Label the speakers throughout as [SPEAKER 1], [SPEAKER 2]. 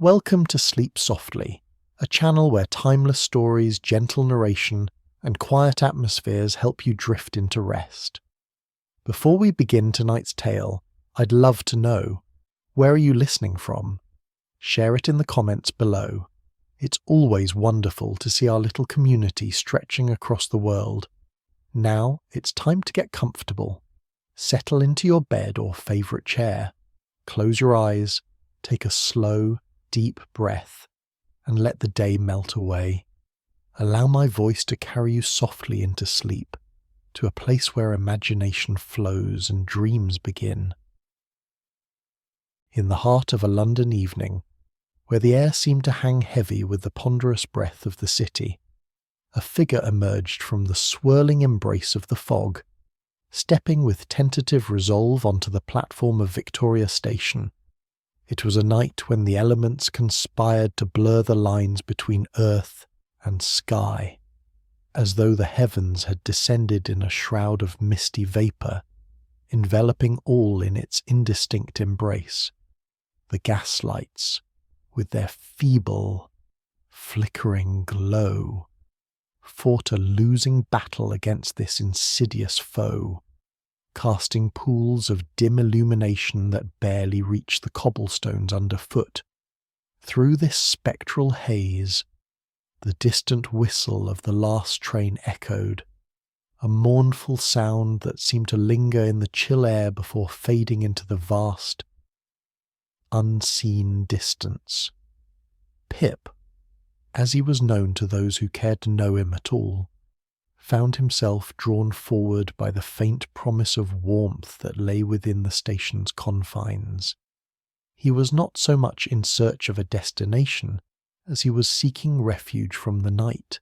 [SPEAKER 1] Welcome to Sleep Softly, a channel where timeless stories, gentle narration, and quiet atmospheres help you drift into rest. Before we begin tonight's tale, I'd love to know, where are you listening from? Share it in the comments below. It's always wonderful to see our little community stretching across the world. Now it's time to get comfortable. Settle into your bed or favourite chair. Close your eyes, take a slow, deep breath, and let the day melt away. Allow my voice to carry you softly into sleep, to a place where imagination flows and dreams begin. In the heart of a London evening, where the air seemed to hang heavy with the ponderous breath of the city, a figure emerged from the swirling embrace of the fog, stepping with tentative resolve onto the platform of Victoria Station. It was a night when the elements conspired to blur the lines between earth and sky, as though the heavens had descended in a shroud of misty vapour, enveloping all in its indistinct embrace. The gaslights, with their feeble, flickering glow, fought a losing battle against this insidious foe, casting pools of dim illumination that barely reached the cobblestones underfoot. Through this spectral haze, the distant whistle of the last train echoed, a mournful sound that seemed to linger in the chill air before fading into the vast, unseen distance. Pip, as he was known to those who cared to know him at all, found himself drawn forward by the faint promise of warmth that lay within the station's confines. He was not so much in search of a destination as he was seeking refuge from the night,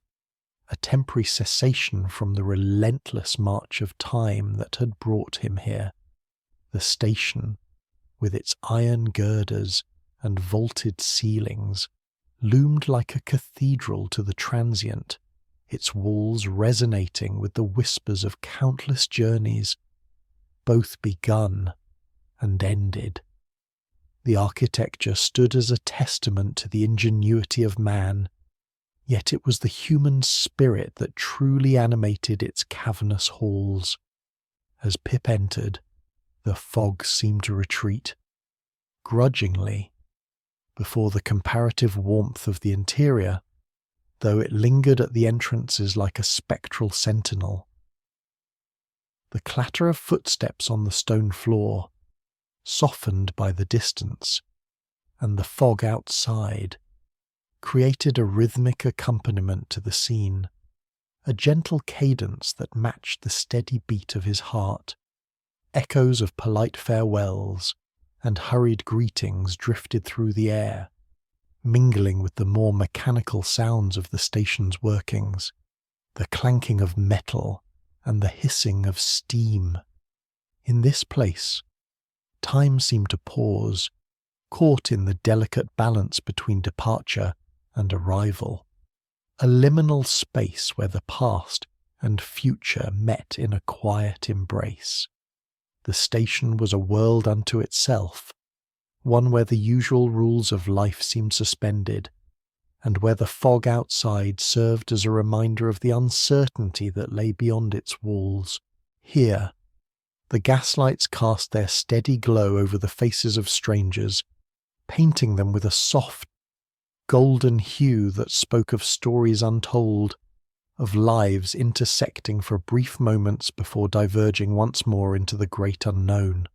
[SPEAKER 1] a temporary cessation from the relentless march of time that had brought him here. The station, with its iron girders and vaulted ceilings, loomed like a cathedral to the transient, its walls resonating with the whispers of countless journeys, both begun and ended. The architecture stood as a testament to the ingenuity of man, yet it was the human spirit that truly animated its cavernous halls. As Pip entered, the fog seemed to retreat, grudgingly, before the comparative warmth of the interior, though it lingered at the entrances like a spectral sentinel. The clatter of footsteps on the stone floor, softened by the distance, and the fog outside, created a rhythmic accompaniment to the scene, a gentle cadence that matched the steady beat of his heart. Echoes of polite farewells and hurried greetings drifted through the air, mingling with the more mechanical sounds of the station's workings, the clanking of metal and the hissing of steam. In this place, time seemed to pause, caught in the delicate balance between departure and arrival, a liminal space where the past and future met in a quiet embrace. The station was a world unto itself, one where the usual rules of life seemed suspended, and where the fog outside served as a reminder of the uncertainty that lay beyond its walls. Here, the gaslights cast their steady glow over the faces of strangers, painting them with a soft, golden hue that spoke of stories untold, of lives intersecting for brief moments before diverging once more into the great unknown.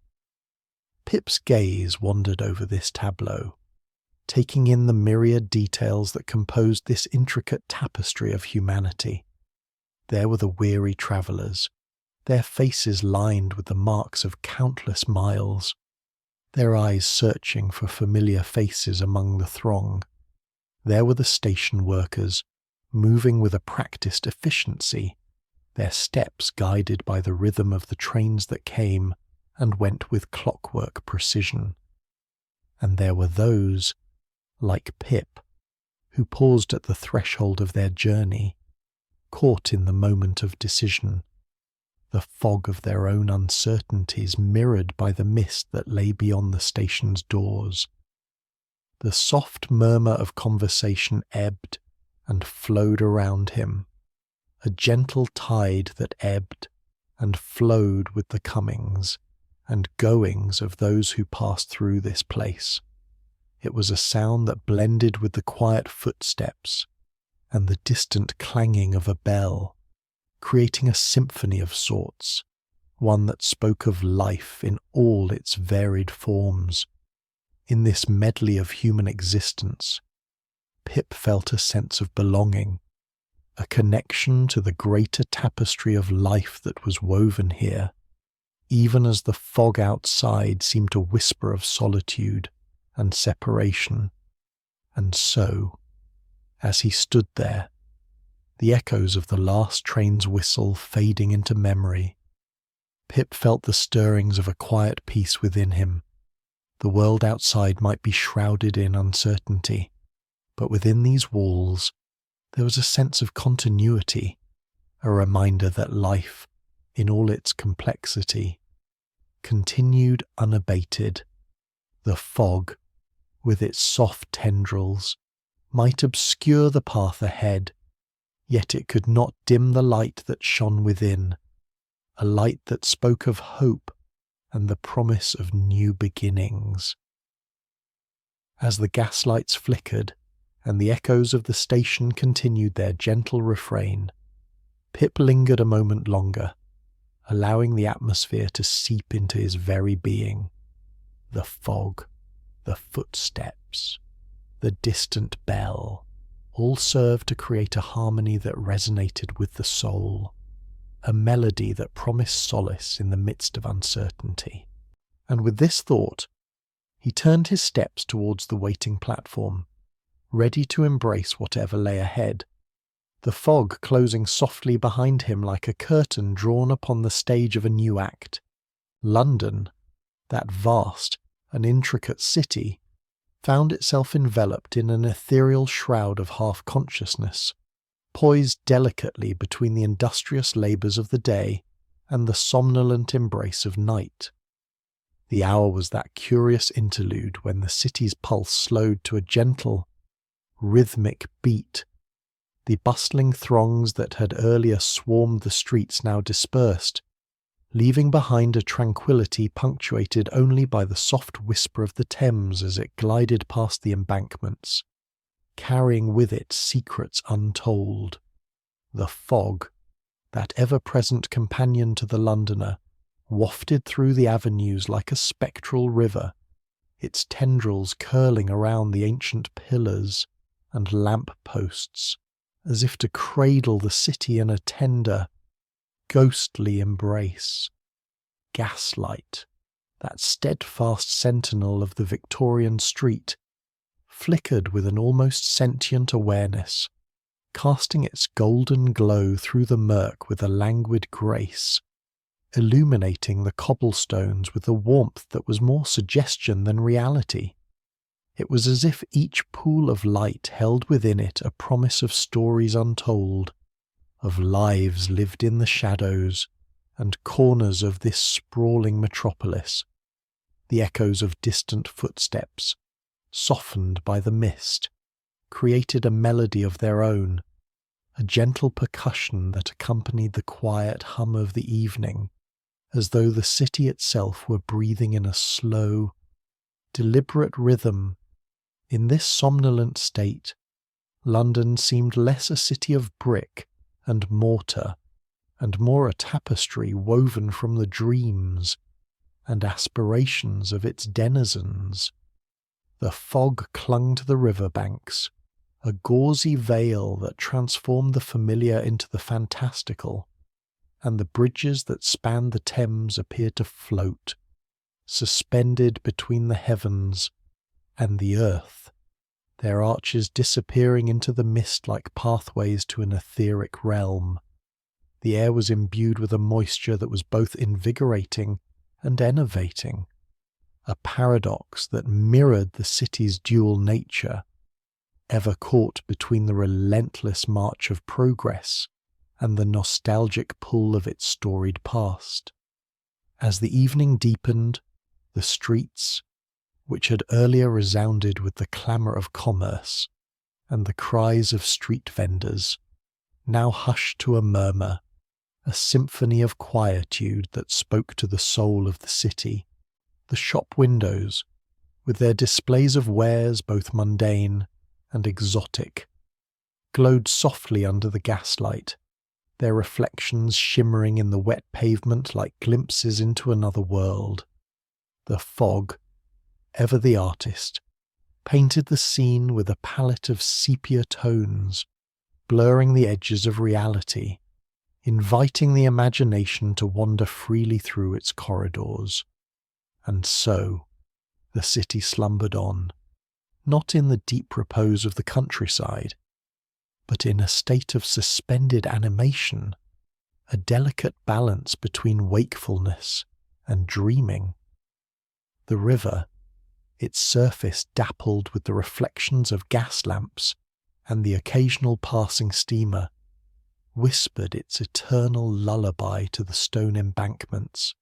[SPEAKER 1] Pip's gaze wandered over this tableau, taking in the myriad details that composed this intricate tapestry of humanity. There were the weary travellers, their faces lined with the marks of countless miles, their eyes searching for familiar faces among the throng. There were the station workers, moving with a practised efficiency, their steps guided by the rhythm of the trains that came and went with clockwork precision. And there were those, like Pip, who paused at the threshold of their journey, caught in the moment of decision, the fog of their own uncertainties mirrored by the mist that lay beyond the station's doors. The soft murmur of conversation ebbed and flowed around him, a gentle tide that ebbed and flowed with the comings and goings of those who passed through this place. It was a sound that blended with the quiet footsteps and the distant clanging of a bell, creating a symphony of sorts, one that spoke of life in all its varied forms. In this medley of human existence, Pip felt a sense of belonging, a connection to the greater tapestry of life that was woven here, even as the fog outside seemed to whisper of solitude and separation. And so, as he stood there, the echoes of the last train's whistle fading into memory, Pip felt the stirrings of a quiet peace within him. The world outside might be shrouded in uncertainty, but within these walls there was a sense of continuity, a reminder that life, in all its complexity, continued unabated. The fog, with its soft tendrils, might obscure the path ahead, yet it could not dim the light that shone within, a light that spoke of hope and the promise of new beginnings. As the gaslights flickered and the echoes of the station continued their gentle refrain, Pip lingered a moment longer, allowing the atmosphere to seep into his very being. The fog, the footsteps, the distant bell, all served to create a harmony that resonated with the soul, a melody that promised solace in the midst of uncertainty. And with this thought, he turned his steps towards the waiting platform, ready to embrace whatever lay ahead, the fog closing softly behind him like a curtain drawn upon the stage of a new act. London, that vast and intricate city, found itself enveloped in an ethereal shroud of half-consciousness, poised delicately between the industrious labours of the day and the somnolent embrace of night. The hour was that curious interlude when the city's pulse slowed to a gentle, rhythmic beat. The bustling throngs that had earlier swarmed the streets now dispersed, leaving behind a tranquillity punctuated only by the soft whisper of the Thames as it glided past the embankments, carrying with it secrets untold. The fog, that ever-present companion to the Londoner, wafted through the avenues like a spectral river, its tendrils curling around the ancient pillars and lamp-posts, as if to cradle the city in a tender, ghostly embrace. Gaslight, that steadfast sentinel of the Victorian street, flickered with an almost sentient awareness, casting its golden glow through the murk with a languid grace, illuminating the cobblestones with a warmth that was more suggestion than reality. It was as if each pool of light held within it a promise of stories untold, of lives lived in the shadows and corners of this sprawling metropolis. The echoes of distant footsteps, softened by the mist, created a melody of their own, a gentle percussion that accompanied the quiet hum of the evening, as though the city itself were breathing in a slow, deliberate rhythm. In this somnolent state, London seemed less a city of brick and mortar, and more a tapestry woven from the dreams and aspirations of its denizens. The fog clung to the river banks, a gauzy veil that transformed the familiar into the fantastical, and the bridges that spanned the Thames appeared to float, suspended between the heavens and the earth, their arches disappearing into the mist like pathways to an etheric realm. The air was imbued with a moisture that was both invigorating and enervating, a paradox that mirrored the city's dual nature, ever caught between the relentless march of progress and the nostalgic pull of its storied past. As the evening deepened, the streets, which had earlier resounded with the clamour of commerce and the cries of street vendors, now hushed to a murmur, a symphony of quietude that spoke to the soul of the city. The shop windows, with their displays of wares both mundane and exotic, glowed softly under the gaslight, their reflections shimmering in the wet pavement like glimpses into another world. The fog, ever the artist, painted the scene with a palette of sepia tones, blurring the edges of reality, inviting the imagination to wander freely through its corridors. And so, the city slumbered on, not in the deep repose of the countryside, but in a state of suspended animation, a delicate balance between wakefulness and dreaming. The river, its surface dappled with the reflections of gas lamps and the occasional passing steamer, whispered its eternal lullaby to the stone embankments,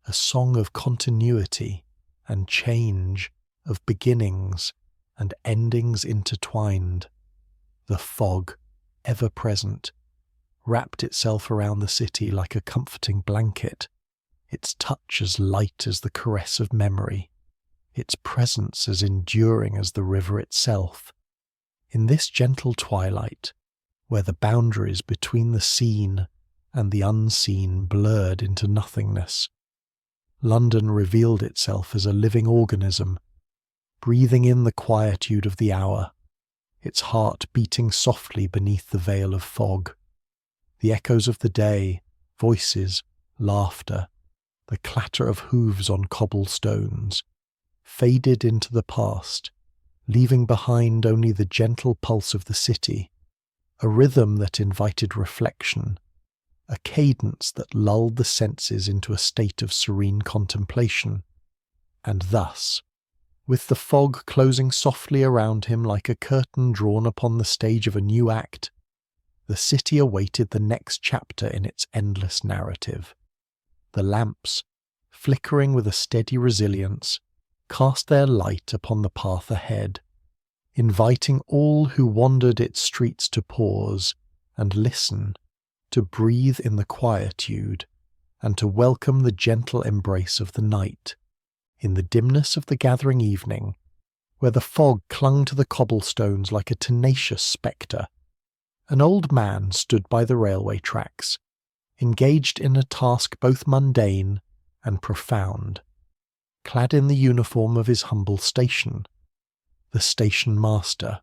[SPEAKER 1] a song of continuity and change, of beginnings and endings intertwined. The fog, ever present, wrapped itself around the city like a comforting blanket, its touch as light as the caress of memory, its presence as enduring as the river itself. In this gentle twilight, where the boundaries between the seen and the unseen blurred into nothingness, London revealed itself as a living organism, breathing in the quietude of the hour, its heart beating softly beneath the veil of fog. The echoes of the day, voices, laughter, the clatter of hooves on cobblestones, faded into the past, leaving behind only the gentle pulse of the city, a rhythm that invited reflection, a cadence that lulled the senses into a state of serene contemplation. And thus, with the fog closing softly around him like a curtain drawn upon the stage of a new act, the city awaited the next chapter in its endless narrative. The lamps, flickering with a steady resilience, cast their light upon the path ahead, inviting all who wandered its streets to pause and listen, to breathe in the quietude, and to welcome the gentle embrace of the night. In the dimness of the gathering evening, where the fog clung to the cobblestones like a tenacious spectre, an old man stood by the railway tracks, engaged in a task both mundane and profound, clad in the uniform of his humble station, the Stationmaster,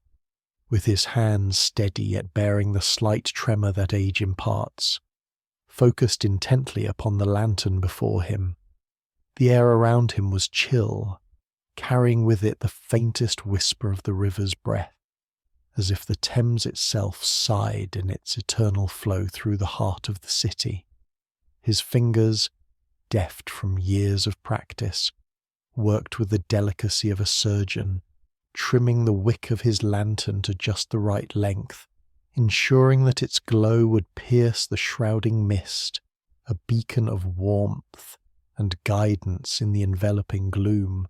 [SPEAKER 1] with his hands steady yet bearing the slight tremor that age imparts, focused intently upon the lantern before him. The air around him was chill, carrying with it the faintest whisper of the river's breath, as if the Thames itself sighed in its eternal flow through the heart of the city. His fingers, deft from years of practice, worked with the delicacy of a surgeon, trimming the wick of his lantern to just the right length, ensuring that its glow would pierce the shrouding mist, a beacon of warmth and guidance in the enveloping gloom.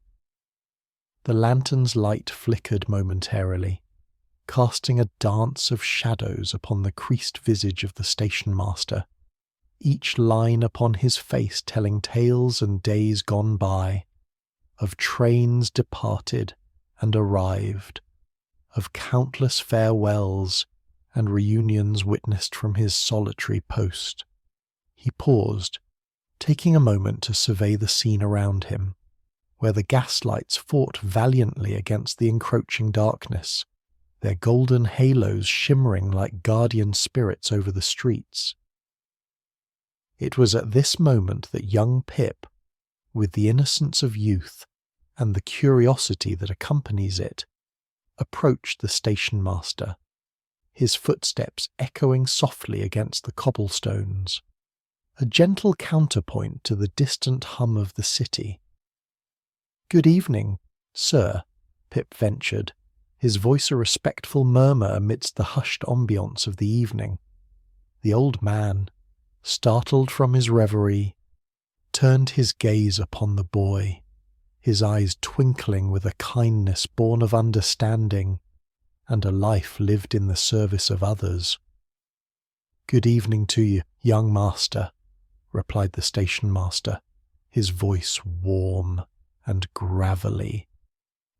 [SPEAKER 1] The lantern's light flickered momentarily, casting a dance of shadows upon the creased visage of the stationmaster, each line upon his face telling tales and days gone by, of trains departed and arrived, of countless farewells and reunions witnessed from his solitary post. He paused, taking a moment to survey the scene around him, where the gaslights fought valiantly against the encroaching darkness, their golden halos shimmering like guardian spirits over the streets. It was at this moment that young Pip, with the innocence of youth and the curiosity that accompanies it, approached the stationmaster, his footsteps echoing softly against the cobblestones, a gentle counterpoint to the distant hum of the city. "Good evening, sir," Pip ventured, his voice a respectful murmur amidst the hushed ambience of the evening. The old man, startled from his reverie, turned his gaze upon the boy, his eyes twinkling with a kindness born of understanding and a life lived in the service of others. "Good evening to you, young master," replied the station-master, his voice warm and gravelly,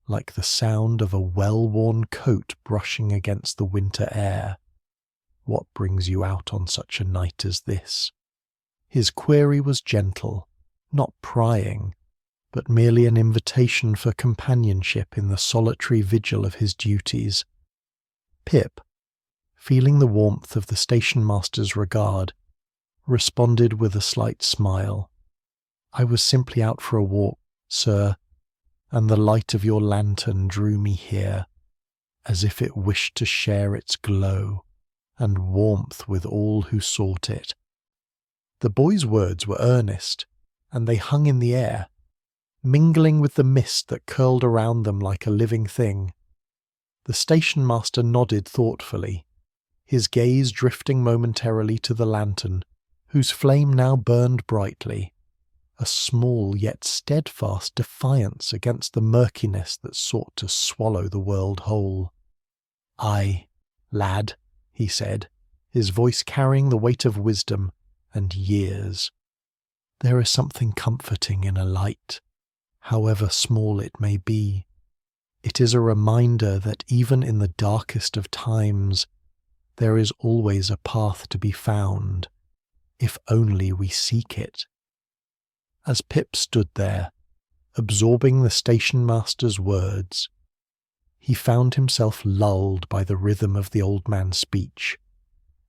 [SPEAKER 1] like the sound of a well-worn coat brushing against the winter air. "What brings you out on such a night as this?" His query was gentle, not prying, but merely an invitation for companionship in the solitary vigil of his duties. Pip, feeling the warmth of the station-master's regard, responded with a slight smile. "I was simply out for a walk, sir, and the light of your lantern drew me here, as if it wished to share its glow and warmth with all who sought it." The boy's words were earnest, and they hung in the air, mingling with the mist that curled around them like a living thing. The station-master nodded thoughtfully, his gaze drifting momentarily to the lantern, whose flame now burned brightly, a small yet steadfast defiance against the murkiness that sought to swallow the world whole. "Aye, lad," he said, his voice carrying the weight of wisdom and years. "There is something comforting in a light, however small it may be. It is a reminder that even in the darkest of times, there is always a path to be found, if only we seek it." As Pip stood there, absorbing the station-master's words, he found himself lulled by the rhythm of the old man's speech,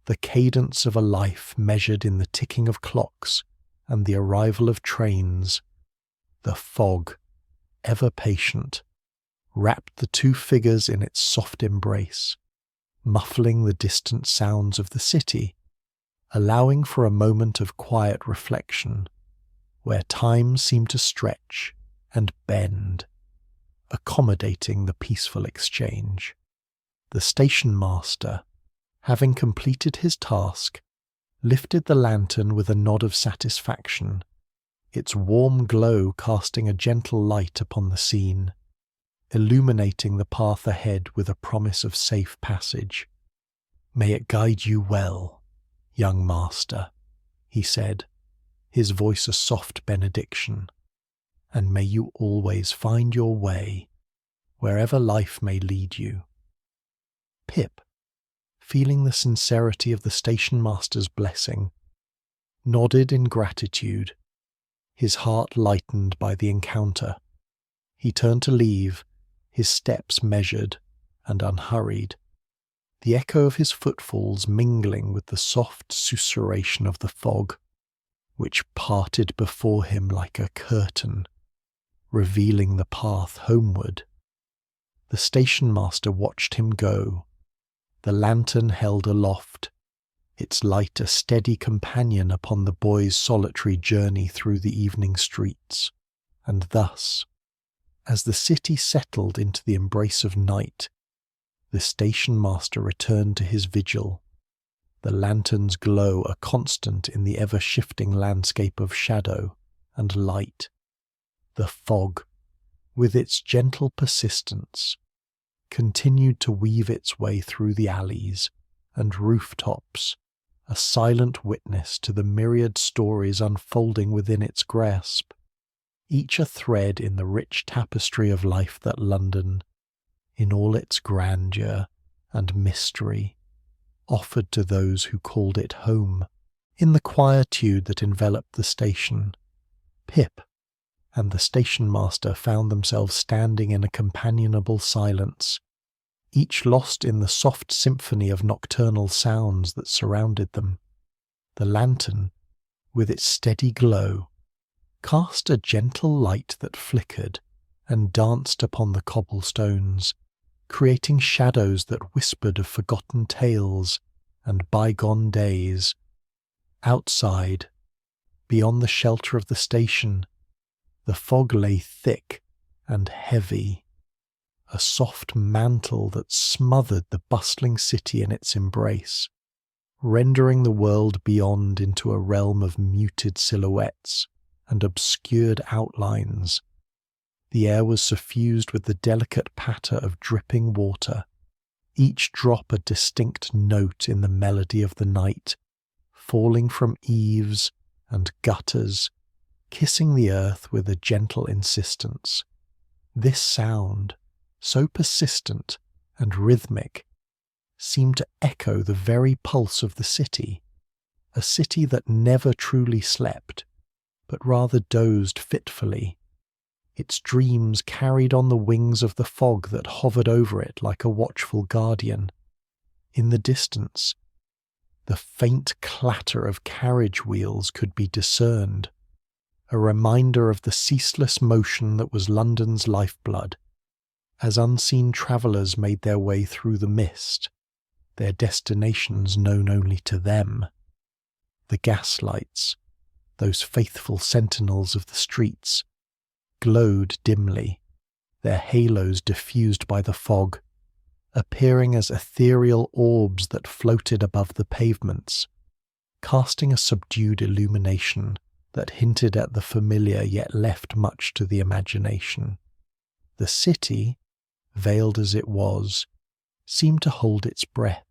[SPEAKER 1] the cadence of a life measured in the ticking of clocks and the arrival of trains. The fog, ever patient, wrapped the two figures in its soft embrace, muffling the distant sounds of the city, allowing for a moment of quiet reflection, where time seemed to stretch and bend, accommodating the peaceful exchange. The station-master, having completed his task, lifted the lantern with a nod of satisfaction, its warm glow casting a gentle light upon the scene, illuminating the path ahead with a promise of safe passage. "May it guide you well, young master," he said, his voice a soft benediction, "and may you always find your way, wherever life may lead you." Pip, feeling the sincerity of the station-master's blessing, nodded in gratitude, his heart lightened by the encounter. He turned to leave, his steps measured and unhurried, the echo of his footfalls mingling with the soft susurration of the fog, which parted before him like a curtain, revealing the path homeward. The station-master watched him go, the lantern held aloft, its light a steady companion upon the boy's solitary journey through the evening streets, and thus, as the city settled into the embrace of night, the station-master returned to his vigil, the lantern's glow a constant in the ever-shifting landscape of shadow and light. The fog, with its gentle persistence, continued to weave its way through the alleys and rooftops, a silent witness to the myriad stories unfolding within its grasp, each a thread in the rich tapestry of life that London, in all its grandeur and mystery, offered to those who called it home. In the quietude that enveloped the station, Pip and the station-master found themselves standing in a companionable silence, each lost in the soft symphony of nocturnal sounds that surrounded them. The lantern, with its steady glow, cast a gentle light that flickered and danced upon the cobblestones, creating shadows that whispered of forgotten tales and bygone days. Outside, beyond the shelter of the station, the fog lay thick and heavy, a soft mantle that smothered the bustling city in its embrace, rendering the world beyond into a realm of muted silhouettes and obscured outlines. The air was suffused with the delicate patter of dripping water, each drop a distinct note in the melody of the night, falling from eaves and gutters, kissing the earth with a gentle insistence. This sound, so persistent and rhythmic, seemed to echo the very pulse of the city, a city that never truly slept, but rather dozed fitfully, its dreams carried on the wings of the fog that hovered over it like a watchful guardian. In the distance, the faint clatter of carriage wheels could be discerned, a reminder of the ceaseless motion that was London's lifeblood, as unseen travellers made their way through the mist, their destinations known only to them. The gaslights, those faithful sentinels of the streets, glowed dimly, their halos diffused by the fog, appearing as ethereal orbs that floated above the pavements, casting a subdued illumination that hinted at the familiar yet left much to the imagination. The city, veiled as it was, seemed to hold its breath,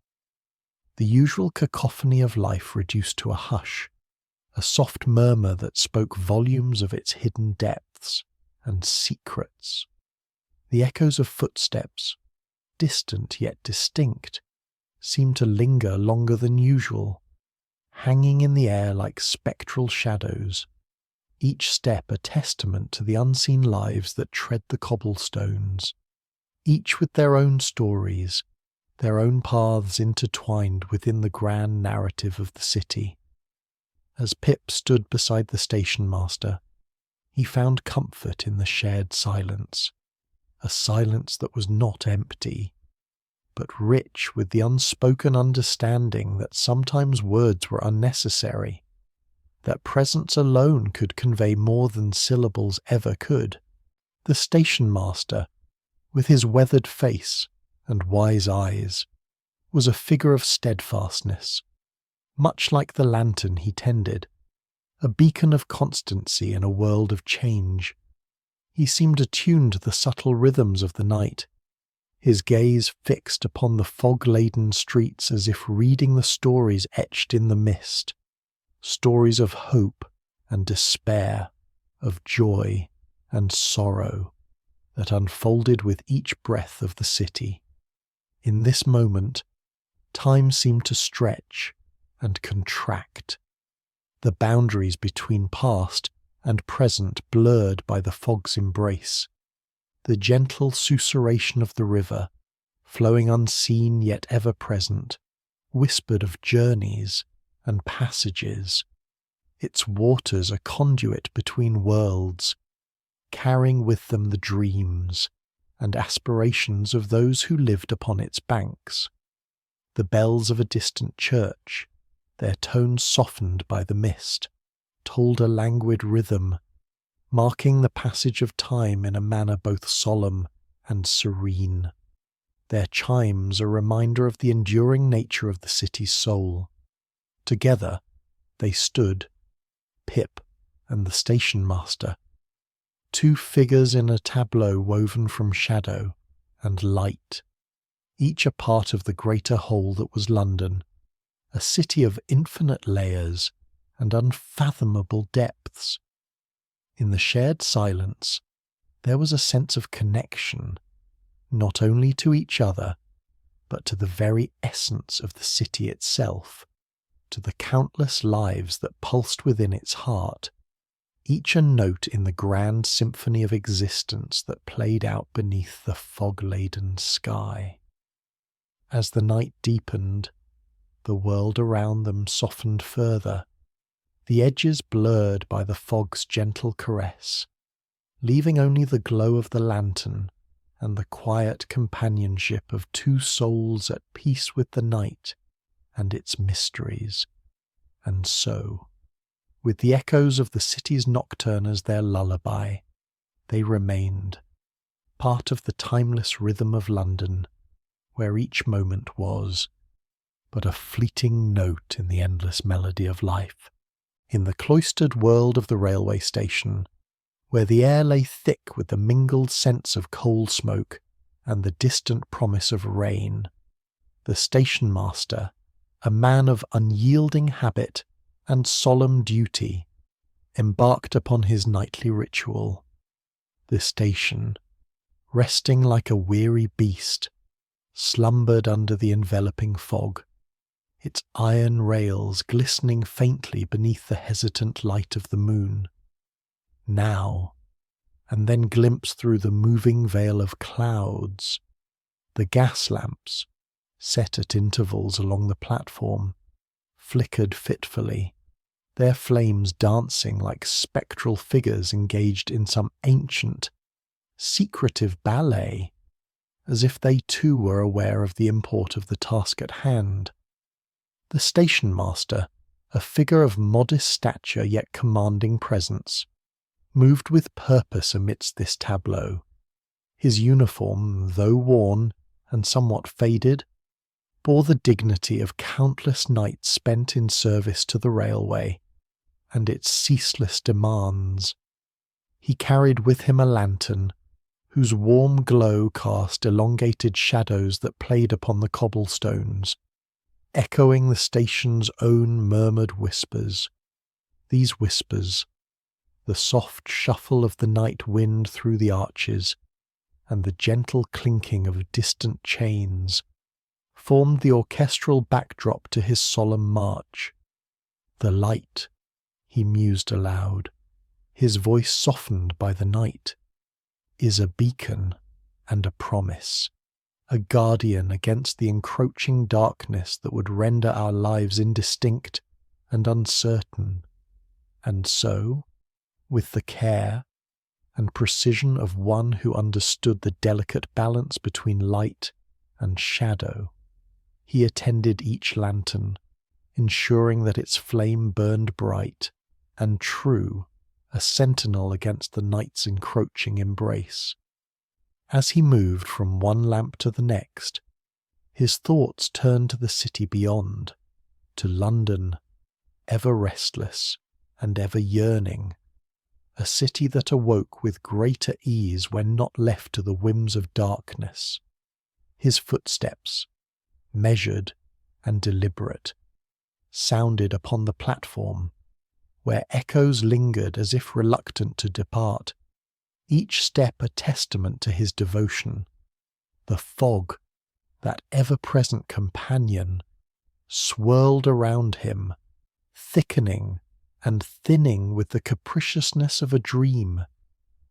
[SPEAKER 1] the usual cacophony of life reduced to a hush, a soft murmur that spoke volumes of its hidden depths and secrets. The echoes of footsteps, distant yet distinct, seemed to linger longer than usual, hanging in the air like spectral shadows, each step a testament to the unseen lives that tread the cobblestones, each with their own stories, their own paths intertwined within the grand narrative of the city. As Pip stood beside the stationmaster, he found comfort in the shared silence, a silence that was not empty, but rich with the unspoken understanding that sometimes words were unnecessary, that presence alone could convey more than syllables ever could. The stationmaster, with his weathered face and wise eyes, was a figure of steadfastness, much like the lantern he tended, a beacon of constancy in a world of change. He seemed attuned to the subtle rhythms of the night, his gaze fixed upon the fog-laden streets as if reading the stories etched in the mist, stories of hope and despair, of joy and sorrow, that unfolded with each breath of the city. In this moment, time seemed to stretch and contract, the boundaries between past and present blurred by the fog's embrace, the gentle susurration of the river, flowing unseen yet ever present, whispered of journeys and passages, its waters a conduit between worlds, carrying with them the dreams and aspirations of those who lived upon its banks. The bells of a distant church, their tones softened by the mist, told a languid rhythm, marking the passage of time in a manner both solemn and serene, their chimes a reminder of the enduring nature of the city's soul. Together they stood, Pip and the stationmaster, two figures in a tableau woven from shadow and light, each a part of the greater whole that was London, a city of infinite layers and unfathomable depths. In the shared silence, there was a sense of connection, not only to each other, but to the very essence of the city itself, to the countless lives that pulsed within its heart, each a note in the grand symphony of existence that played out beneath the fog-laden sky. As the night deepened, the world around them softened further, the edges blurred by the fog's gentle caress, leaving only the glow of the lantern and the quiet companionship of two souls at peace with the night and its mysteries. And so, with the echoes of the city's nocturne as their lullaby, they remained, part of the timeless rhythm of London, where each moment was but a fleeting note in the endless melody of life. In the cloistered world of the railway station, where the air lay thick with the mingled scents of coal smoke and the distant promise of rain, the stationmaster, a man of unyielding habit and solemn duty, embarked upon his nightly ritual. The station, resting like a weary beast, slumbered under the enveloping fog, its iron rails glistening faintly beneath the hesitant light of the moon. Now, and then glimpsed through the moving veil of clouds, the gas lamps, set at intervals along the platform, flickered fitfully, their flames dancing like spectral figures engaged in some ancient, secretive ballet, as if they too were aware of the import of the task at hand. The stationmaster, a figure of modest stature yet commanding presence, moved with purpose amidst this tableau. His uniform, though worn and somewhat faded, bore the dignity of countless nights spent in service to the railway, and its ceaseless demands. He carried with him a lantern, whose warm glow cast elongated shadows that played upon the cobblestones, echoing the station's own murmured whispers. These whispers, the soft shuffle of the night wind through the arches, and the gentle clinking of distant chains, formed the orchestral backdrop to his solemn march. The light, he mused aloud, his voice softened by the night, is a beacon and a promise, a guardian against the encroaching darkness that would render our lives indistinct and uncertain. And so, with the care and precision of one who understood the delicate balance between light and shadow, he attended each lantern, ensuring that its flame burned bright and true, a sentinel against the night's encroaching embrace. As he moved from one lamp to the next, his thoughts turned to the city beyond, to London, ever restless and ever yearning, a city that awoke with greater ease when not left to the whims of darkness. His footsteps, measured and deliberate, sounded upon the platform, where echoes lingered as if reluctant to depart, each step a testament to his devotion. The fog, that ever-present companion, swirled around him, thickening and thinning with the capriciousness of a dream,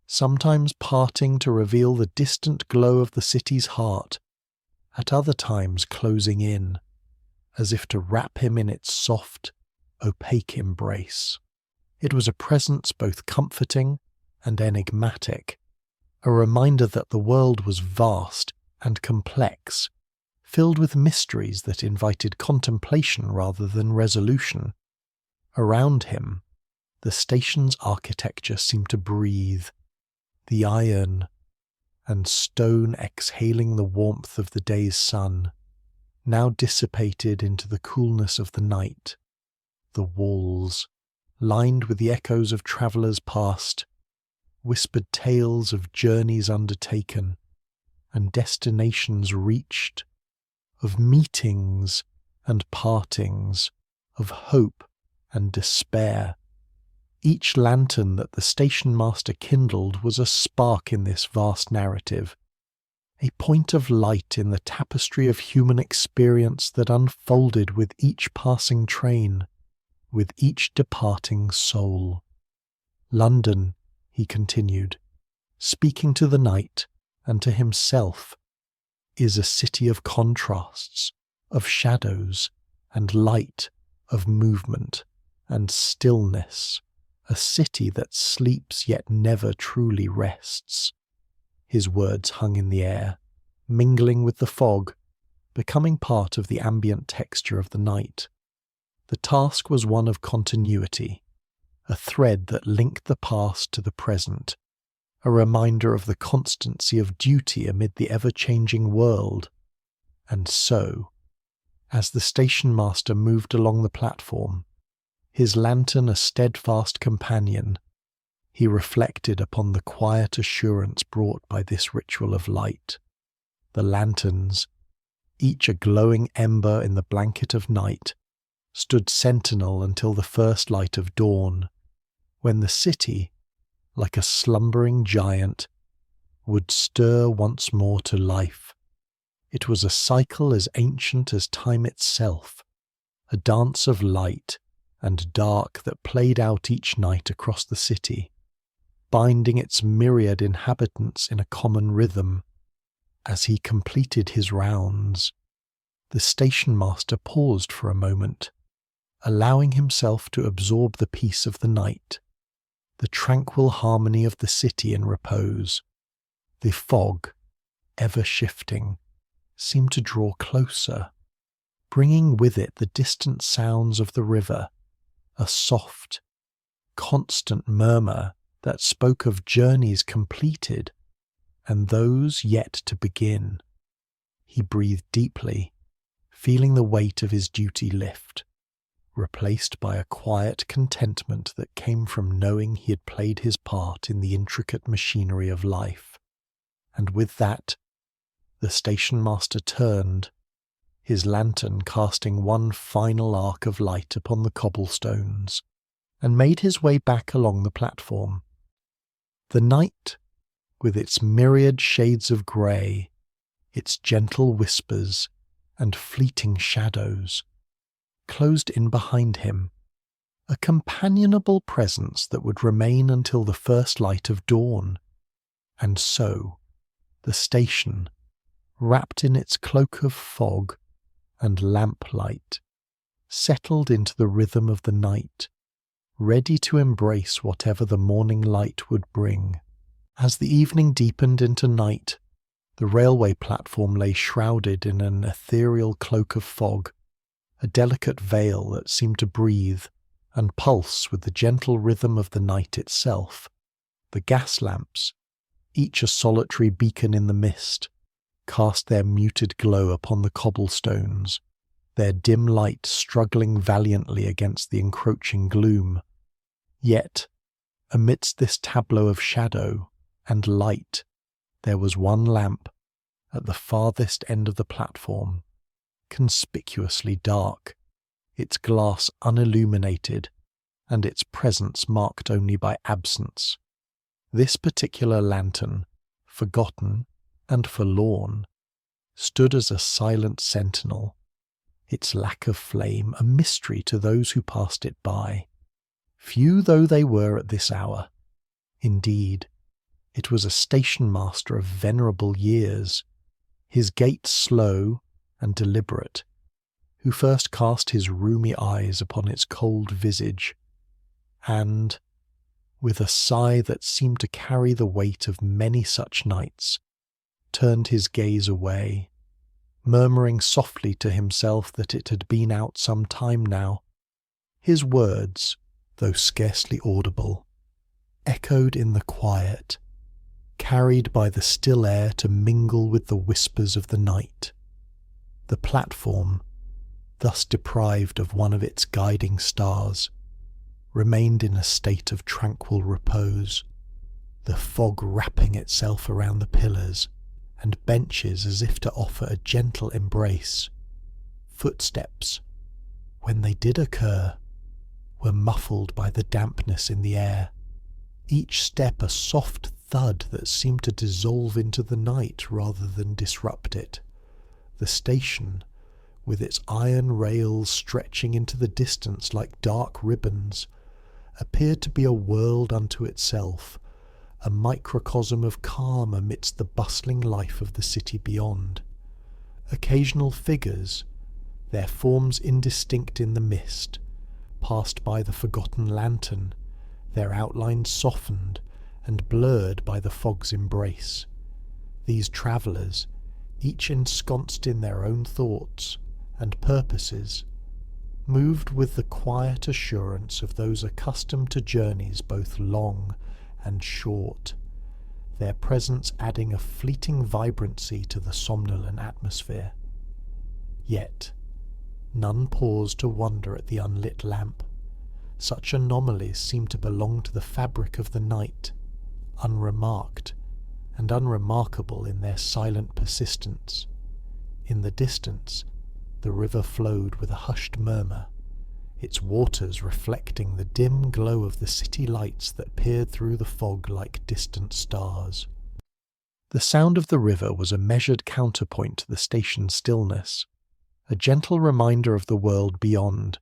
[SPEAKER 1] sometimes parting to reveal the distant glow of the city's heart, at other times closing in, as if to wrap him in its soft, opaque embrace. It was a presence both comforting and enigmatic, a reminder that the world was vast and complex, filled with mysteries that invited contemplation rather than resolution. Around him, the station's architecture seemed to breathe, the iron and stone exhaling the warmth of the day's sun, now dissipated into the coolness of the night. The walls, lined with the echoes of travellers past, whispered tales of journeys undertaken and destinations reached, of meetings and partings, of hope and despair. Each lantern that the stationmaster kindled was a spark in this vast narrative, a point of light in the tapestry of human experience that unfolded with each passing train, with each departing soul. London, he continued, speaking to the night and to himself, is a city of contrasts, of shadows and light, of movement and stillness, a city that sleeps yet never truly rests. His words hung in the air, mingling with the fog, becoming part of the ambient texture of the night. The task was one of continuity, a thread that linked the past to the present, a reminder of the constancy of duty amid the ever-changing world. And so, as the stationmaster moved along the platform, his lantern a steadfast companion, He reflected upon the quiet assurance brought by this ritual of light. The lanterns, each a glowing ember in the blanket of night, stood sentinel until the first light of dawn, when the city, like a slumbering giant, would stir once more to life. It was a cycle as ancient as time itself, a dance of light and dark that played out each night across the city, binding its myriad inhabitants in a common rhythm. As he completed his rounds, the stationmaster paused for a moment, allowing himself to absorb the peace of the night, the tranquil harmony of the city in repose. The fog, ever shifting, seemed to draw closer, bringing with it the distant sounds of the river, a soft, constant murmur that spoke of journeys completed and those yet to begin. He breathed deeply, feeling the weight of his duty lift, replaced by a quiet contentment that came from knowing he had played his part in the intricate machinery of life. And with that, the stationmaster turned, his lantern casting one final arc of light upon the cobblestones, and made his way back along the platform. The night, with its myriad shades of grey, its gentle whispers and fleeting shadows, closed in behind him, a companionable presence that would remain until the first light of dawn. And so, the station, wrapped in its cloak of fog and lamplight, settled into the rhythm of the night, ready to embrace whatever the morning light would bring. As the evening deepened into night, the railway platform lay shrouded in an ethereal cloak of fog, a delicate veil that seemed to breathe and pulse with the gentle rhythm of the night itself. The gas lamps, each a solitary beacon in the mist, cast their muted glow upon the cobblestones, their dim light struggling valiantly against the encroaching gloom. Yet, amidst this tableau of shadow and light, there was one lamp at the farthest end of the platform, conspicuously dark, its glass unilluminated, and its presence marked only by absence. This particular lantern, forgotten and forlorn, stood as a silent sentinel, its lack of flame a mystery to those who passed it by, few though they were at this hour. Indeed, it was a stationmaster of venerable years, his gait slow and deliberate, who first cast his rheumy eyes upon its cold visage, and, with a sigh that seemed to carry the weight of many such nights, turned his gaze away, murmuring softly to himself that it had been out some time now. His words, though scarcely audible, echoed in the quiet, carried by the still air to mingle with the whispers of the night. The platform, thus deprived of one of its guiding stars, remained in a state of tranquil repose, the fog wrapping itself around the pillars and benches as if to offer a gentle embrace. Footsteps, when they did occur, were muffled by the dampness in the air, each step a soft thud that seemed to dissolve into the night rather than disrupt it. The station, with its iron rails stretching into the distance like dark ribbons, appeared to be a world unto itself, a microcosm of calm amidst the bustling life of the city beyond. Occasional figures, their forms indistinct in the mist, passed by the forgotten lantern, their outlines softened and blurred by the fog's embrace. These travellers, each ensconced in their own thoughts and purposes, moved with the quiet assurance of those accustomed to journeys both long and short, their presence adding a fleeting vibrancy to the somnolent atmosphere. Yet none paused to wonder at the unlit lamp, Such anomalies seemed to belong to the fabric of the night, unremarked and unremarkable in their silent persistence. In the distance, the river flowed with a hushed murmur, its waters reflecting the dim glow of the city lights that peered through the fog like distant stars. The sound of the river was a measured counterpoint to the station's stillness, a gentle reminder of the world beyond,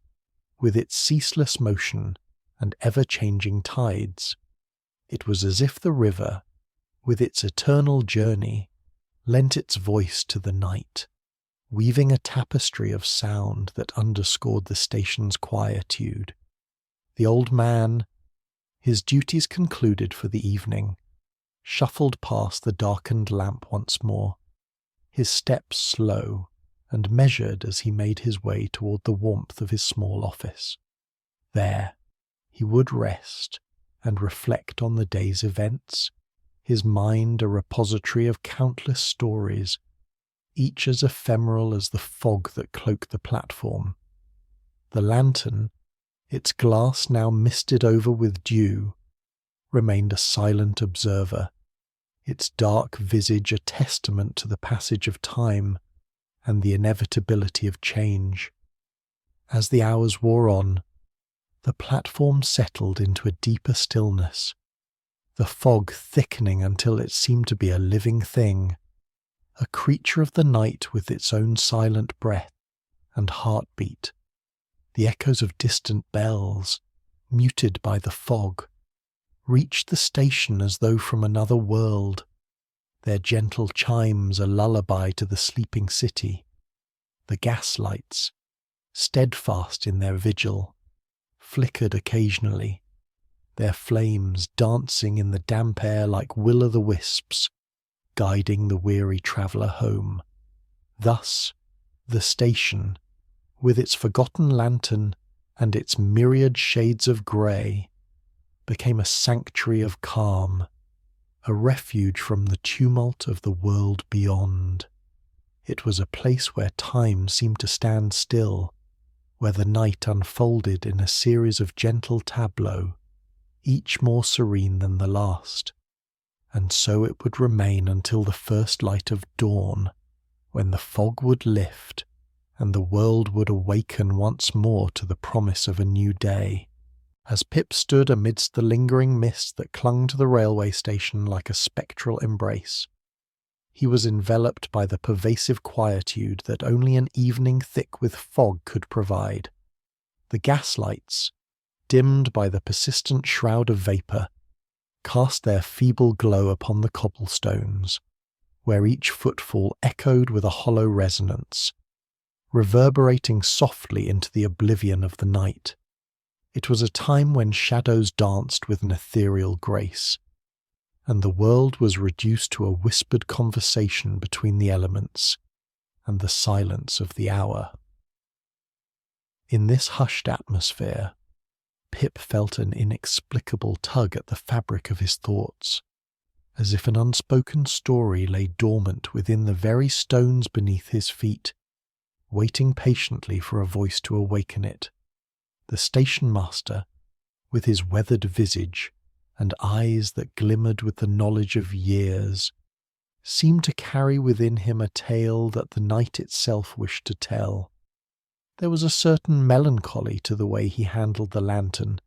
[SPEAKER 1] with its ceaseless motion and ever-changing tides. It was as if the river, with its eternal journey, lent its voice to the night, weaving a tapestry of sound that underscored the station's quietude. The old man, his duties concluded for the evening, shuffled past the darkened lamp once more, his steps slow and measured as he made his way toward the warmth of his small office. There, he would rest and reflect on the day's events, his mind a repository of countless stories, each as ephemeral as the fog that cloaked the platform. The lantern, its glass now misted over with dew, remained a silent observer, its dark visage a testament to the passage of time and the inevitability of change. As the hours wore on, the platform settled into a deeper stillness, the fog thickening until it seemed to be a living thing, a creature of the night with its own silent breath and heartbeat. The echoes of distant bells, muted by the fog, reached the station as though from another world, their gentle chimes a lullaby to the sleeping city. The gaslights, steadfast in their vigil, flickered occasionally, their flames dancing in the damp air like will-o'-the-wisps, guiding the weary traveller home. Thus, the station, with its forgotten lantern and its myriad shades of grey, became a sanctuary of calm, a refuge from the tumult of the world beyond. It was a place where time seemed to stand still, where the night unfolded in a series of gentle tableaux, each more serene than the last. And so it would remain until the first light of dawn, when the fog would lift and the world would awaken once more to the promise of a new day. As Pip stood amidst the lingering mist that clung to the railway station like a spectral embrace, he was enveloped by the pervasive quietude that only an evening thick with fog could provide. The gaslights, dimmed by the persistent shroud of vapour, cast their feeble glow upon the cobblestones, where each footfall echoed with a hollow resonance, reverberating softly into the oblivion of the night. It was a time when shadows danced with an ethereal grace, and the world was reduced to a whispered conversation between the elements and the silence of the hour. In this hushed atmosphere, Pip felt an inexplicable tug at the fabric of his thoughts, as if an unspoken story lay dormant within the very stones beneath his feet, waiting patiently for a voice to awaken it. The stationmaster, with his weathered visage and eyes that glimmered with the knowledge of years, seemed to carry within him a tale that the night itself wished to tell. There was a certain melancholy to the way he handled the lantern,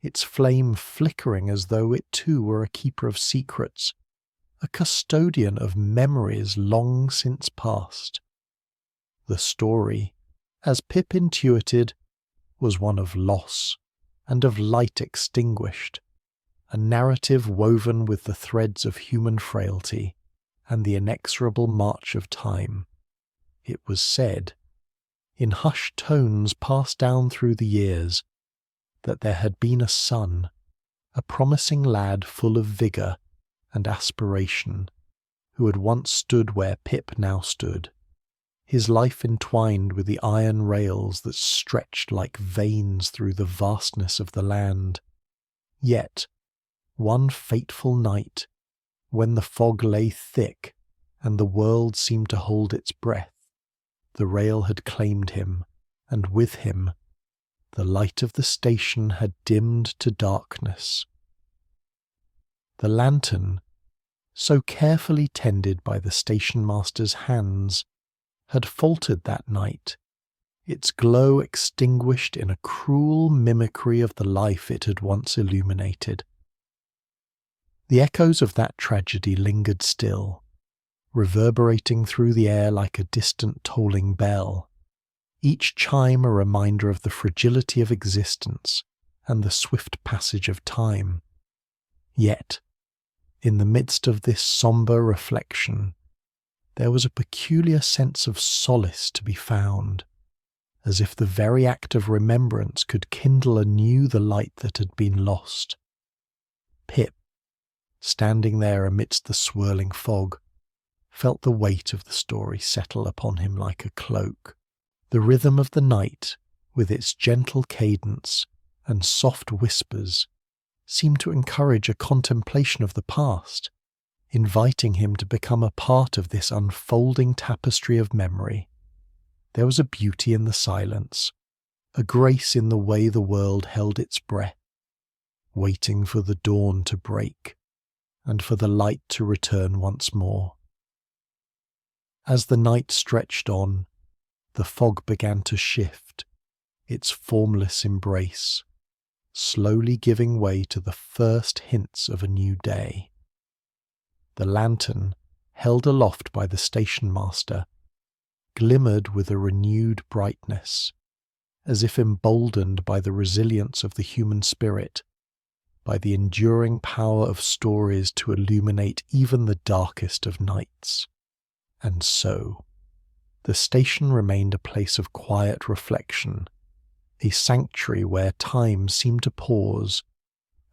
[SPEAKER 1] its flame flickering as though it too were a keeper of secrets, a custodian of memories long since past. The story, as Pip intuited, was one of loss and of light extinguished, a narrative woven with the threads of human frailty and the inexorable march of time. It was said, in hushed tones passed down through the years, that there had been a son, a promising lad full of vigour and aspiration, who had once stood where Pip now stood, his life entwined with the iron rails that stretched like veins through the vastness of the land. Yet, one fateful night, when the fog lay thick and the world seemed to hold its breath, the rail had claimed him, and with him, the light of the station had dimmed to darkness. The lantern, so carefully tended by the stationmaster's hands, had faltered that night, its glow extinguished in a cruel mimicry of the life it had once illuminated. The echoes of that tragedy lingered still, reverberating through the air like a distant tolling bell, each chime a reminder of the fragility of existence and the swift passage of time. Yet, in the midst of this sombre reflection, there was a peculiar sense of solace to be found, as if the very act of remembrance could kindle anew the light that had been lost. Pip, standing there amidst the swirling fog, felt the weight of the story settle upon him like a cloak. The rhythm of the night, with its gentle cadence and soft whispers, seemed to encourage a contemplation of the past, inviting him to become a part of this unfolding tapestry of memory. There was a beauty in the silence, a grace in the way the world held its breath, waiting for the dawn to break and for the light to return once more. As the night stretched on, the fog began to shift, its formless embrace, slowly giving way to the first hints of a new day. The lantern, held aloft by the stationmaster, glimmered with a renewed brightness, as if emboldened by the resilience of the human spirit, by the enduring power of stories to illuminate even the darkest of nights. And so, the station remained a place of quiet reflection, a sanctuary where time seemed to pause,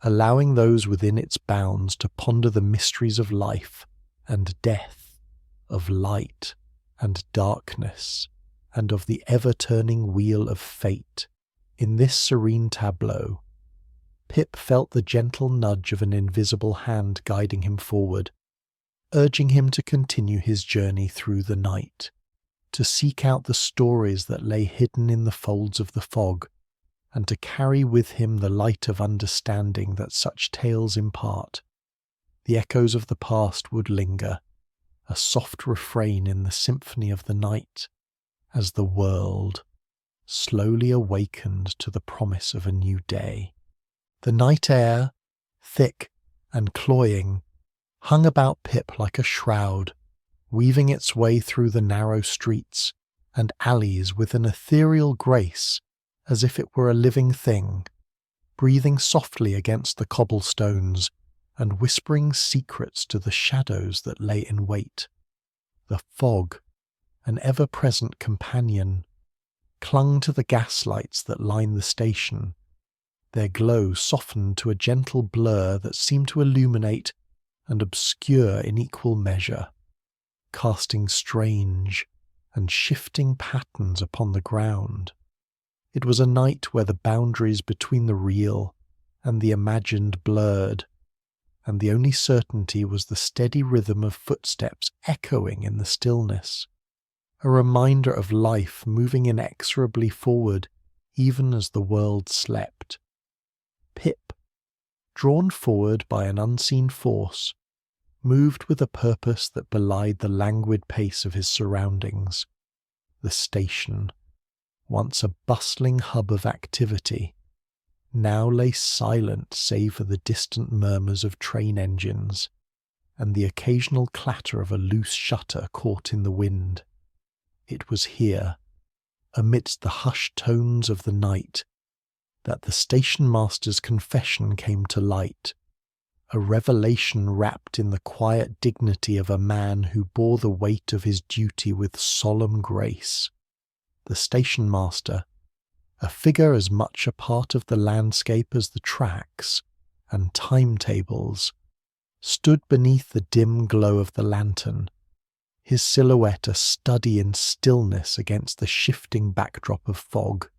[SPEAKER 1] allowing those within its bounds to ponder the mysteries of life and death, of light and darkness, and of the ever-turning wheel of fate. In this serene tableau, Pip felt the gentle nudge of an invisible hand guiding him forward, urging him to continue his journey through the night, to seek out the stories that lay hidden in the folds of the fog, and to carry with him the light of understanding that such tales impart. The echoes of the past would linger, a soft refrain in the symphony of the night, as the world slowly awakened to the promise of a new day. The night air, thick and cloying, hung about Pip like a shroud, weaving its way through the narrow streets and alleys with an ethereal grace, as if it were a living thing, breathing softly against the cobblestones and whispering secrets to the shadows that lay in wait. The fog, an ever-present companion, clung to the gaslights that lined the station, their glow softened to a gentle blur that seemed to illuminate and obscure in equal measure, casting strange and shifting patterns upon the ground. It was a night where the boundaries between the real and the imagined blurred, and the only certainty was the steady rhythm of footsteps echoing in the stillness, a reminder of life moving inexorably forward even as the world slept. Pip, drawn forward by an unseen force, moved with a purpose that belied the languid pace of his surroundings. The station, once a bustling hub of activity, now lay silent save for the distant murmurs of train engines and the occasional clatter of a loose shutter caught in the wind. It was here, amidst the hushed tones of the night, that the stationmaster's confession came to light, a revelation wrapped in the quiet dignity of a man who bore the weight of his duty with solemn grace. The stationmaster, a figure as much a part of the landscape as the tracks and timetables, stood beneath the dim glow of the lantern, his silhouette a study in stillness against the shifting backdrop of fog.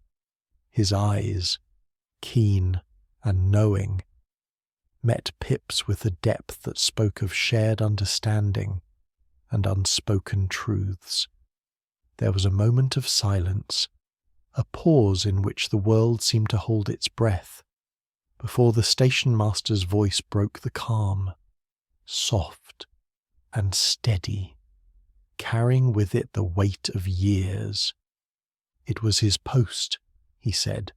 [SPEAKER 1] His eyes, keen and knowing, met Pip's with a depth that spoke of shared understanding and unspoken truths. There was a moment of silence, a pause in which the world seemed to hold its breath, before the stationmaster's voice broke the calm, soft and steady, carrying with it the weight of years. It was his post, he said,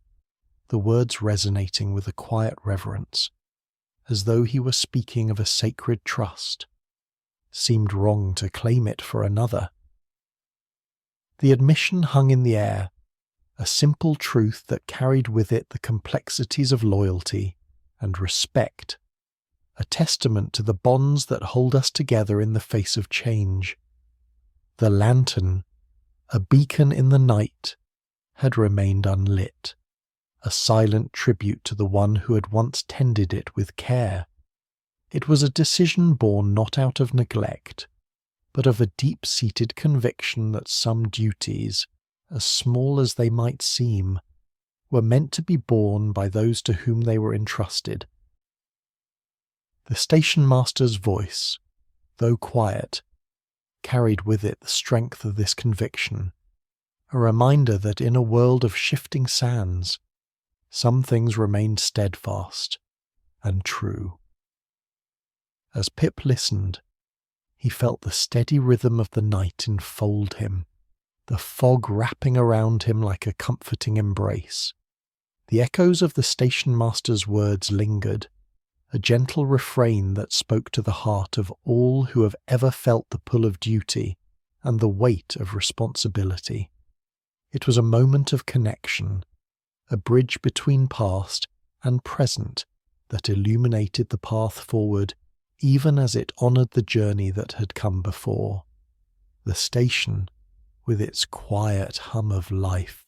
[SPEAKER 1] the words resonating with a quiet reverence, as though he were speaking of a sacred trust. Seemed wrong to claim it for another. The admission hung in the air, a simple truth that carried with it the complexities of loyalty and respect, a testament to the bonds that hold us together in the face of change. The lantern, a beacon in the night, had remained unlit, a silent tribute to the one who had once tended it with care. It was a decision born not out of neglect, but of a deep-seated conviction that some duties, as small as they might seem, were meant to be borne by those to whom they were entrusted. The stationmaster's voice, though quiet, carried with it the strength of this conviction, a reminder that in a world of shifting sands, some things remained steadfast and true. As Pip listened, he felt the steady rhythm of the night enfold him, the fog wrapping around him like a comforting embrace. The echoes of the stationmaster's words lingered, a gentle refrain that spoke to the heart of all who have ever felt the pull of duty and the weight of responsibility. It was a moment of connection, a bridge between past and present that illuminated the path forward even as it honoured the journey that had come before. The station, with its quiet hum of life,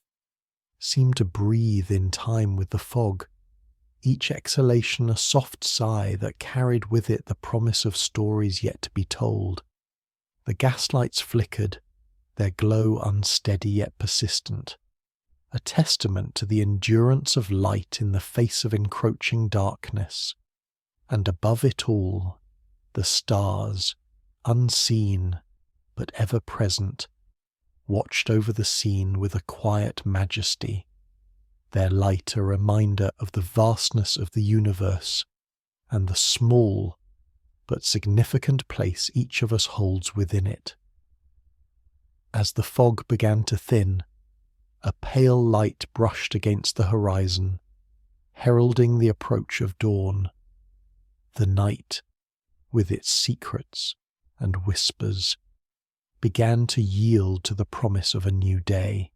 [SPEAKER 1] seemed to breathe in time with the fog, each exhalation a soft sigh that carried with it the promise of stories yet to be told. The gaslights flickered, their glow unsteady yet persistent, a testament to the endurance of light in the face of encroaching darkness. And above it all, the stars, unseen but ever present, watched over the scene with a quiet majesty, their light a reminder of the vastness of the universe and the small but significant place each of us holds within it. As the fog began to thin, a pale light brushed against the horizon, heralding the approach of dawn. The night, with its secrets and whispers, began to yield to the promise of a new day,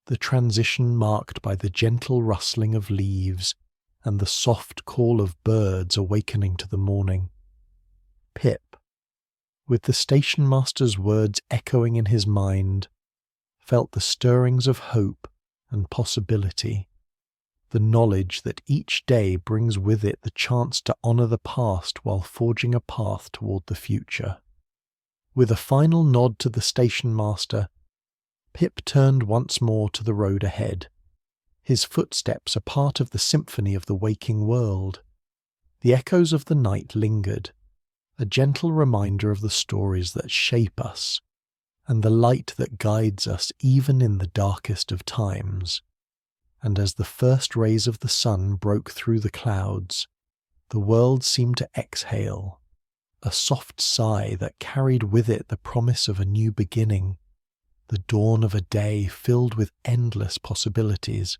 [SPEAKER 1] the transition marked by the gentle rustling of leaves and the soft call of birds awakening to the morning. Pip, with the stationmaster's words echoing in his mind, felt the stirrings of hope and possibility, the knowledge that each day brings with it the chance to honour the past while forging a path toward the future. With a final nod to the stationmaster, Pip turned once more to the road ahead, his footsteps a part of the symphony of the waking world. The echoes of the night lingered, a gentle reminder of the stories that shape us, and the light that guides us even in the darkest of times. And as the first rays of the sun broke through the clouds, the world seemed to exhale, a soft sigh that carried with it the promise of a new beginning, the dawn of a day filled with endless possibilities.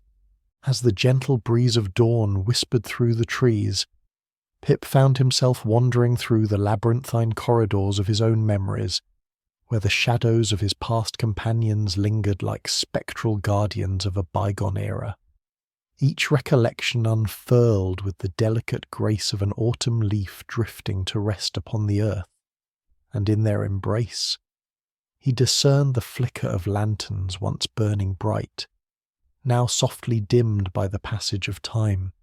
[SPEAKER 1] As the gentle breeze of dawn whispered through the trees, Pip found himself wandering through the labyrinthine corridors of his own memories, where the shadows of his past companions lingered like spectral guardians of a bygone era. Each recollection unfurled with the delicate grace of an autumn leaf drifting to rest upon the earth, and in their embrace, he discerned the flicker of lanterns once burning bright, now softly dimmed by the passage of time.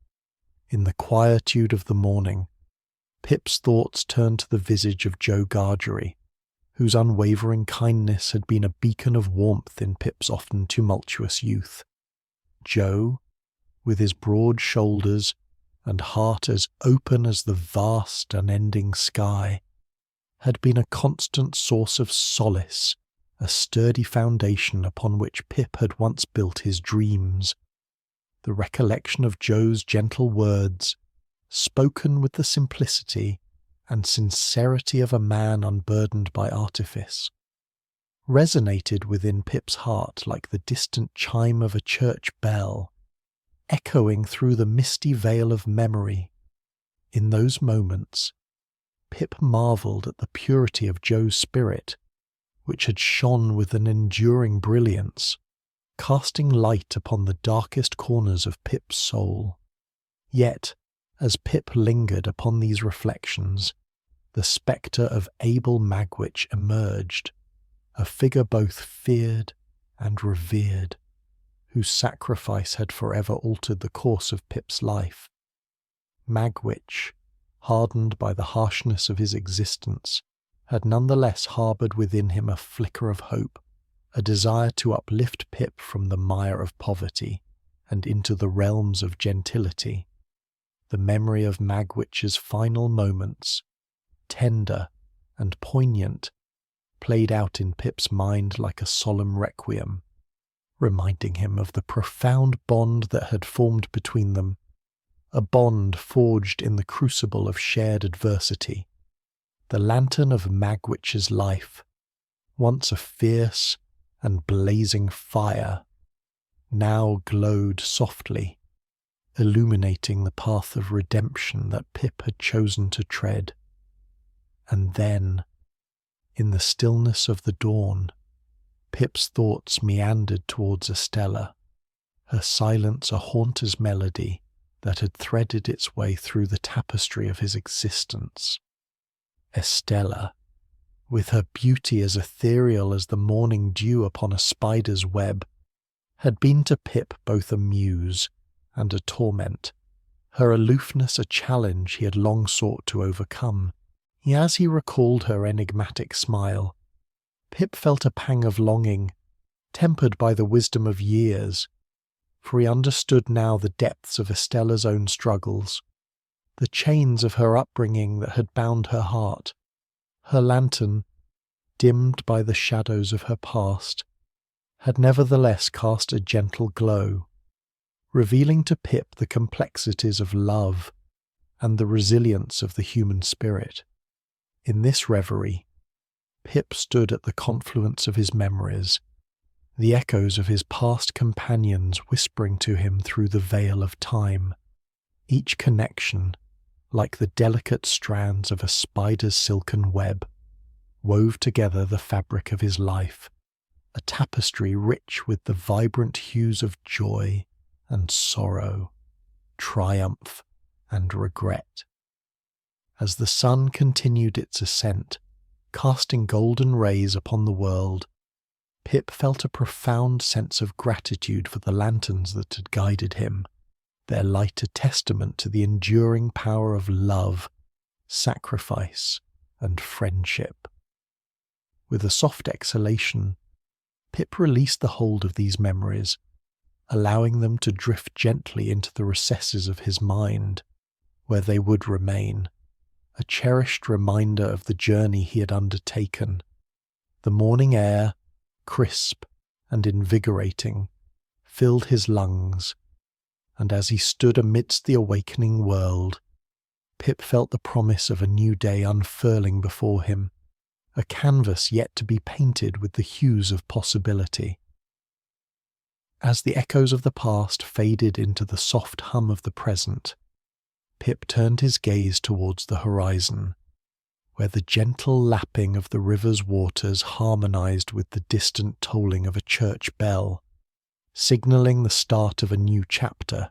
[SPEAKER 1] In the quietude of the morning, Pip's thoughts turned to the visage of Joe Gargery, whose unwavering kindness had been a beacon of warmth in Pip's often tumultuous youth. Joe, with his broad shoulders and heart as open as the vast, unending sky, had been a constant source of solace a sturdy foundation upon which Pip had once built his dreams. The recollection of Joe's gentle words, spoken with the simplicity and sincerity of a man unburdened by artifice, resonated within Pip's heart like the distant chime of a church bell, echoing through the misty veil of memory. In those moments, Pip marvelled at the purity of Joe's spirit, which had shone with an enduring brilliance, casting light upon the darkest corners of Pip's soul. Yet, as Pip lingered upon these reflections, the spectre of Abel Magwitch emerged, a figure both feared and revered, whose sacrifice had forever altered the course of Pip's life. Magwitch, hardened by the harshness of his existence, had nonetheless harboured within him a flicker of hope, a desire to uplift Pip from the mire of poverty and into the realms of gentility. The memory of Magwitch's final moments, tender and poignant, played out in Pip's mind like a solemn requiem, reminding him of the profound bond that had formed between them, a bond forged in the crucible of shared adversity. The lantern of Magwitch's life, once a fierce and blazing fire, now glowed softly, illuminating the path of redemption that Pip had chosen to tread. And then, in the stillness of the dawn, Pip's thoughts meandered towards Estella, her silence a haunter's melody that had threaded its way through the tapestry of his existence. Estella, with her beauty as ethereal as the morning dew upon a spider's web, had been to Pip both a muse and a torment, her aloofness a challenge he had long sought to overcome. As he recalled her enigmatic smile, Pip felt a pang of longing, tempered by the wisdom of years, for he understood now the depths of Estella's own struggles, the chains of her upbringing that had bound her heart. Her lantern, dimmed by the shadows of her past, had nevertheless cast a gentle glow, revealing to Pip the complexities of love and the resilience of the human spirit. In this reverie, Pip stood at the confluence of his memories, the echoes of his past companions whispering to him through the veil of time, each connection, like the delicate strands of a spider's silken web, wove together the fabric of his life, a tapestry rich with the vibrant hues of joy and sorrow, triumph and regret. As the sun continued its ascent, casting golden rays upon the world, Pip felt a profound sense of gratitude for the lanterns that had guided him, their light a testament to the enduring power of love, sacrifice, and friendship. With a soft exhalation, Pip released the hold of these memories, allowing them to drift gently into the recesses of his mind, where they would remain, a cherished reminder of the journey he had undertaken. The morning air, crisp and invigorating, filled his lungs, and as he stood amidst the awakening world, Pip felt the promise of a new day unfurling before him, a canvas yet to be painted with the hues of possibility. As the echoes of the past faded into the soft hum of the present, Pip turned his gaze towards the horizon, where the gentle lapping of the river's waters harmonized with the distant tolling of a church bell, signalling the start of a new chapter.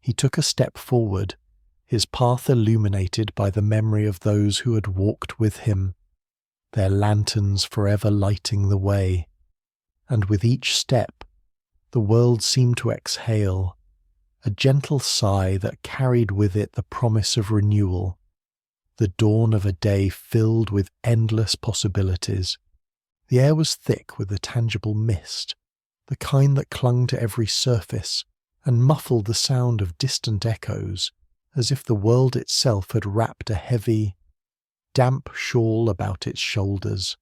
[SPEAKER 1] He took a step forward, his path illuminated by the memory of those who had walked with him, their lanterns forever lighting the way, and with each step the world seemed to exhale, a gentle sigh that carried with it the promise of renewal, the dawn of a day filled with endless possibilities. The air was thick with a tangible mist, the kind that clung to every surface and muffled the sound of distant echoes, as if the world itself had wrapped a heavy, damp shawl about its shoulders.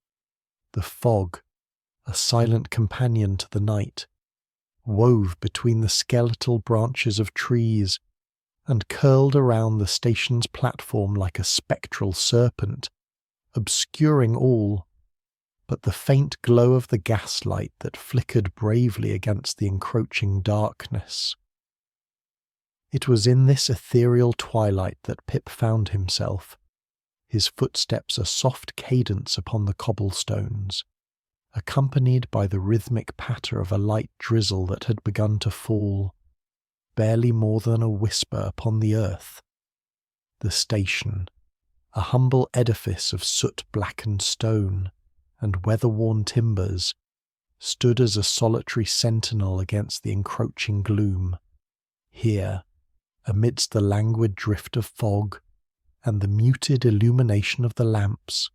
[SPEAKER 1] The fog, a silent companion to the night, wove between the skeletal branches of trees and curled around the station's platform like a spectral serpent, obscuring all but the faint glow of the gaslight that flickered bravely against the encroaching darkness. It was in this ethereal twilight that Pip found himself, his footsteps a soft cadence upon the cobblestones, accompanied by the rhythmic patter of a light drizzle that had begun to fall, barely more than a whisper upon the earth. The station, a humble edifice of soot-blackened stone and weather-worn timbers, stood as a solitary sentinel against the encroaching gloom. Here, amidst the languid drift of fog and the muted illumination of the lamps,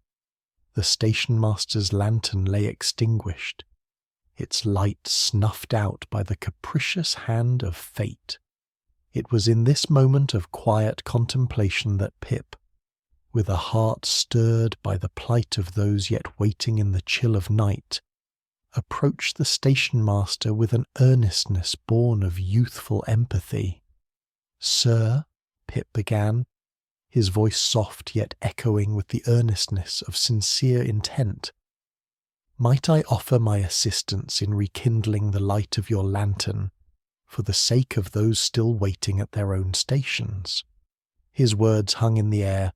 [SPEAKER 1] the stationmaster's lantern lay extinguished, its light snuffed out by the capricious hand of fate. It was in this moment of quiet contemplation that Pip, with a heart stirred by the plight of those yet waiting in the chill of night, approached the stationmaster with an earnestness born of youthful empathy. "Sir," Pip began, his voice soft yet echoing with the earnestness of sincere intent, "might I offer my assistance in rekindling the light of your lantern for the sake of those still waiting at their own stations?" His words hung in the air,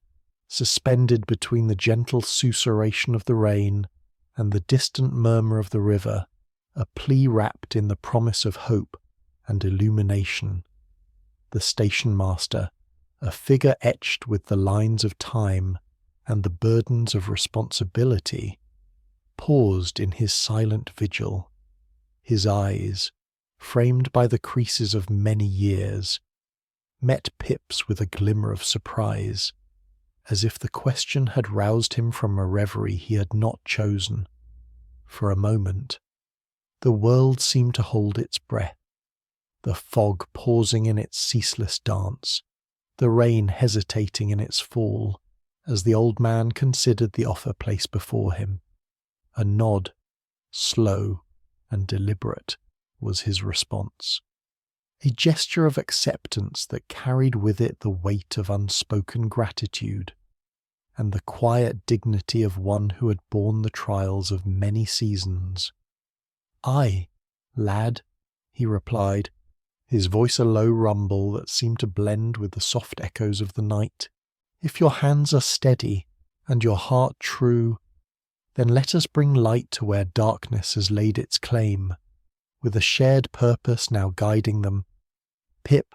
[SPEAKER 1] suspended between the gentle susurration of the rain and the distant murmur of the river, a plea wrapped in the promise of hope and illumination. The stationmaster, a figure etched with the lines of time and the burdens of responsibility, paused in his silent vigil. His eyes, framed by the creases of many years, met Pip's with a glimmer of surprise, as if the question had roused him from a reverie he had not chosen. For a moment, the world seemed to hold its breath, the fog pausing in its ceaseless dance, the rain hesitating in its fall, as the old man considered the offer placed before him. A nod, slow and deliberate, was his response. A gesture of acceptance that carried with it the weight of unspoken gratitude, and the quiet dignity of one who had borne the trials of many seasons. "Aye, lad," he replied, his voice a low rumble that seemed to blend with the soft echoes of the night. "If your hands are steady and your heart true, then let us bring light to where darkness has laid its claim, with a shared purpose now guiding them." Pip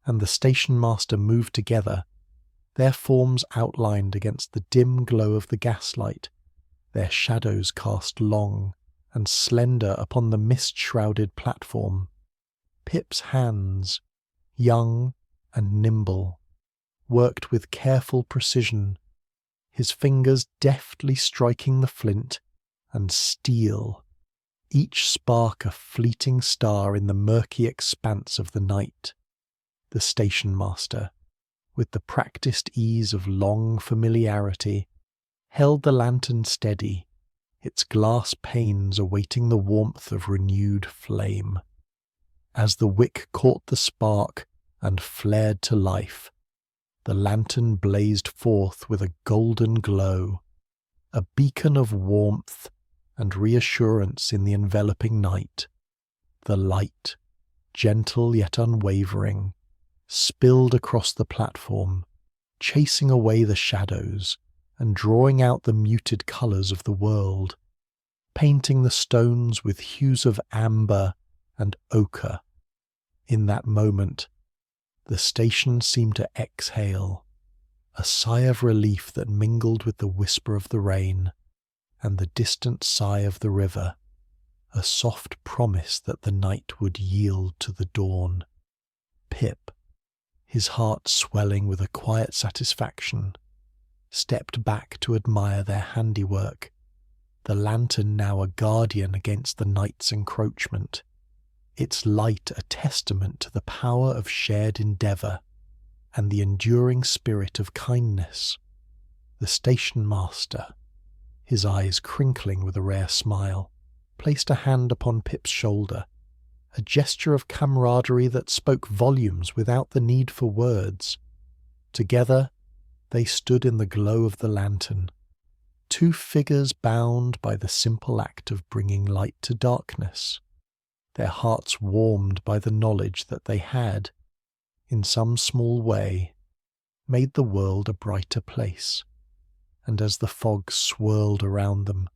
[SPEAKER 1] and the stationmaster moved together, their forms outlined against the dim glow of the gaslight, their shadows cast long and slender upon the mist-shrouded platform. Pip's hands, young and nimble, worked with careful precision, his fingers deftly striking the flint and steel, each spark a fleeting star in the murky expanse of the night. The stationmaster, with the practised ease of long familiarity, held the lantern steady, its glass panes awaiting the warmth of renewed flame. As the wick caught the spark and flared to life, the lantern blazed forth with a golden glow, a beacon of warmth and reassurance in the enveloping night. The light, gentle yet unwavering, spilled across the platform, chasing away the shadows and drawing out the muted colours of the world, painting the stones with hues of amber and ochre. In that moment, the station seemed to exhale, a sigh of relief that mingled with the whisper of the rain and the distant sigh of the river, a soft promise that the night would yield to the dawn. Pip, his heart swelling with a quiet satisfaction, stepped back to admire their handiwork, the lantern now a guardian against the night's encroachment, its light a testament to the power of shared endeavour and the enduring spirit of kindness. The stationmaster, his eyes crinkling with a rare smile, placed a hand upon Pip's shoulder, a gesture of camaraderie that spoke volumes without the need for words. Together, they stood in the glow of the lantern, two figures bound by the simple act of bringing light to darkness, their hearts warmed by the knowledge that they had, in some small way, made the world a brighter place. And as the fog swirled around them,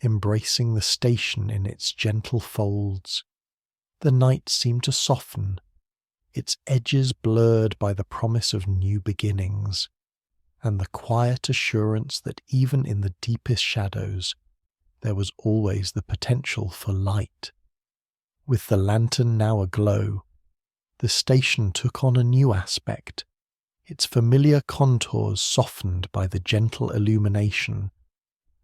[SPEAKER 1] embracing the station in its gentle folds, the night seemed to soften, its edges blurred by the promise of new beginnings, and the quiet assurance that even in the deepest shadows there was always the potential for light. With the lantern now aglow, the station took on a new aspect, its familiar contours softened by the gentle illumination,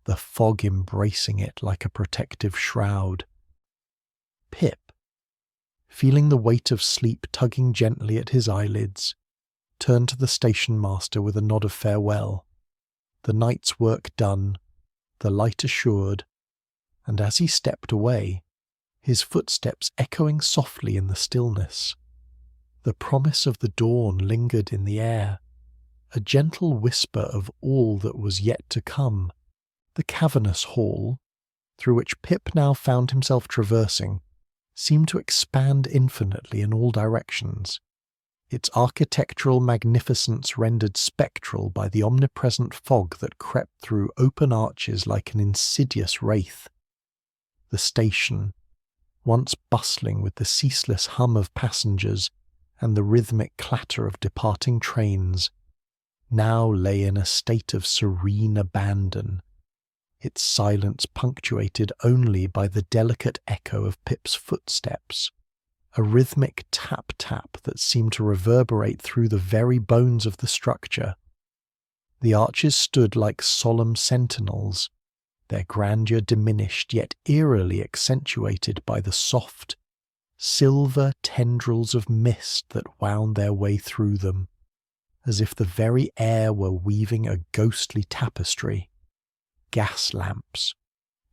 [SPEAKER 1] the fog embracing it like a protective shroud. Pip, feeling the weight of sleep tugging gently at his eyelids, turned to the station-master with a nod of farewell, the night's work done, the light assured, and as he stepped away, his footsteps echoing softly in the stillness, the promise of the dawn lingered in the air, a gentle whisper of all that was yet to come. The cavernous hall, through which Pip now found himself traversing, seemed to expand infinitely in all directions, its architectural magnificence rendered spectral by the omnipresent fog that crept through open arches like an insidious wraith. The station, once bustling with the ceaseless hum of passengers and the rhythmic clatter of departing trains, now lay in a state of serene abandon, its silence punctuated only by the delicate echo of Pip's footsteps, a rhythmic tap-tap that seemed to reverberate through the very bones of the structure. The arches stood like solemn sentinels, their grandeur diminished yet eerily accentuated by the soft, silver tendrils of mist that wound their way through them, as if the very air were weaving a ghostly tapestry. Gas lamps,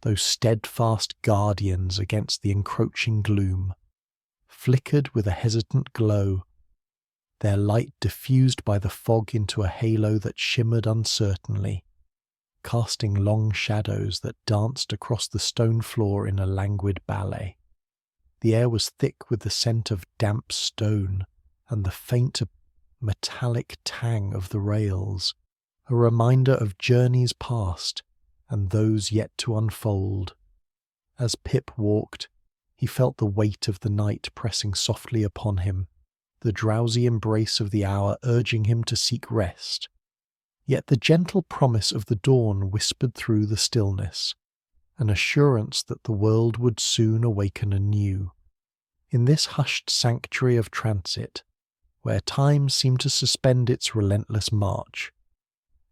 [SPEAKER 1] those steadfast guardians against the encroaching gloom, flickered with a hesitant glow, their light diffused by the fog into a halo that shimmered uncertainly, casting long shadows that danced across the stone floor in a languid ballet. The air was thick with the scent of damp stone and the faint metallic tang of the rails, a reminder of journeys past and those yet to unfold. As Pip walked, he felt the weight of the night pressing softly upon him, the drowsy embrace of the hour urging him to seek rest. Yet the gentle promise of the dawn whispered through the stillness, an assurance that the world would soon awaken anew. In this hushed sanctuary of transit, where time seemed to suspend its relentless march,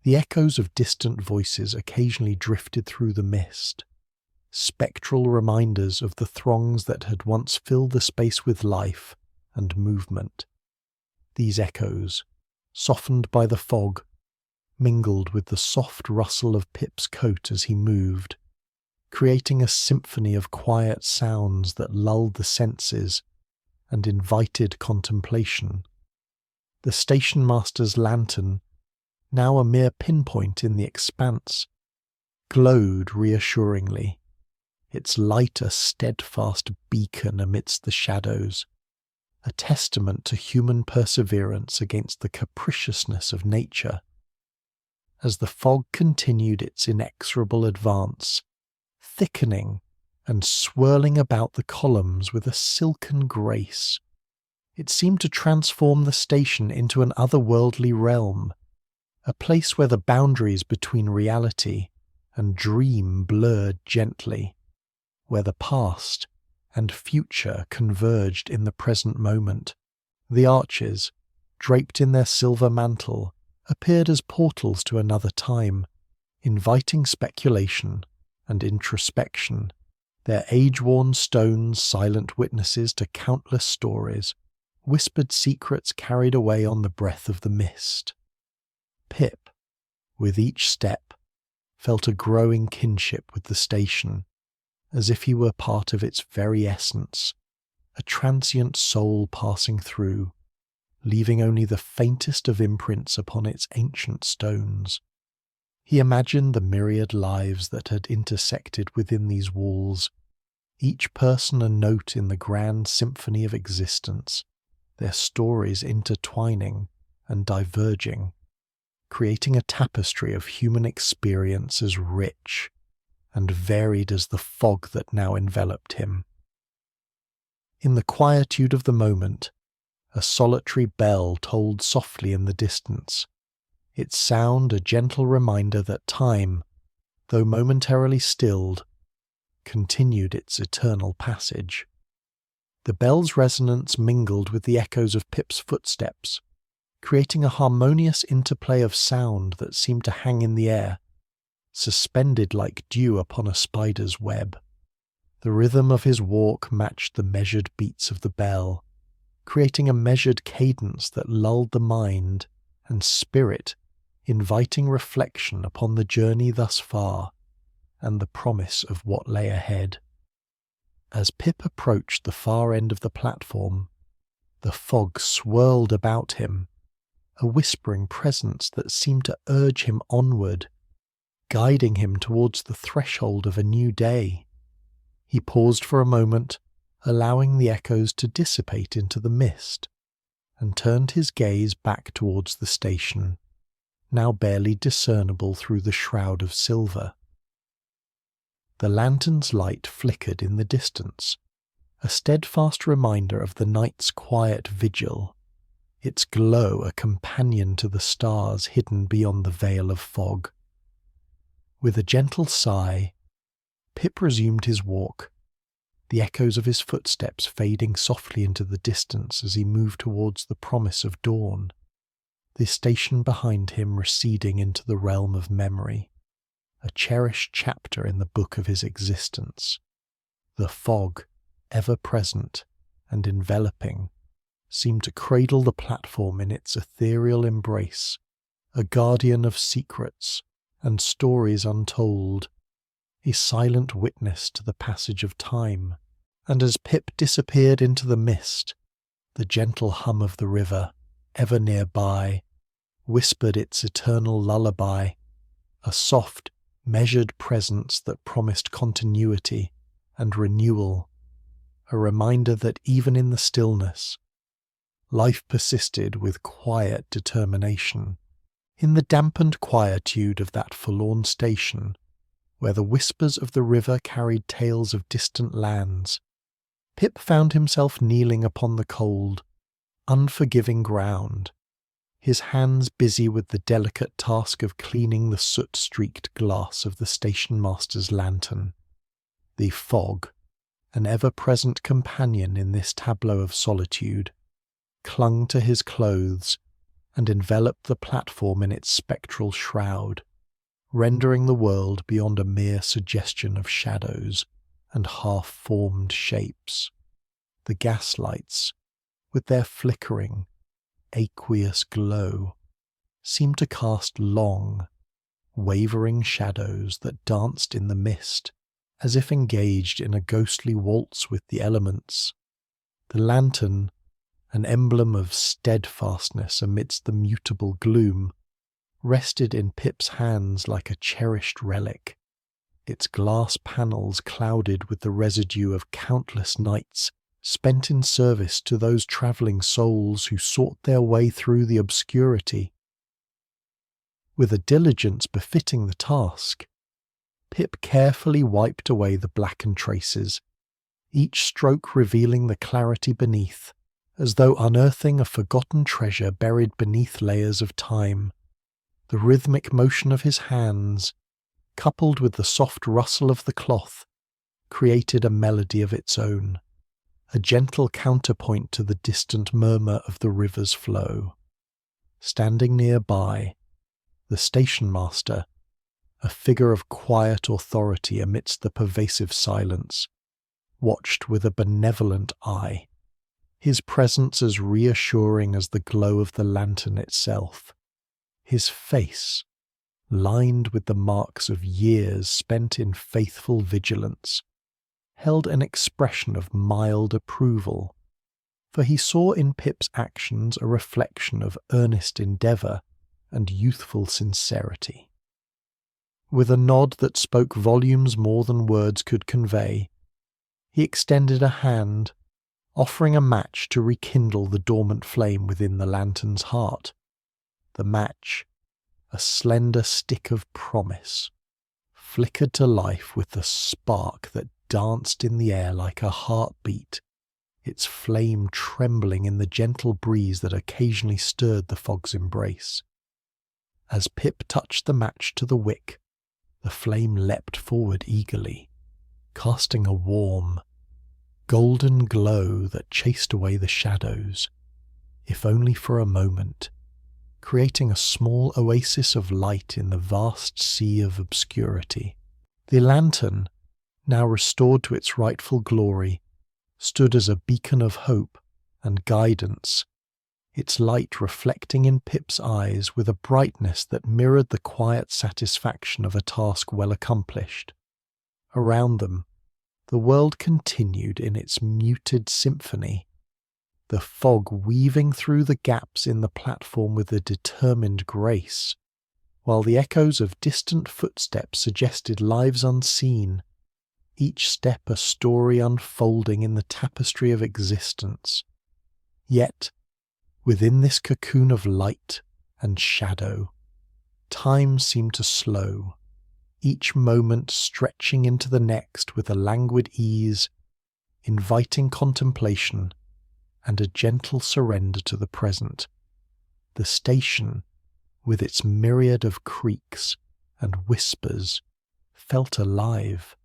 [SPEAKER 1] the echoes of distant voices occasionally drifted through the mist, spectral reminders of the throngs that had once filled the space with life and movement. These echoes, softened by the fog, mingled with the soft rustle of Pip's coat as he moved, creating a symphony of quiet sounds that lulled the senses and invited contemplation. The stationmaster's lantern, now a mere pinpoint in the expanse, glowed reassuringly, its light a steadfast beacon amidst the shadows, a testament to human perseverance against the capriciousness of nature. As the fog continued its inexorable advance, thickening and swirling about the columns with a silken grace, it seemed to transform the station into an otherworldly realm, a place where the boundaries between reality and dream blurred gently, where the past and future converged in the present moment. The arches, draped in their silver mantle, appeared as portals to another time, inviting speculation and introspection, their age-worn stones silent witnesses to countless stories, whispered secrets carried away on the breath of the mist. Pip, with each step, felt a growing kinship with the station, as if he were part of its very essence, a transient soul passing through, leaving only the faintest of imprints upon its ancient stones. He imagined the myriad lives that had intersected within these walls, each person a note in the grand symphony of existence, their stories intertwining and diverging, creating a tapestry of human experience as rich and varied as the fog that now enveloped him. In the quietude of the moment, a solitary bell tolled softly in the distance, its sound a gentle reminder that time, though momentarily stilled, continued its eternal passage. The bell's resonance mingled with the echoes of Pip's footsteps, creating a harmonious interplay of sound that seemed to hang in the air, suspended like dew upon a spider's web. The rhythm of his walk matched the measured beats of the bell, creating a measured cadence that lulled the mind and spirit, inviting reflection upon the journey thus far and the promise of what lay ahead. As Pip approached the far end of the platform, the fog swirled about him, a whispering presence that seemed to urge him onward, guiding him towards the threshold of a new day. He paused for a moment, allowing the echoes to dissipate into the mist, and turned his gaze back towards the station, now barely discernible through the shroud of silver. The lantern's light flickered in the distance, a steadfast reminder of the night's quiet vigil, its glow a companion to the stars hidden beyond the veil of fog. With a gentle sigh, Pip resumed his walk, the echoes of his footsteps fading softly into the distance as he moved towards the promise of dawn, the station behind him receding into the realm of memory, a cherished chapter in the book of his existence. The fog, ever present and enveloping, seemed to cradle the platform in its ethereal embrace, a guardian of secrets and stories untold, a silent witness to the passage of time. And as Pip disappeared into the mist, the gentle hum of the river, ever nearby, whispered its eternal lullaby, a soft, measured presence that promised continuity and renewal, a reminder that even in the stillness, life persisted with quiet determination. In the dampened quietude of that forlorn station, where the whispers of the river carried tales of distant lands, Pip found himself kneeling upon the cold, unforgiving ground, his hands busy with the delicate task of cleaning the soot-streaked glass of the stationmaster's lantern. The fog, an ever-present companion in this tableau of solitude, clung to his clothes and enveloped the platform in its spectral shroud, rendering the world beyond a mere suggestion of shadows and half-formed shapes. The gaslights, with their flickering, aqueous glow, seemed to cast long, wavering shadows that danced in the mist, as if engaged in a ghostly waltz with the elements. The lantern, an emblem of steadfastness amidst the mutable gloom, rested in Pip's hands like a cherished relic, its glass panels clouded with the residue of countless nights spent in service to those travelling souls who sought their way through the obscurity. With a diligence befitting the task, Pip carefully wiped away the blackened traces, each stroke revealing the clarity beneath, as though unearthing a forgotten treasure buried beneath layers of time. The rhythmic motion of his hands, coupled with the soft rustle of the cloth, created a melody of its own, a gentle counterpoint to the distant murmur of the river's flow. Standing nearby, the stationmaster, a figure of quiet authority amidst the pervasive silence, watched with a benevolent eye, his presence as reassuring as the glow of the lantern itself. His face, lined with the marks of years spent in faithful vigilance, held an expression of mild approval, for he saw in Pip's actions a reflection of earnest endeavour and youthful sincerity. With a nod that spoke volumes more than words could convey, he extended a hand, offering a match to rekindle the dormant flame within the lantern's heart. The match, a slender stick of promise, flickered to life with the spark that danced in the air like a heartbeat, its flame trembling in the gentle breeze that occasionally stirred the fog's embrace. As Pip touched the match to the wick, the flame leapt forward eagerly, casting a warm, golden glow that chased away the shadows, if only for a moment, creating a small oasis of light in the vast sea of obscurity. The lantern, now restored to its rightful glory, stood as a beacon of hope and guidance, its light reflecting in Pip's eyes with a brightness that mirrored the quiet satisfaction of a task well accomplished. Around them, the world continued in its muted symphony, the fog weaving through the gaps in the platform with a determined grace, while the echoes of distant footsteps suggested lives unseen, each step a story unfolding in the tapestry of existence. Yet, within this cocoon of light and shadow, time seemed to slow, each moment stretching into the next with a languid ease, inviting contemplation and a gentle surrender to the present. The station, with its myriad of creaks and whispers, felt alive,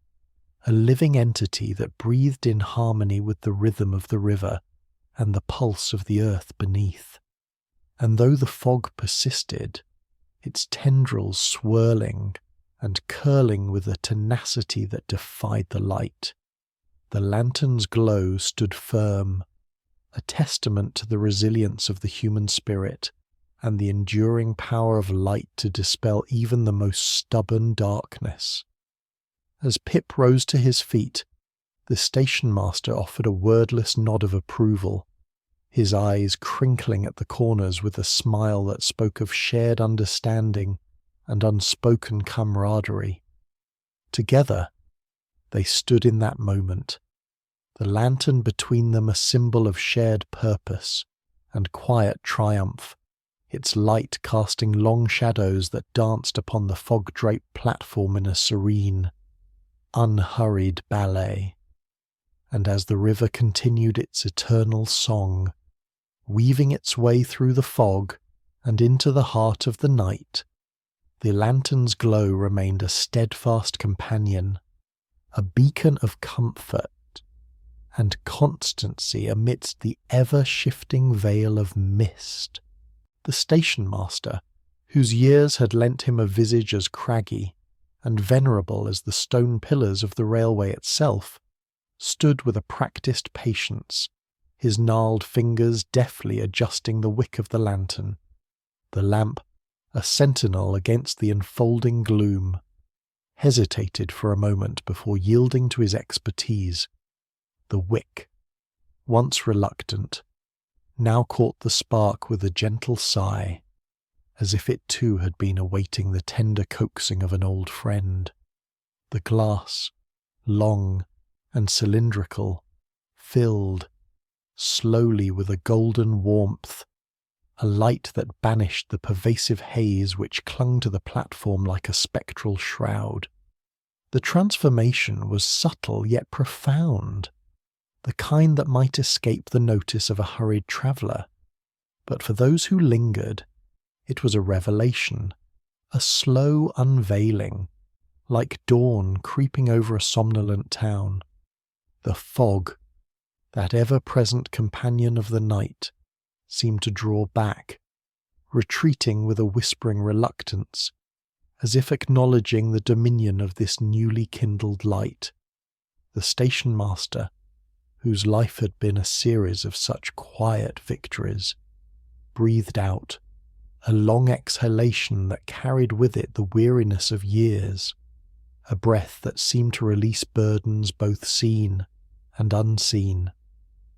[SPEAKER 1] a living entity that breathed in harmony with the rhythm of the river and the pulse of the earth beneath. And though the fog persisted, its tendrils swirling and curling with a tenacity that defied the light, the lantern's glow stood firm, a testament to the resilience of the human spirit and the enduring power of light to dispel even the most stubborn darkness. As Pip rose to his feet, the stationmaster offered a wordless nod of approval, his eyes crinkling at the corners with a smile that spoke of shared understanding and unspoken camaraderie. Together, they stood in that moment, the lantern between them a symbol of shared purpose and quiet triumph, its light casting long shadows that danced upon the fog-draped platform in a serene, unhurried ballet. And as the river continued its eternal song, weaving its way through the fog and into the heart of the night, the lantern's glow remained a steadfast companion, a beacon of comfort and constancy amidst the ever-shifting veil of mist. The stationmaster, whose years had lent him a visage as craggy and venerable as the stone pillars of the railway itself, stood with a practised patience, his gnarled fingers deftly adjusting the wick of the lantern, the lamp a sentinel against the enfolding gloom, hesitated for a moment before yielding to his expertise. The wick, once reluctant, now caught the spark with a gentle sigh, as if it too had been awaiting the tender coaxing of an old friend. The glass, long and cylindrical, filled slowly with a golden warmth, a light that banished the pervasive haze which clung to the platform like a spectral shroud. The transformation was subtle yet profound, the kind that might escape the notice of a hurried traveller, but for those who lingered, it was a revelation, a slow unveiling, like dawn creeping over a somnolent town. The fog, that ever-present companion of the night, seemed to draw back, retreating with a whispering reluctance, as if acknowledging the dominion of this newly kindled light. The stationmaster, whose life had been a series of such quiet victories, breathed out a long exhalation that carried with it the weariness of years, a breath that seemed to release burdens both seen and unseen,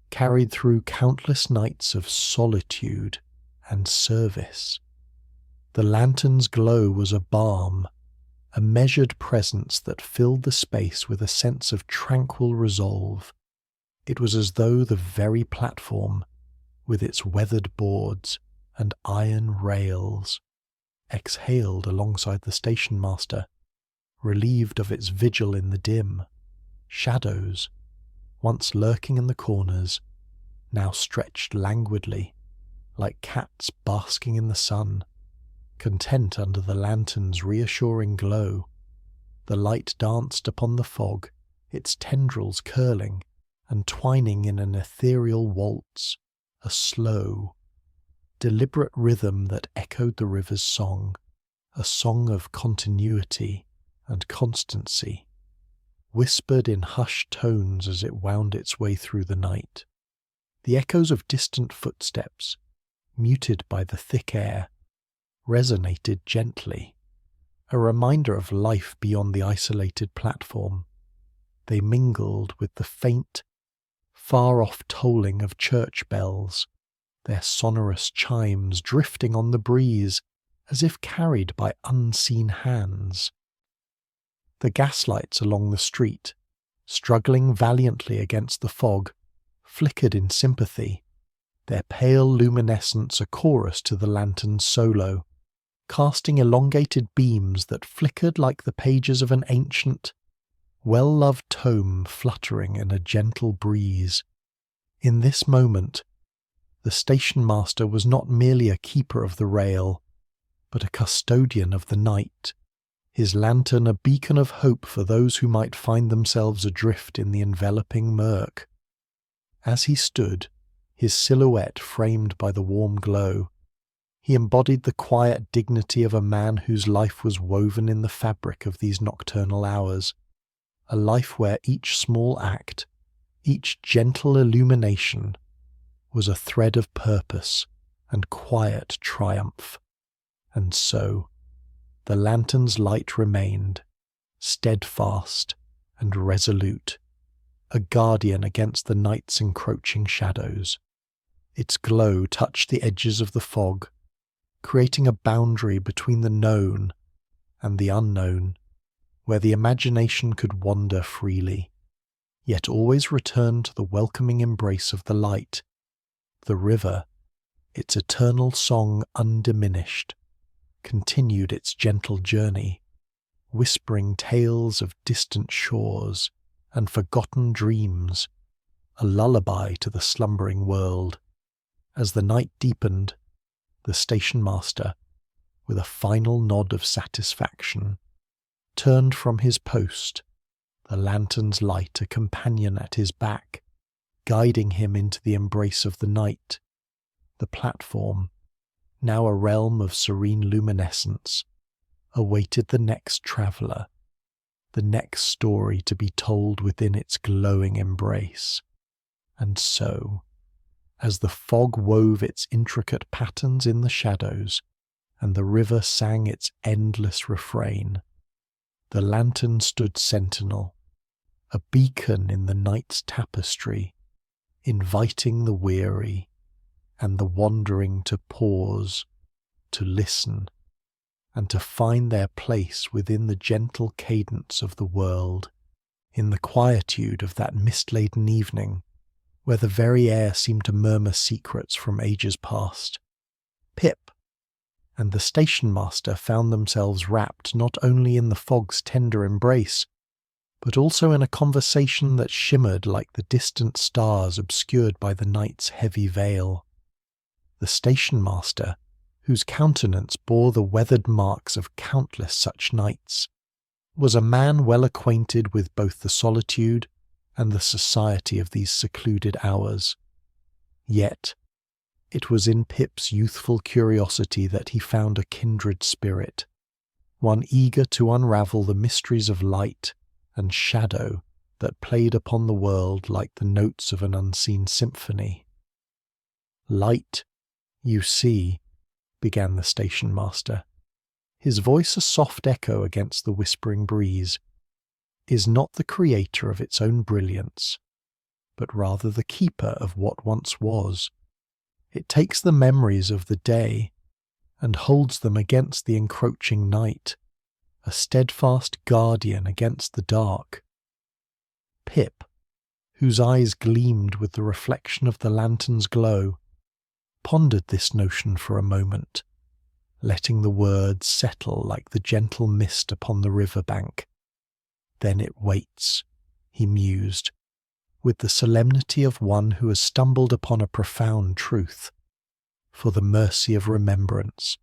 [SPEAKER 1] carried through countless nights of solitude and service. The lantern's glow was a balm, a measured presence that filled the space with a sense of tranquil resolve. It was as though the very platform, with its weathered boards and iron rails, exhaled alongside the stationmaster, relieved of its vigil in the dim. Shadows, once lurking in the corners, now stretched languidly, like cats basking in the sun, content under the lantern's reassuring glow. The light danced upon the fog, its tendrils curling and twining in an ethereal waltz, a slow, deliberate rhythm that echoed the river's song, a song of continuity and constancy, whispered in hushed tones as it wound its way through the night. The echoes of distant footsteps, muted by the thick air, resonated gently, a reminder of life beyond the isolated platform. They mingled with the faint, far-off tolling of church bells, their sonorous chimes drifting on the breeze as if carried by unseen hands. The gaslights along the street, struggling valiantly against the fog, flickered in sympathy, their pale luminescence a chorus to the lantern's solo, casting elongated beams that flickered like the pages of an ancient, well-loved tome fluttering in a gentle breeze. In this moment, the stationmaster was not merely a keeper of the rail, but a custodian of the night, his lantern a beacon of hope for those who might find themselves adrift in the enveloping murk. As he stood, his silhouette framed by the warm glow, he embodied the quiet dignity of a man whose life was woven in the fabric of these nocturnal hours, a life where each small act, each gentle illumination, was a thread of purpose and quiet triumph. And so, the lantern's light remained, steadfast and resolute, a guardian against the night's encroaching shadows. Its glow touched the edges of the fog, creating a boundary between the known and the unknown, where the imagination could wander freely, yet always return to the welcoming embrace of the light. The river, its eternal song undiminished, continued its gentle journey, whispering tales of distant shores and forgotten dreams, a lullaby to the slumbering world. As the night deepened, the stationmaster, with a final nod of satisfaction, turned from his post, the lantern's light a companion at his back, guiding him into the embrace of the night. The platform, now a realm of serene luminescence, awaited the next traveller, the next story to be told within its glowing embrace. And so, as the fog wove its intricate patterns in the shadows, and the river sang its endless refrain, the lantern stood sentinel, a beacon in the night's tapestry, inviting the weary and the wandering to pause, to listen, and to find their place within the gentle cadence of the world, in the quietude of that mist-laden evening, where the very air seemed to murmur secrets from ages past. Pip and the stationmaster found themselves wrapped not only in the fog's tender embrace, but also in a conversation that shimmered like the distant stars obscured by the night's heavy veil. The stationmaster, whose countenance bore the weathered marks of countless such nights, was a man well acquainted with both the solitude and the society of these secluded hours. Yet, it was in Pip's youthful curiosity that he found a kindred spirit, one eager to unravel the mysteries of light and shadow that played upon the world like the notes of an unseen symphony. "Light, you see," began the stationmaster, his voice a soft echo against the whispering breeze, is not the creator of its own brilliance, but rather the keeper of what once was. It takes the memories of the day and holds them against the encroaching night, a steadfast guardian against the dark. Pip, whose eyes gleamed with the reflection of the lantern's glow, pondered this notion for a moment, letting the words settle like the gentle mist upon the river bank. Then it waits, he mused, with the solemnity of one who has stumbled upon a profound truth, for the mercy of remembrance,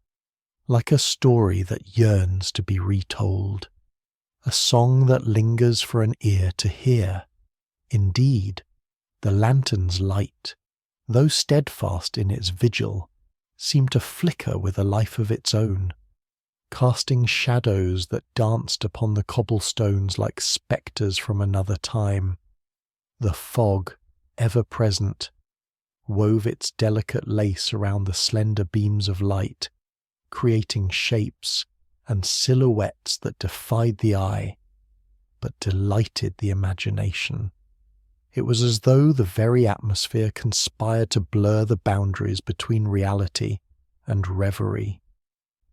[SPEAKER 1] like a story that yearns to be retold, a song that lingers for an ear to hear. Indeed, the lantern's light, though steadfast in its vigil, seemed to flicker with a life of its own, casting shadows that danced upon the cobblestones like spectres from another time. The fog, ever present, wove its delicate lace around the slender beams of light, creating shapes and silhouettes that defied the eye, but delighted the imagination. It was as though the very atmosphere conspired to blur the boundaries between reality and reverie,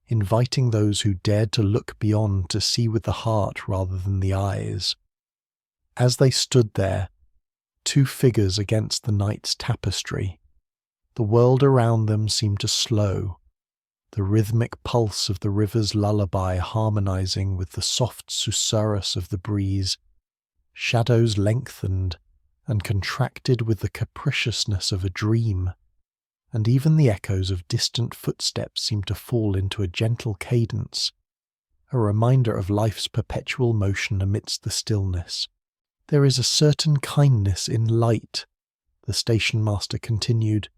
[SPEAKER 1] inviting those who dared to look beyond to see with the heart rather than the eyes. As they stood there, two figures against the night's tapestry, the world around them seemed to slow, the rhythmic pulse of the river's lullaby harmonizing with the soft susurrus of the breeze. Shadows lengthened and contracted with the capriciousness of a dream, and even the echoes of distant footsteps seemed to fall into a gentle cadence, a reminder of life's perpetual motion amidst the stillness. "There is a certain kindness in light," the stationmaster continued,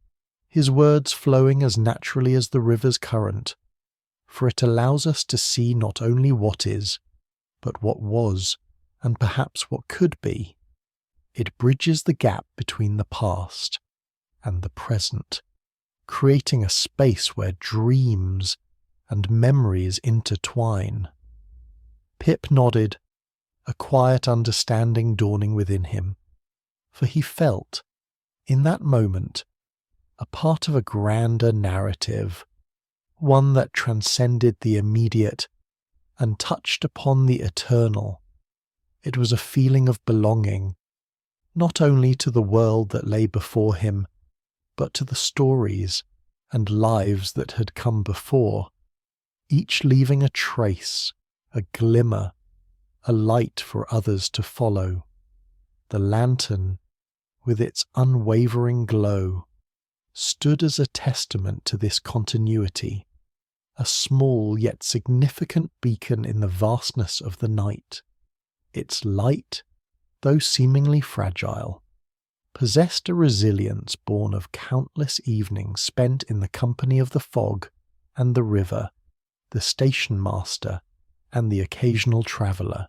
[SPEAKER 1] his words flowing as naturally as the river's current, "for it allows us to see not only what is, but what was, and perhaps what could be. It bridges the gap between the past and the present, creating a space where dreams and memories intertwine." Pip nodded, a quiet understanding dawning within him, for he felt, in that moment, a part of a grander narrative, one that transcended the immediate and touched upon the eternal. It was a feeling of belonging, not only to the world that lay before him, but to the stories and lives that had come before, each leaving a trace, a glimmer, a light for others to follow. The lantern, with its unwavering glow, stood as a testament to this continuity, a small yet significant beacon in the vastness of the night. Its light, though seemingly fragile, possessed a resilience born of countless evenings spent in the company of the fog and the river, the stationmaster and the occasional traveller.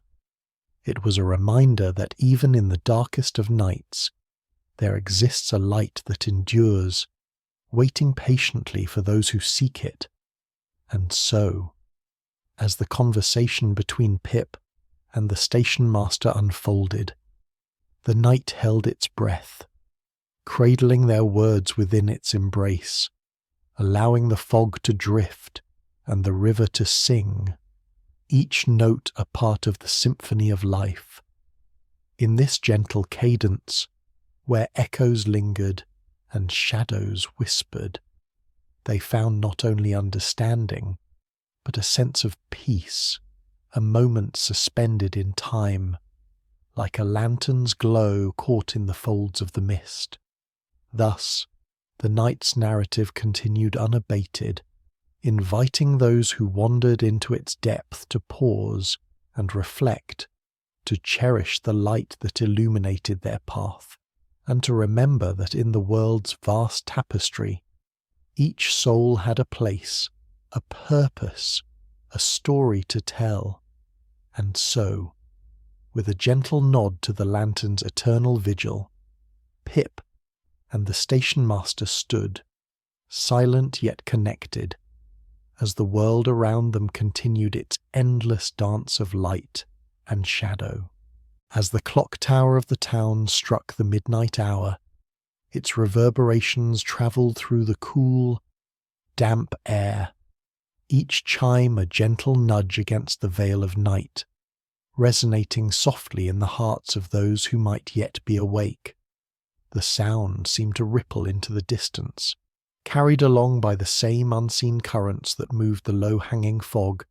[SPEAKER 1] It was a reminder that even in the darkest of nights, there exists a light that endures, waiting patiently for those who seek it. And so, as the conversation between Pip and the stationmaster unfolded, the night held its breath, cradling their words within its embrace, allowing the fog to drift and the river to sing, each note a part of the symphony of life. In this gentle cadence, where echoes lingered and shadows whispered, they found not only understanding, but a sense of peace, a moment suspended in time, like a lantern's glow caught in the folds of the mist. Thus, the night's narrative continued unabated, inviting those who wandered into its depth to pause and reflect, to cherish the light that illuminated their path, and to remember that in the world's vast tapestry, each soul had a place, a purpose, a story to tell. And so, with a gentle nod to the lantern's eternal vigil, Pip and the stationmaster stood, silent yet connected, as the world around them continued its endless dance of light and shadow. As the clock tower of the town struck the midnight hour, its reverberations travelled through the cool, damp air, each chime a gentle nudge against the veil of night, resonating softly in the hearts of those who might yet be awake. The sound seemed to ripple into the distance, carried along by the same unseen currents that moved the low-hanging fog,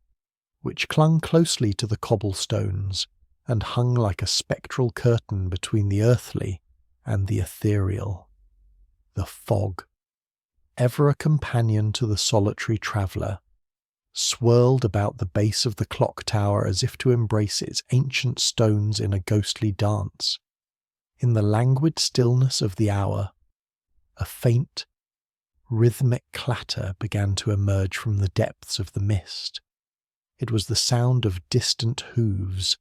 [SPEAKER 1] which clung closely to the cobblestones and hung like a spectral curtain between the earthly and the ethereal. The fog, ever a companion to the solitary traveller, swirled about the base of the clock tower as if to embrace its ancient stones in a ghostly dance. In the languid stillness of the hour, a faint, rhythmic clatter began to emerge from the depths of the mist. It was the sound of distant hooves,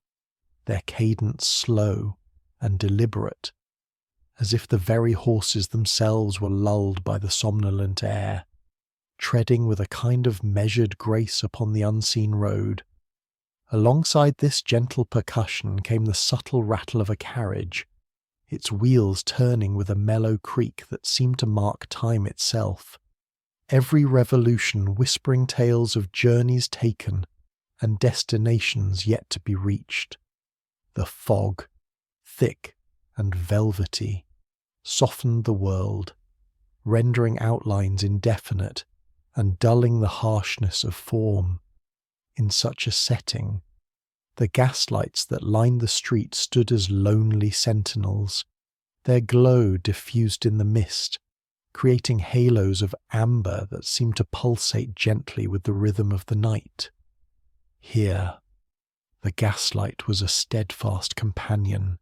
[SPEAKER 1] their cadence slow and deliberate, as if the very horses themselves were lulled by the somnolent air, treading with a kind of measured grace upon the unseen road. Alongside this gentle percussion came the subtle rattle of a carriage, its wheels turning with a mellow creak that seemed to mark time itself, every revolution whispering tales of journeys taken and destinations yet to be reached. The fog, thick and velvety, softened the world, rendering outlines indefinite and dulling the harshness of form. In such a setting, the gaslights that lined the street stood as lonely sentinels, their glow diffused in the mist, creating halos of amber that seemed to pulsate gently with the rhythm of the night. Here, the gaslight was a steadfast companion,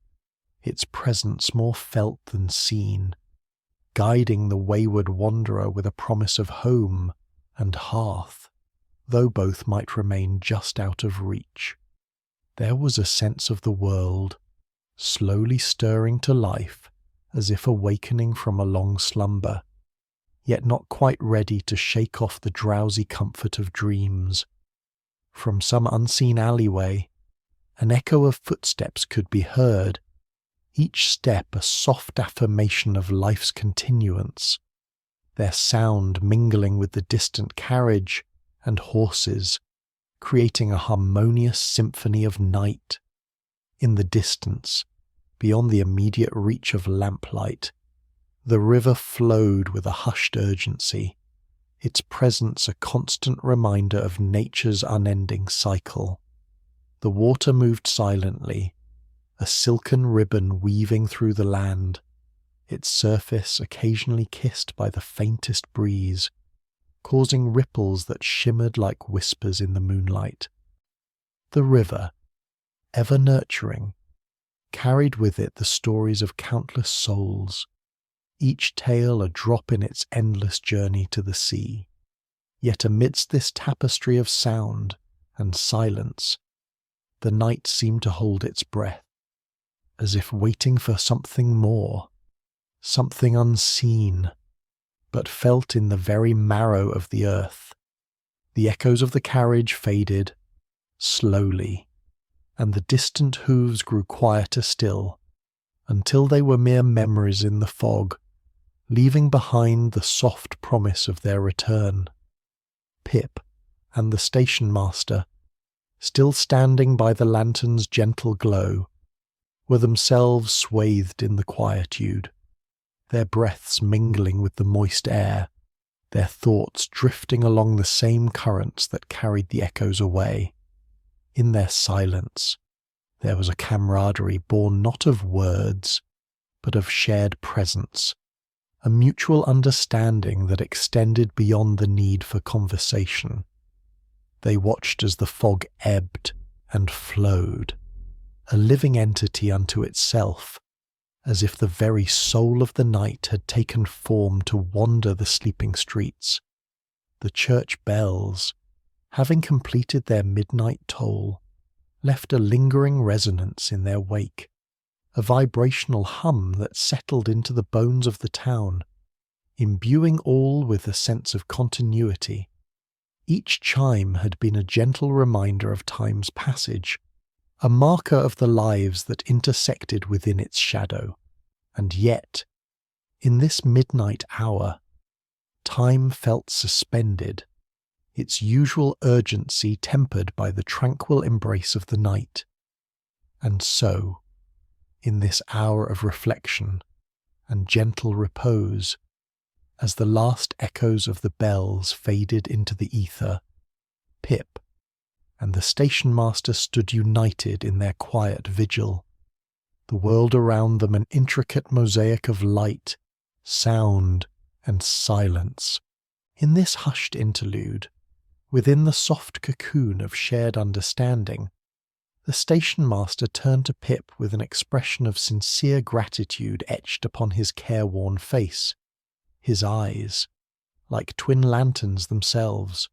[SPEAKER 1] its presence more felt than seen, guiding the wayward wanderer with a promise of home and hearth, though both might remain just out of reach. There was a sense of the world, slowly stirring to life as if awakening from a long slumber, yet not quite ready to shake off the drowsy comfort of dreams. From some unseen alleyway, an echo of footsteps could be heard, each step a soft affirmation of life's continuance, their sound mingling with the distant carriage and horses, creating a harmonious symphony of night. In the distance, beyond the immediate reach of lamplight, the river flowed with a hushed urgency, its presence a constant reminder of nature's unending cycle. The water moved silently, a silken ribbon weaving through the land, its surface occasionally kissed by the faintest breeze, causing ripples that shimmered like whispers in the moonlight. The river, ever nurturing, carried with it the stories of countless souls, each tale a drop in its endless journey to the sea. Yet amidst this tapestry of sound and silence, the night seemed to hold its breath, as if waiting for something more, something unseen, but felt in the very marrow of the earth. The echoes of the carriage faded, slowly, and the distant hooves grew quieter still, until they were mere memories in the fog, leaving behind the soft promise of their return. Pip and the stationmaster, still standing by the lantern's gentle glow, were themselves swathed in the quietude, their breaths mingling with the moist air, their thoughts drifting along the same currents that carried the echoes away. In their silence, there was a camaraderie born not of words, but of shared presence, a mutual understanding that extended beyond the need for conversation. They watched as the fog ebbed and flowed, a living entity unto itself, as if the very soul of the night had taken form to wander the sleeping streets. The church bells, having completed their midnight toll, left a lingering resonance in their wake, a vibrational hum that settled into the bones of the town, imbuing all with a sense of continuity. Each chime had been a gentle reminder of time's passage, a marker of the lives that intersected within its shadow. And yet, in this midnight hour, time felt suspended, its usual urgency tempered by the tranquil embrace of the night. And so, in this hour of reflection and gentle repose, as the last echoes of the bells faded into the ether, Pip and the Stationmaster stood united in their quiet vigil, the world around them an intricate mosaic of light, sound, and silence. In this hushed interlude, within the soft cocoon of shared understanding, the Stationmaster turned to Pip with an expression of sincere gratitude etched upon his careworn face, his eyes, like twin lanterns themselves,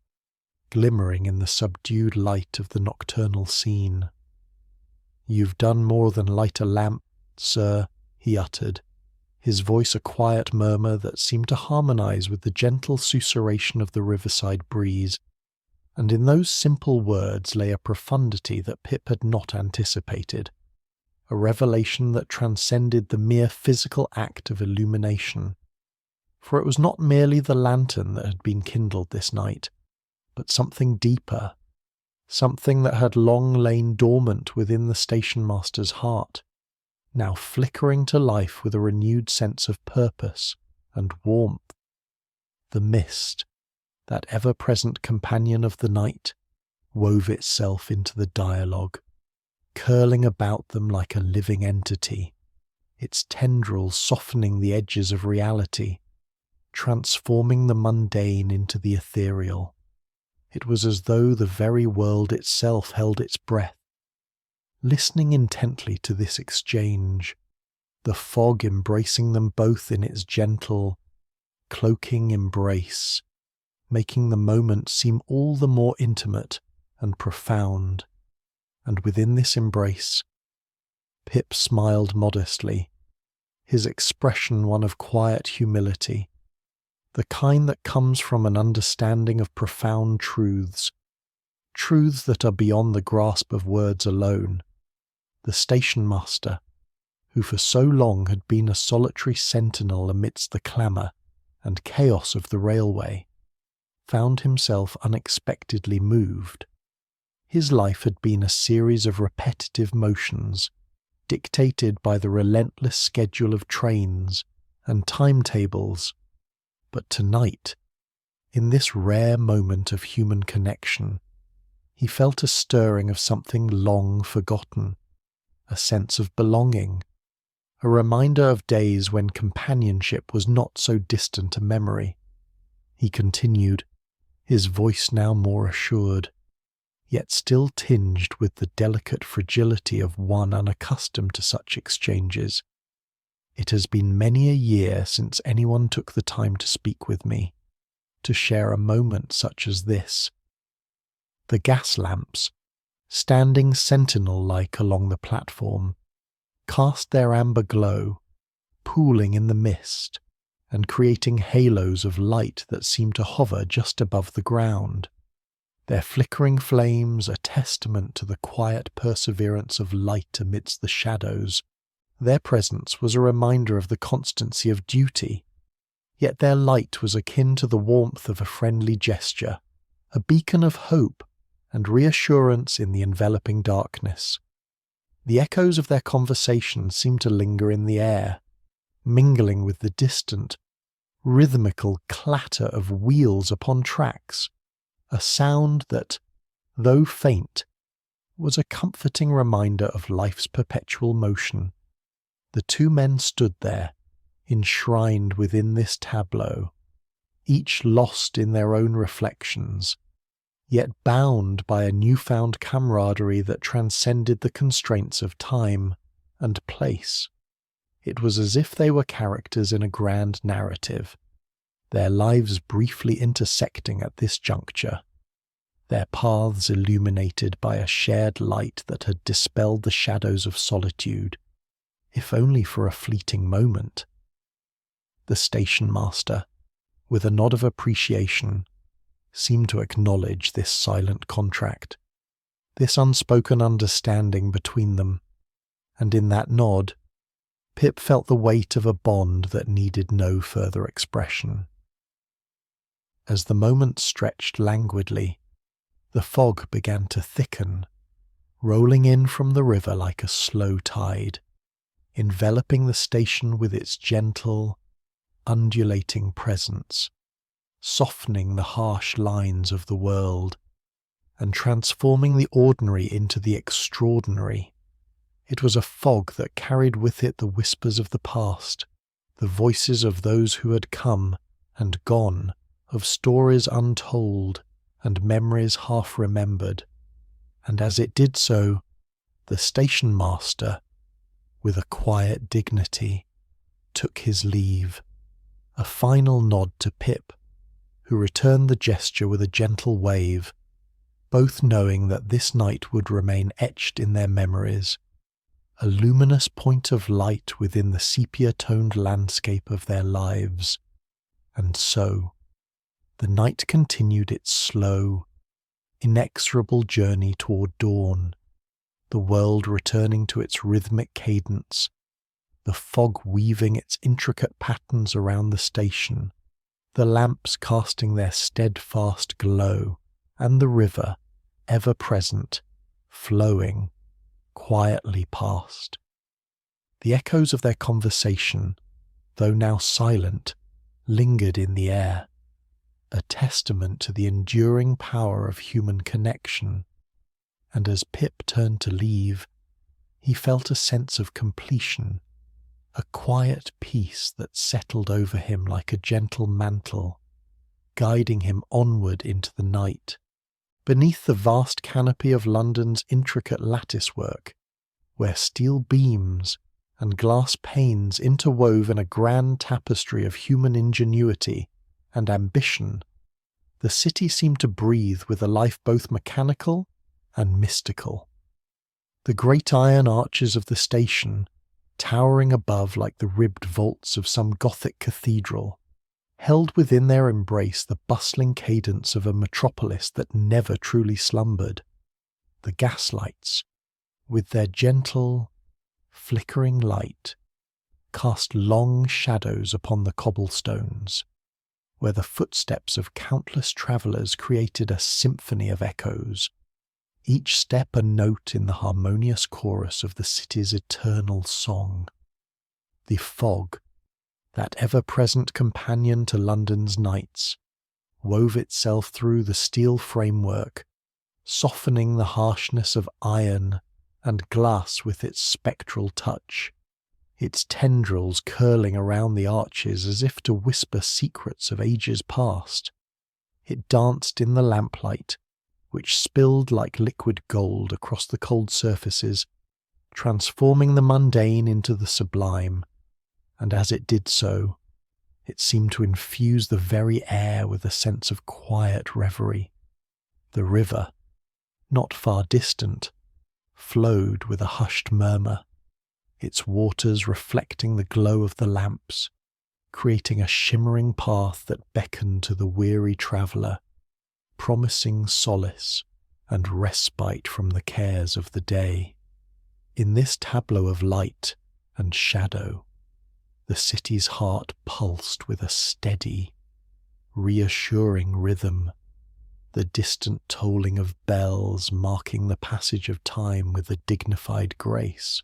[SPEAKER 1] glimmering in the subdued light of the nocturnal scene. "You've done more than light a lamp, sir," he uttered, his voice a quiet murmur that seemed to harmonize with the gentle susurration of the riverside breeze, and in those simple words lay a profundity that Pip had not anticipated, a revelation that transcended the mere physical act of illumination. For it was not merely the lantern that had been kindled this night, but something deeper, something that had long lain dormant within the Stationmaster's heart, now flickering to life with a renewed sense of purpose and warmth. The mist, that ever-present companion of the night, wove itself into the dialogue, curling about them like a living entity, its tendrils softening the edges of reality, transforming the mundane into the ethereal. It was as though the very world itself held its breath. Listening intently to this exchange, the fog embracing them both in its gentle, cloaking embrace, making the moment seem all the more intimate and profound. And within this embrace, Pip smiled modestly, his expression one of quiet humility, the kind that comes from an understanding of profound truths, truths that are beyond the grasp of words alone. The Stationmaster, who for so long had been a solitary sentinel amidst the clamour and chaos of the railway, found himself unexpectedly moved. His life had been a series of repetitive motions, dictated by the relentless schedule of trains and timetables. But tonight, in this rare moment of human connection, he felt a stirring of something long forgotten, a sense of belonging, a reminder of days when companionship was not so distant a memory. He continued, his voice now more assured, yet still tinged with the delicate fragility of one unaccustomed to such exchanges. "It has been many a year since anyone took the time to speak with me, to share a moment such as this. The gas lamps, standing sentinel-like along the platform, cast their amber glow, pooling in the mist, and creating halos of light that seemed to hover just above the ground, their flickering flames a testament to the quiet perseverance of light amidst the shadows. Their presence was a reminder of the constancy of duty, yet their light was akin to the warmth of a friendly gesture, a beacon of hope and reassurance in the enveloping darkness. The echoes of their conversation seemed to linger in the air, mingling with the distant, rhythmical clatter of wheels upon tracks, a sound that, though faint, was a comforting reminder of life's perpetual motion. The two men stood there, enshrined within this tableau, each lost in their own reflections, yet bound by a newfound camaraderie that transcended the constraints of time and place. It was as if they were characters in a grand narrative, their lives briefly intersecting at this juncture, their paths illuminated by a shared light that had dispelled the shadows of solitude, if only for a fleeting moment. The Stationmaster, with a nod of appreciation, seemed to acknowledge this silent contract, this unspoken understanding between them, and in that nod, Pip felt the weight of a bond that needed no further expression. As the moments stretched languidly, the fog began to thicken, rolling in from the river like a slow tide, enveloping the station with its gentle, undulating presence, softening the harsh lines of the world, and transforming the ordinary into the extraordinary. It was a fog that carried with it the whispers of the past, the voices of those who had come and gone, of stories untold and memories half remembered, and as it did so, the stationmaster, with a quiet dignity, took his leave, a final nod to Pip, who returned the gesture with a gentle wave, both knowing that this night would remain etched in their memories, a luminous point of light within the sepia-toned landscape of their lives. And so, the night continued its slow, inexorable journey toward dawn, the world returning to its rhythmic cadence, the fog weaving its intricate patterns around the station, the lamps casting their steadfast glow, and the river, ever present, flowing quietly past. The echoes of their conversation, though now silent, lingered in the air, a testament to the enduring power of human connection, and as Pip turned to leave, he felt a sense of completion, a quiet peace that settled over him like a gentle mantle, guiding him onward into the night, beneath the vast canopy of London's intricate latticework, where steel beams and glass panes interwove in a grand tapestry of human ingenuity and ambition. The city seemed to breathe with a life both mechanical and mystical. The great iron arches of the station, towering above like the ribbed vaults of some Gothic cathedral, held within their embrace the bustling cadence of a metropolis that never truly slumbered. The gaslights, with their gentle, flickering light, cast long shadows upon the cobblestones, where the footsteps of countless travellers created a symphony of echoes, each step a note in the harmonious chorus of the city's eternal song. The fog, that ever-present companion to London's nights, wove itself through the steel framework, softening the harshness of iron and glass with its spectral touch, its tendrils curling around the arches as if to whisper secrets of ages past. It danced in the lamplight, which spilled like liquid gold across the cold surfaces, transforming the mundane into the sublime, and as it did so, it seemed to infuse the very air with a sense of quiet reverie. The river, not far distant, flowed with a hushed murmur, its waters reflecting the glow of the lamps, creating a shimmering path that beckoned to the weary traveller, promising solace and respite from the cares of the day. In this tableau of light and shadow, the city's heart pulsed with a steady, reassuring rhythm, the distant tolling of bells marking the passage of time with a dignified grace.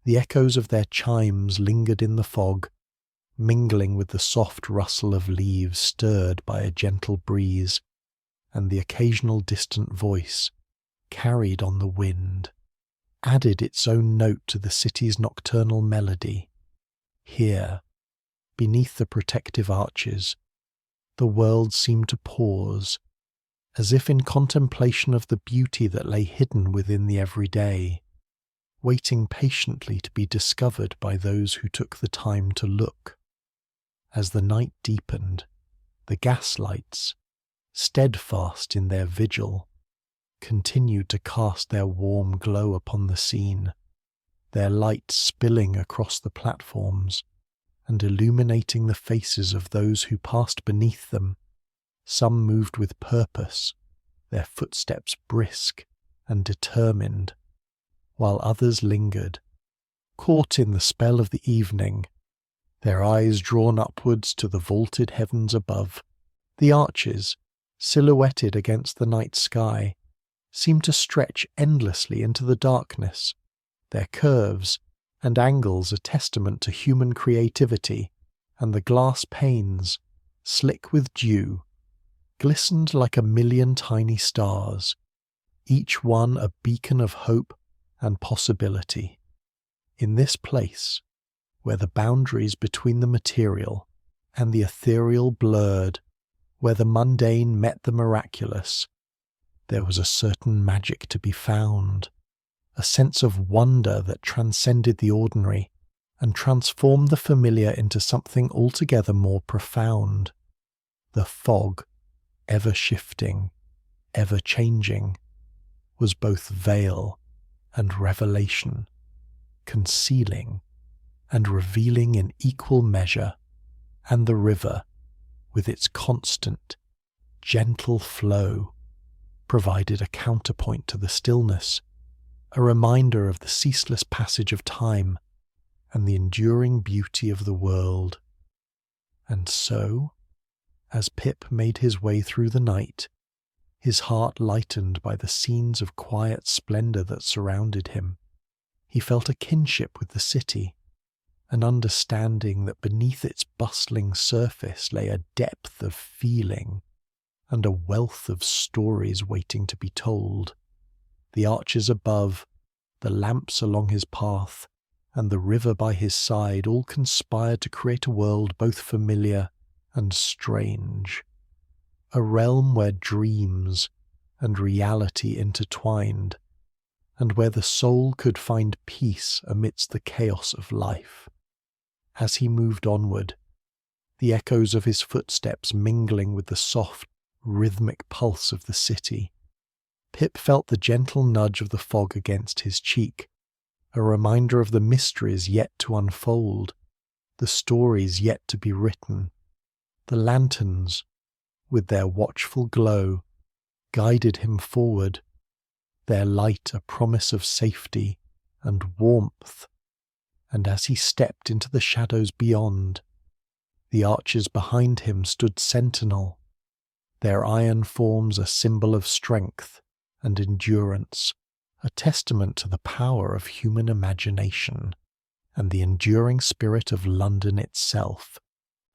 [SPEAKER 1] The echoes of their chimes lingered in the fog, mingling with the soft rustle of leaves stirred by a gentle breeze, and the occasional distant voice, carried on the wind, added its own note to the city's nocturnal melody. Here, beneath the protective arches, the world seemed to pause, as if in contemplation of the beauty that lay hidden within the everyday, waiting patiently to be discovered by those who took the time to look. As the night deepened, the gaslights, steadfast in their vigil, continued to cast their warm glow upon the scene, their light spilling across the platforms and illuminating the faces of those who passed beneath them. Some moved with purpose, their footsteps brisk and determined, while others lingered, caught in the spell of the evening, their eyes drawn upwards to the vaulted heavens above. The arches, silhouetted against the night sky, seemed to stretch endlessly into the darkness, their curves and angles a testament to human creativity, and the glass panes, slick with dew, glistened like a million tiny stars, each one a beacon of hope and possibility. In this place, where the boundaries between the material and the ethereal blurred, where the mundane met the miraculous, there was a certain magic to be found, a sense of wonder that transcended the ordinary and transformed the familiar into something altogether more profound. The fog, ever shifting, ever changing, was both veil and revelation, concealing and revealing in equal measure, and the river, with its constant, gentle flow, provided a counterpoint to the stillness, a reminder of the ceaseless passage of time and the enduring beauty of the world. And so, as Pip made his way through the night, his heart lightened by the scenes of quiet splendour that surrounded him, he felt a kinship with the city, an understanding that beneath its bustling surface lay a depth of feeling and a wealth of stories waiting to be told. The arches above, the lamps along his path, and the river by his side all conspired to create a world both familiar and strange, a realm where dreams and reality intertwined, and where the soul could find peace amidst the chaos of life. As he moved onward, the echoes of his footsteps mingling with the soft, rhythmic pulse of the city, Pip felt the gentle nudge of the fog against his cheek, a reminder of the mysteries yet to unfold, the stories yet to be written. The lanterns, with their watchful glow, guided him forward, their light a promise of safety and warmth, and as he stepped into the shadows beyond, the arches behind him stood sentinel, their iron forms a symbol of strength and endurance, a testament to the power of human imagination and the enduring spirit of London itself.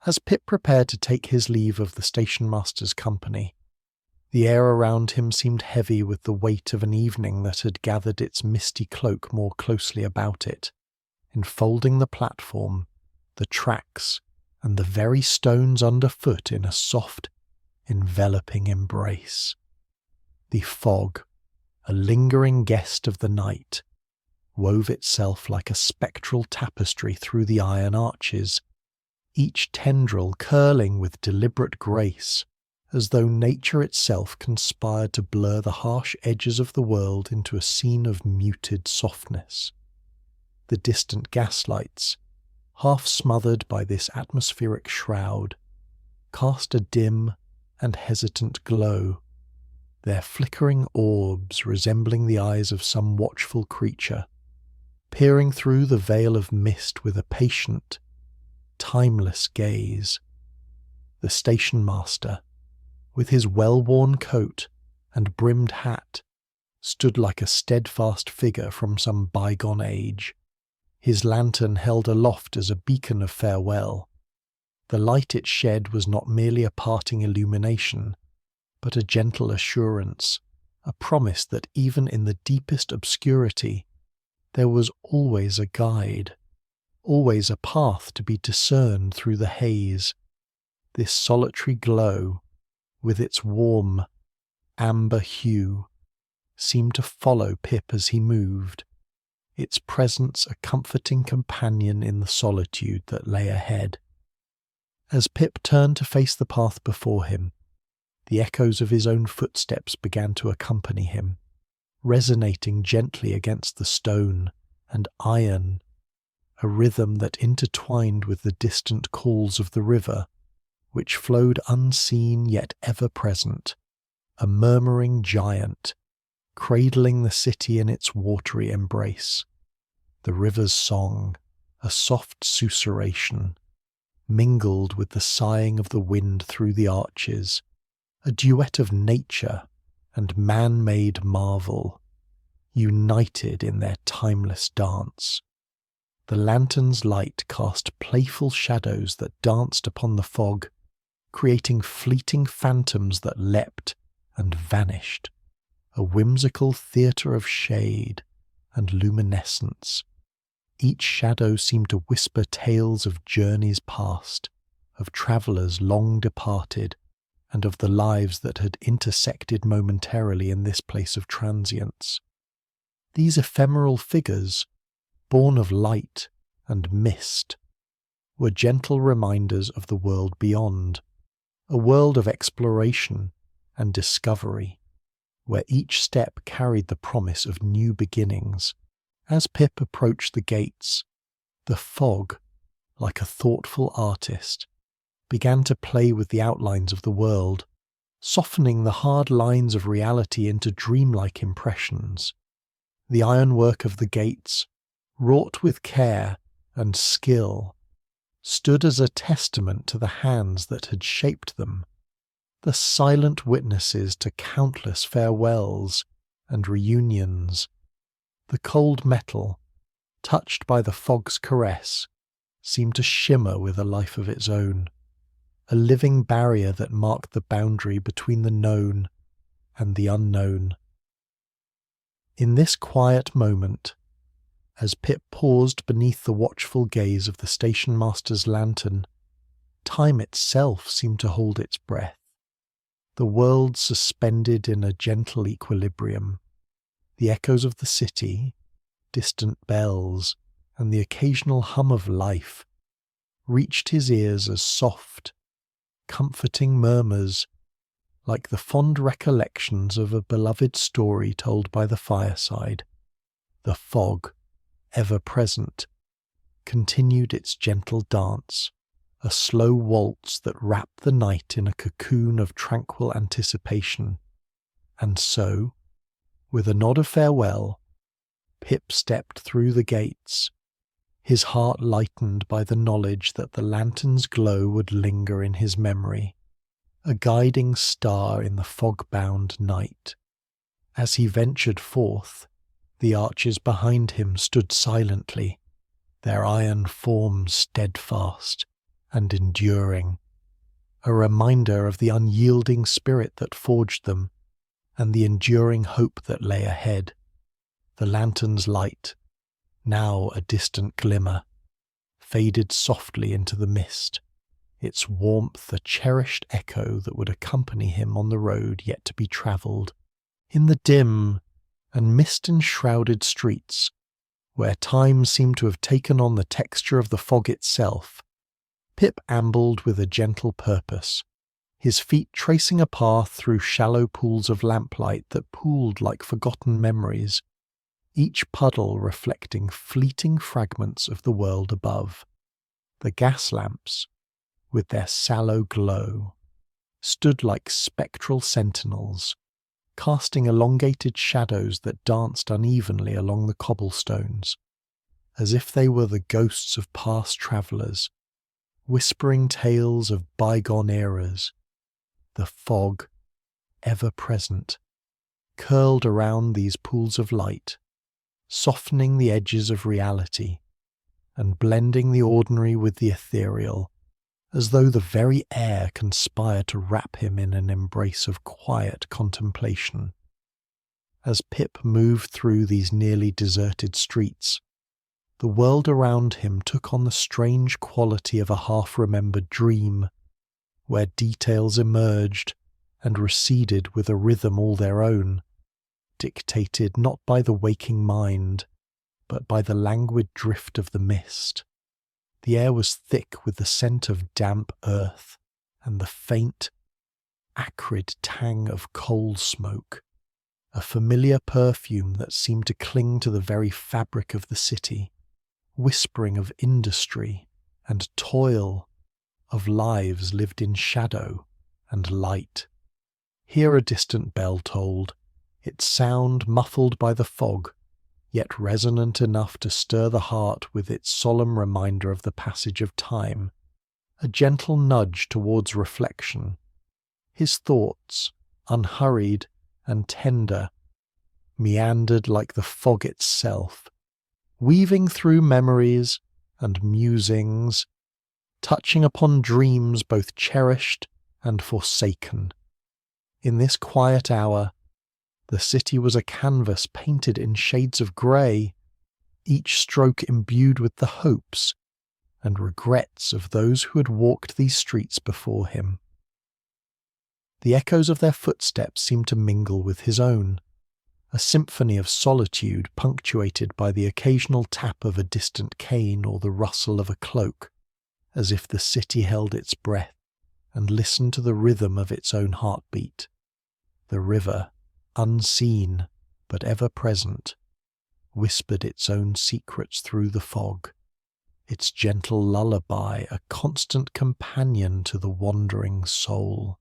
[SPEAKER 1] As Pip prepared to take his leave of the Stationmaster's company, the air around him seemed heavy with the weight of an evening that had gathered its misty cloak more closely about it, enfolding the platform, the tracks, and the very stones underfoot in a soft, enveloping embrace. The fog, a lingering guest of the night, wove itself like a spectral tapestry through the iron arches, each tendril curling with deliberate grace, as though nature itself conspired to blur the harsh edges of the world into a scene of muted softness. The distant gaslights, half smothered by this atmospheric shroud, cast a dim and hesitant glow, their flickering orbs resembling the eyes of some watchful creature, peering through the veil of mist with a patient, timeless gaze. The stationmaster, with his well-worn coat and brimmed hat, stood like a steadfast figure from some bygone age, his lantern held aloft as a beacon of farewell. The light it shed was not merely a parting illumination, but a gentle assurance, a promise that even in the deepest obscurity there was always a guide, always a path to be discerned through the haze. This solitary glow, with its warm, amber hue, seemed to follow Pip as he moved, its presence a comforting companion in the solitude that lay ahead. As Pip turned to face the path before him, the echoes of his own footsteps began to accompany him, resonating gently against the stone and iron, a rhythm that intertwined with the distant calls of the river, which flowed unseen yet ever present, a murmuring giant, cradling the city in its watery embrace. The river's song, a soft susurration, mingled with the sighing of the wind through the arches, a duet of nature and man-made marvel, united in their timeless dance. The lantern's light cast playful shadows that danced upon the fog, creating fleeting phantoms that leapt and vanished, a whimsical theatre of shade and luminescence. Each shadow seemed to whisper tales of journeys past, of travellers long departed, and of the lives that had intersected momentarily in this place of transience. These ephemeral figures, born of light and mist, were gentle reminders of the world beyond, a world of exploration and discovery, where each step carried the promise of new beginnings. As Pip approached the gates, the fog, like a thoughtful artist, began to play with the outlines of the world, softening the hard lines of reality into dreamlike impressions. The ironwork of the gates, wrought with care and skill, stood as a testament to the hands that had shaped them, the silent witnesses to countless farewells and reunions. The cold metal, touched by the fog's caress, seemed to shimmer with a life of its own, a living barrier that marked the boundary between the known and the unknown. In this quiet moment, as Pip paused beneath the watchful gaze of the stationmaster's lantern, time itself seemed to hold its breath, the world suspended in a gentle equilibrium. The echoes of the city, distant bells, and the occasional hum of life reached his ears as soft, comforting murmurs, like the fond recollections of a beloved story told by the fireside. The fog, ever present, continued its gentle dance, a slow waltz that wrapped the night in a cocoon of tranquil anticipation. And so, with a nod of farewell, Pip stepped through the gates, his heart lightened by the knowledge that the lantern's glow would linger in his memory, a guiding star in the fog-bound night. As he ventured forth, the arches behind him stood silently, their iron forms steadfast and enduring, a reminder of the unyielding spirit that forged them, and the enduring hope that lay ahead. The lantern's light, now a distant glimmer, faded softly into the mist, its warmth a cherished echo that would accompany him on the road yet to be travelled. In the dim and mist-enshrouded streets, where time seemed to have taken on the texture of the fog itself, Pip ambled with a gentle purpose, his feet tracing a path through shallow pools of lamplight that pooled like forgotten memories, each puddle reflecting fleeting fragments of the world above. The gas lamps, with their sallow glow, stood like spectral sentinels, casting elongated shadows that danced unevenly along the cobblestones, as if they were the ghosts of past travellers, whispering tales of bygone eras. The fog, ever present, curled around these pools of light, softening the edges of reality and blending the ordinary with the ethereal, as though the very air conspired to wrap him in an embrace of quiet contemplation. As Pip moved through these nearly deserted streets, the world around him took on the strange quality of a half-remembered dream, where details emerged and receded with a rhythm all their own, dictated not by the waking mind, but by the languid drift of the mist. The air was thick with the scent of damp earth and the faint, acrid tang of coal smoke, a familiar perfume that seemed to cling to the very fabric of the city, whispering of industry and toil, of lives lived in shadow and light. Here a distant bell tolled, its sound muffled by the fog, yet resonant enough to stir the heart with its solemn reminder of the passage of time, a gentle nudge towards reflection. His thoughts, unhurried and tender, meandered like the fog itself, weaving through memories and musings, touching upon dreams both cherished and forsaken. In this quiet hour, the city was a canvas painted in shades of grey, each stroke imbued with the hopes and regrets of those who had walked these streets before him. The echoes of their footsteps seemed to mingle with his own, a symphony of solitude punctuated by the occasional tap of a distant cane or the rustle of a cloak, as if the city held its breath and listened to the rhythm of its own heartbeat. The river, unseen but ever present, whispered its own secrets through the fog, its gentle lullaby a constant companion to the wandering soul.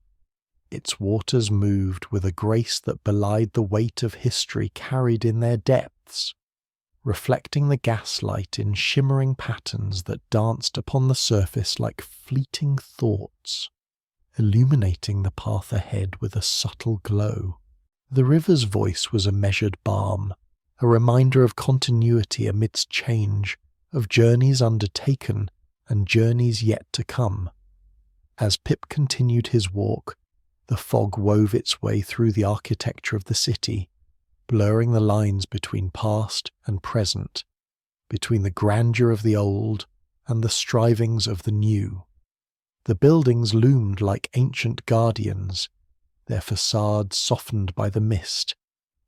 [SPEAKER 1] Its waters moved with a grace that belied the weight of history carried in their depths, reflecting the gaslight in shimmering patterns that danced upon the surface like fleeting thoughts, illuminating the path ahead with a subtle glow. The river's voice was a measured balm, a reminder of continuity amidst change, of journeys undertaken and journeys yet to come. As Pip continued his walk, the fog wove its way through the architecture of the city, blurring the lines between past and present, between the grandeur of the old and the strivings of the new. The buildings loomed like ancient guardians, their facades softened by the mist,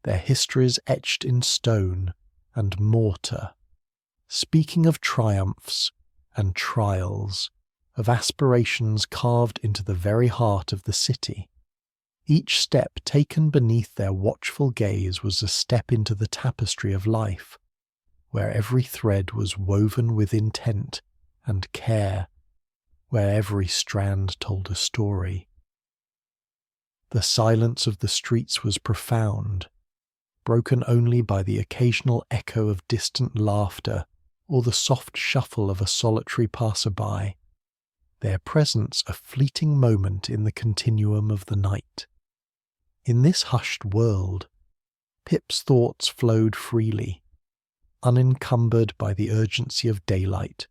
[SPEAKER 1] their histories etched in stone and mortar, speaking of triumphs and trials, of aspirations carved into the very heart of the city. Each step taken beneath their watchful gaze was a step into the tapestry of life, where every thread was woven with intent and care, where every strand told a story. The silence of the streets was profound, broken only by the occasional echo of distant laughter or the soft shuffle of a solitary passer-by, their presence a fleeting moment in the continuum of the night. In this hushed world, Pip's thoughts flowed freely, unencumbered by the urgency of daylight,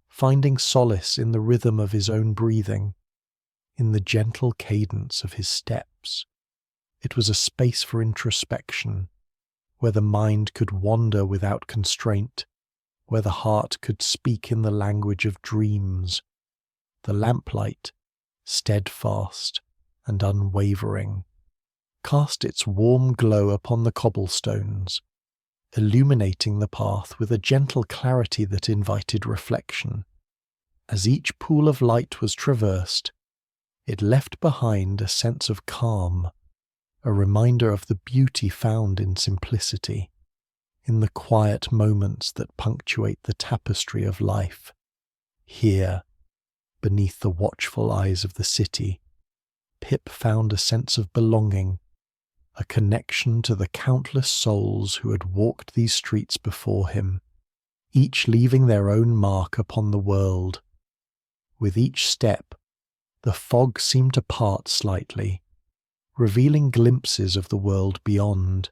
[SPEAKER 1] finding solace in the rhythm of his own breathing, in the gentle cadence of his steps. It was a space for introspection, where the mind could wander without constraint, where the heart could speak in the language of dreams. The lamplight, steadfast and unwavering, cast its warm glow upon the cobblestones, illuminating the path with a gentle clarity that invited reflection. As each pool of light was traversed, it left behind a sense of calm, a reminder of the beauty found in simplicity, in the quiet moments that punctuate the tapestry of life. Here, beneath the watchful eyes of the city, Pip found a sense of belonging, a connection to the countless souls who had walked these streets before him, each leaving their own mark upon the world. With each step, the fog seemed to part slightly, revealing glimpses of the world beyond,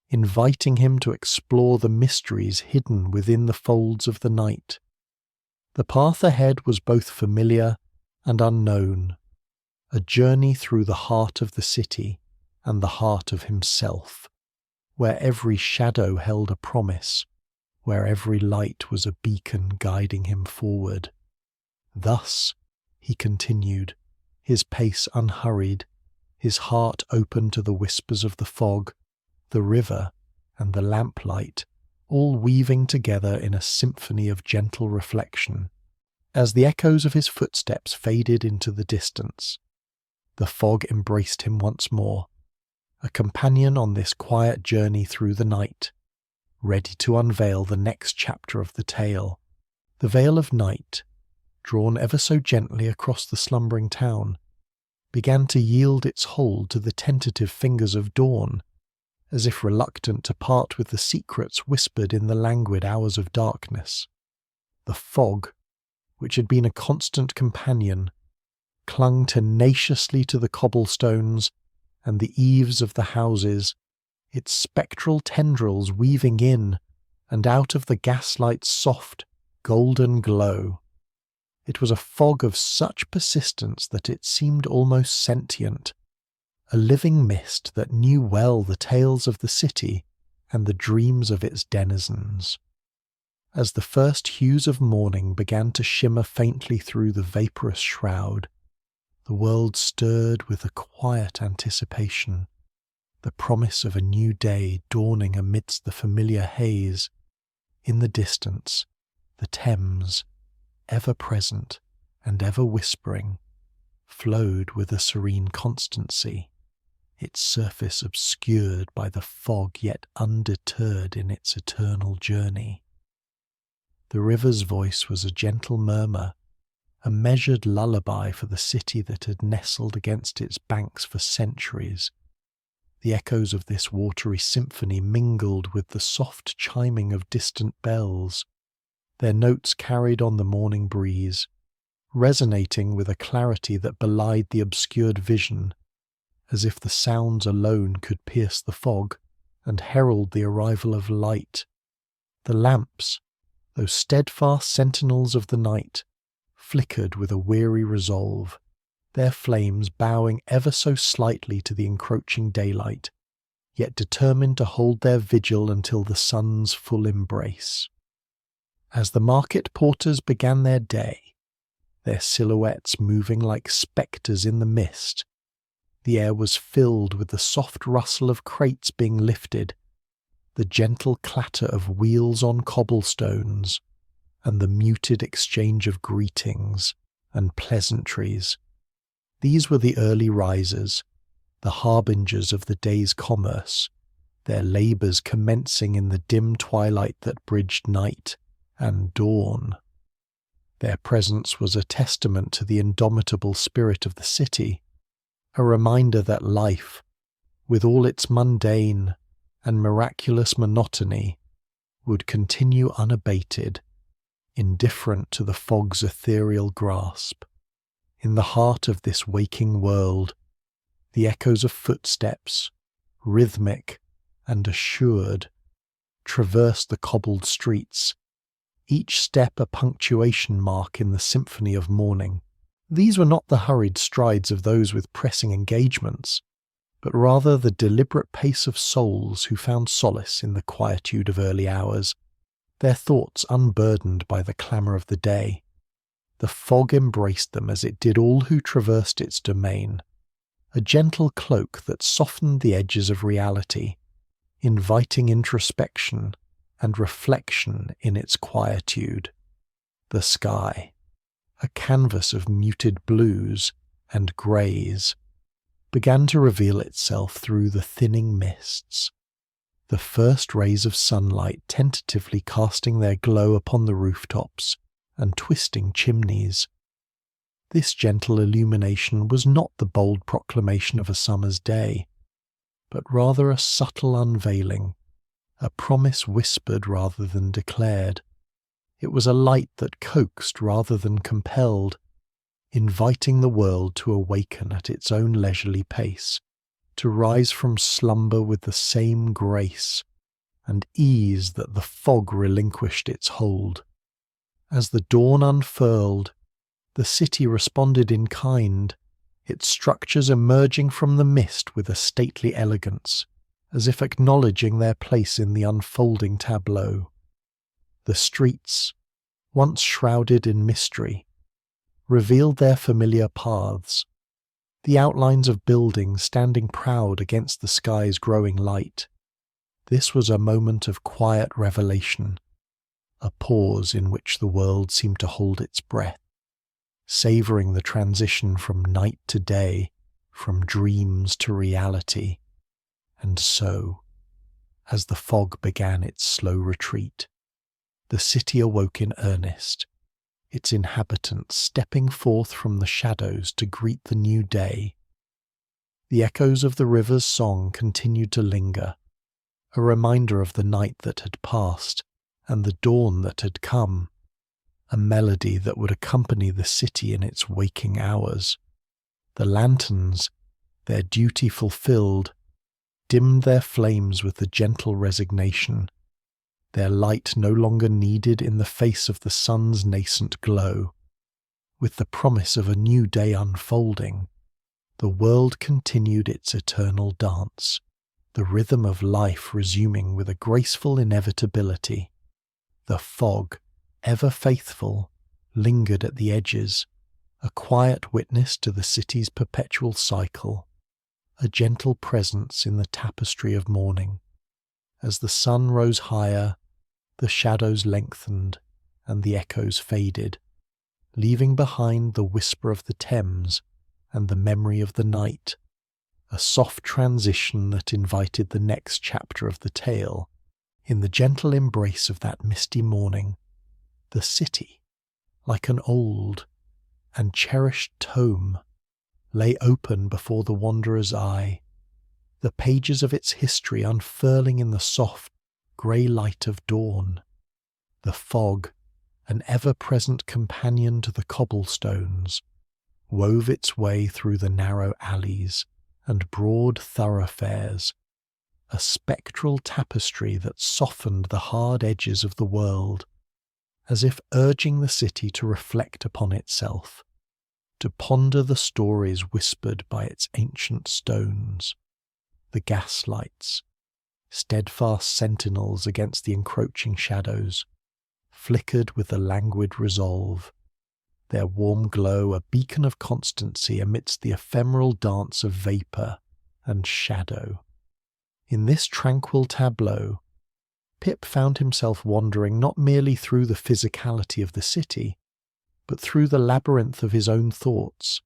[SPEAKER 1] inviting him to explore the mysteries hidden within the folds of the night. The path ahead was both familiar and unknown, a journey through the heart of the city and the heart of himself, where every shadow held a promise, where every light was a beacon guiding him forward. Thus, he continued, his pace unhurried, his heart open to the whispers of the fog, the river, and the lamplight, all weaving together in a symphony of gentle reflection. As the echoes of his footsteps faded into the distance, the fog embraced him once more, a companion on this quiet journey through the night, ready to unveil the next chapter of the tale. The veil of night, drawn ever so gently across the slumbering town, began to yield its hold to the tentative fingers of dawn, as if reluctant to part with the secrets whispered in the languid hours of darkness. The fog, which had been a constant companion, clung tenaciously to the cobblestones and the eaves of the houses, its spectral tendrils weaving in and out of the gaslight's soft, golden glow. It was a fog of such persistence that it seemed almost sentient, a living mist that knew well the tales of the city and the dreams of its denizens. As the first hues of morning began to shimmer faintly through the vaporous shroud, the world stirred with a quiet anticipation, the promise of a new day dawning amidst the familiar haze. In the distance, the Thames, ever present and ever whispering, flowed with a serene constancy, its surface obscured by the fog yet undeterred in its eternal journey. The river's voice was a gentle murmur, a measured lullaby for the city that had nestled against its banks for centuries. The echoes of this watery symphony mingled with the soft chiming of distant bells, their notes carried on the morning breeze, resonating with a clarity that belied the obscured vision, as if the sounds alone could pierce the fog and herald the arrival of light. The lamps, those steadfast sentinels of the night, flickered with a weary resolve, their flames bowing ever so slightly to the encroaching daylight, yet determined to hold their vigil until the sun's full embrace. As the market porters began their day, their silhouettes moving like spectres in the mist, the air was filled with the soft rustle of crates being lifted, the gentle clatter of wheels on cobblestones, and the muted exchange of greetings and pleasantries. These were the early risers, the harbingers of the day's commerce, their labours commencing in the dim twilight that bridged night and dawn. Their presence was a testament to the indomitable spirit of the city, a reminder that life, with all its mundane and miraculous monotony, would continue unabated, indifferent to the fog's ethereal grasp. In the heart of this waking world, the echoes of footsteps, rhythmic and assured, traversed the cobbled streets, each step a punctuation mark in the symphony of morning. These were not the hurried strides of those with pressing engagements, but rather the deliberate pace of souls who found solace in the quietude of early hours, their thoughts unburdened by the clamour of the day. The fog embraced them as it did all who traversed its domain, a gentle cloak that softened the edges of reality, inviting introspection and reflection in its quietude. The sky, a canvas of muted blues and greys, began to reveal itself through the thinning mists, the first rays of sunlight tentatively casting their glow upon the rooftops and twisting chimneys. This gentle illumination was not the bold proclamation of a summer's day, but rather a subtle unveiling, a promise whispered rather than declared. It was a light that coaxed rather than compelled, inviting the world to awaken at its own leisurely pace, to rise from slumber with the same grace and ease that the fog relinquished its hold. As the dawn unfurled, the city responded in kind, its structures emerging from the mist with a stately elegance, as if acknowledging their place in the unfolding tableau. The streets, once shrouded in mystery, revealed their familiar paths, the outlines of buildings standing proud against the sky's growing light. This was a moment of quiet revelation, a pause in which the world seemed to hold its breath, savouring the transition from night to day, from dreams to reality. And so, as the fog began its slow retreat, the city awoke in earnest, its inhabitants stepping forth from the shadows to greet the new day. The echoes of the river's song continued to linger, a reminder of the night that had passed and the dawn that had come, a melody that would accompany the city in its waking hours. The lanterns, their duty fulfilled, dimmed their flames with the gentle resignation, their light no longer needed in the face of the sun's nascent glow. With the promise of a new day unfolding, the world continued its eternal dance, the rhythm of life resuming with a graceful inevitability. The fog, ever faithful, lingered at the edges, a quiet witness to the city's perpetual cycle, a gentle presence in the tapestry of morning. As the sun rose higher, the shadows lengthened and the echoes faded, leaving behind the whisper of the Thames and the memory of the night, a soft transition that invited the next chapter of the tale. In the gentle embrace of that misty morning, the city, like an old and cherished tome, lay open before the wanderer's eye, the pages of its history unfurling in the soft, grey light of dawn. The fog, an ever-present companion to the cobblestones, wove its way through the narrow alleys and broad thoroughfares, a spectral tapestry that softened the hard edges of the world, as if urging the city to reflect upon itself, to ponder the stories whispered by its ancient stones. The gaslights, steadfast sentinels against the encroaching shadows, flickered with a languid resolve, their warm glow a beacon of constancy amidst the ephemeral dance of vapour and shadow. In this tranquil tableau, Pip found himself wandering not merely through the physicality of the city, but through the labyrinth of his own thoughts,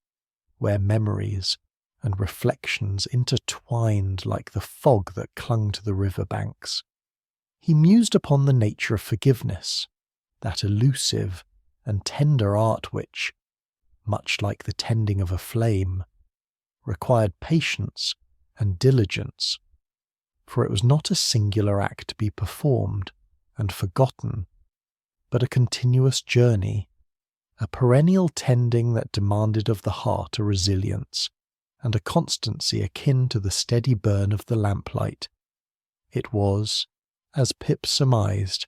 [SPEAKER 1] where memories and reflections intertwined like the fog that clung to the river banks. He mused upon the nature of forgiveness, that elusive and tender art which, much like the tending of a flame, required patience and diligence, for it was not a singular act to be performed and forgotten, but a continuous journey, a perennial tending that demanded of the heart a resilience and a constancy akin to the steady burn of the lamplight. It was, as Pip surmised,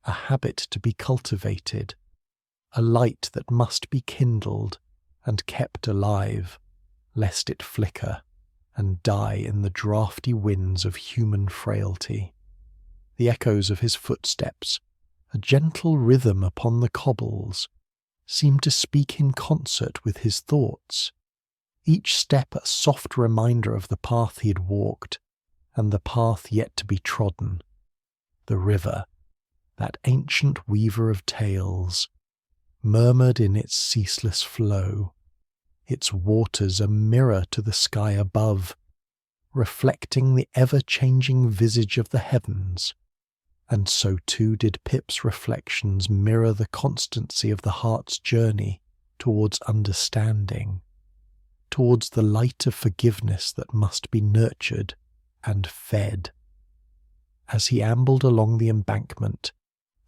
[SPEAKER 1] a habit to be cultivated, a light that must be kindled and kept alive, lest it flicker and die in the draughty winds of human frailty. The echoes of his footsteps, a gentle rhythm upon the cobbles, seemed to speak in concert with his thoughts, each step a soft reminder of the path he had walked and the path yet to be trodden. The river, that ancient weaver of tales, murmured in its ceaseless flow, its waters a mirror to the sky above, reflecting the ever-changing visage of the heavens, and so too did Pip's reflections mirror the constancy of the heart's journey towards understanding, towards the light of forgiveness that must be nurtured and fed. As he ambled along the embankment,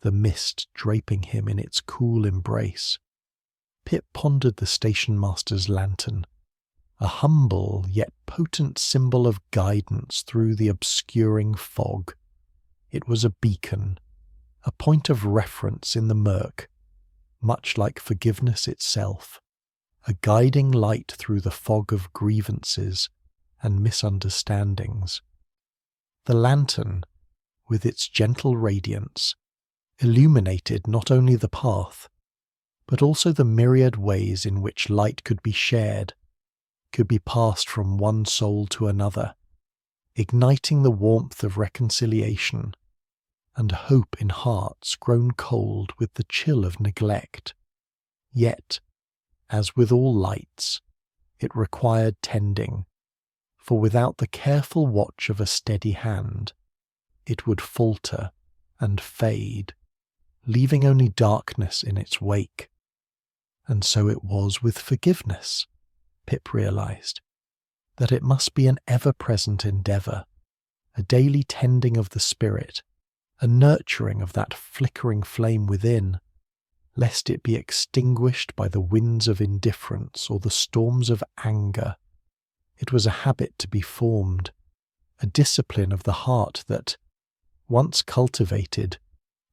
[SPEAKER 1] the mist draping him in its cool embrace, Pip pondered the stationmaster's lantern, a humble yet potent symbol of guidance through the obscuring fog. It was a beacon, a point of reference in the murk, much like forgiveness itself, a guiding light through the fog of grievances and misunderstandings. The lantern, with its gentle radiance, illuminated not only the path, but also the myriad ways in which light could be shared, could be passed from one soul to another, igniting the warmth of reconciliation and hope in hearts grown cold with the chill of neglect. Yet, as with all lights, it required tending, for without the careful watch of a steady hand, it would falter and fade, leaving only darkness in its wake. And so it was with forgiveness, Pip realized, that it must be an ever-present endeavour, a daily tending of the spirit, a nurturing of that flickering flame within, lest it be extinguished by the winds of indifference or the storms of anger. It was a habit to be formed, a discipline of the heart that, once cultivated,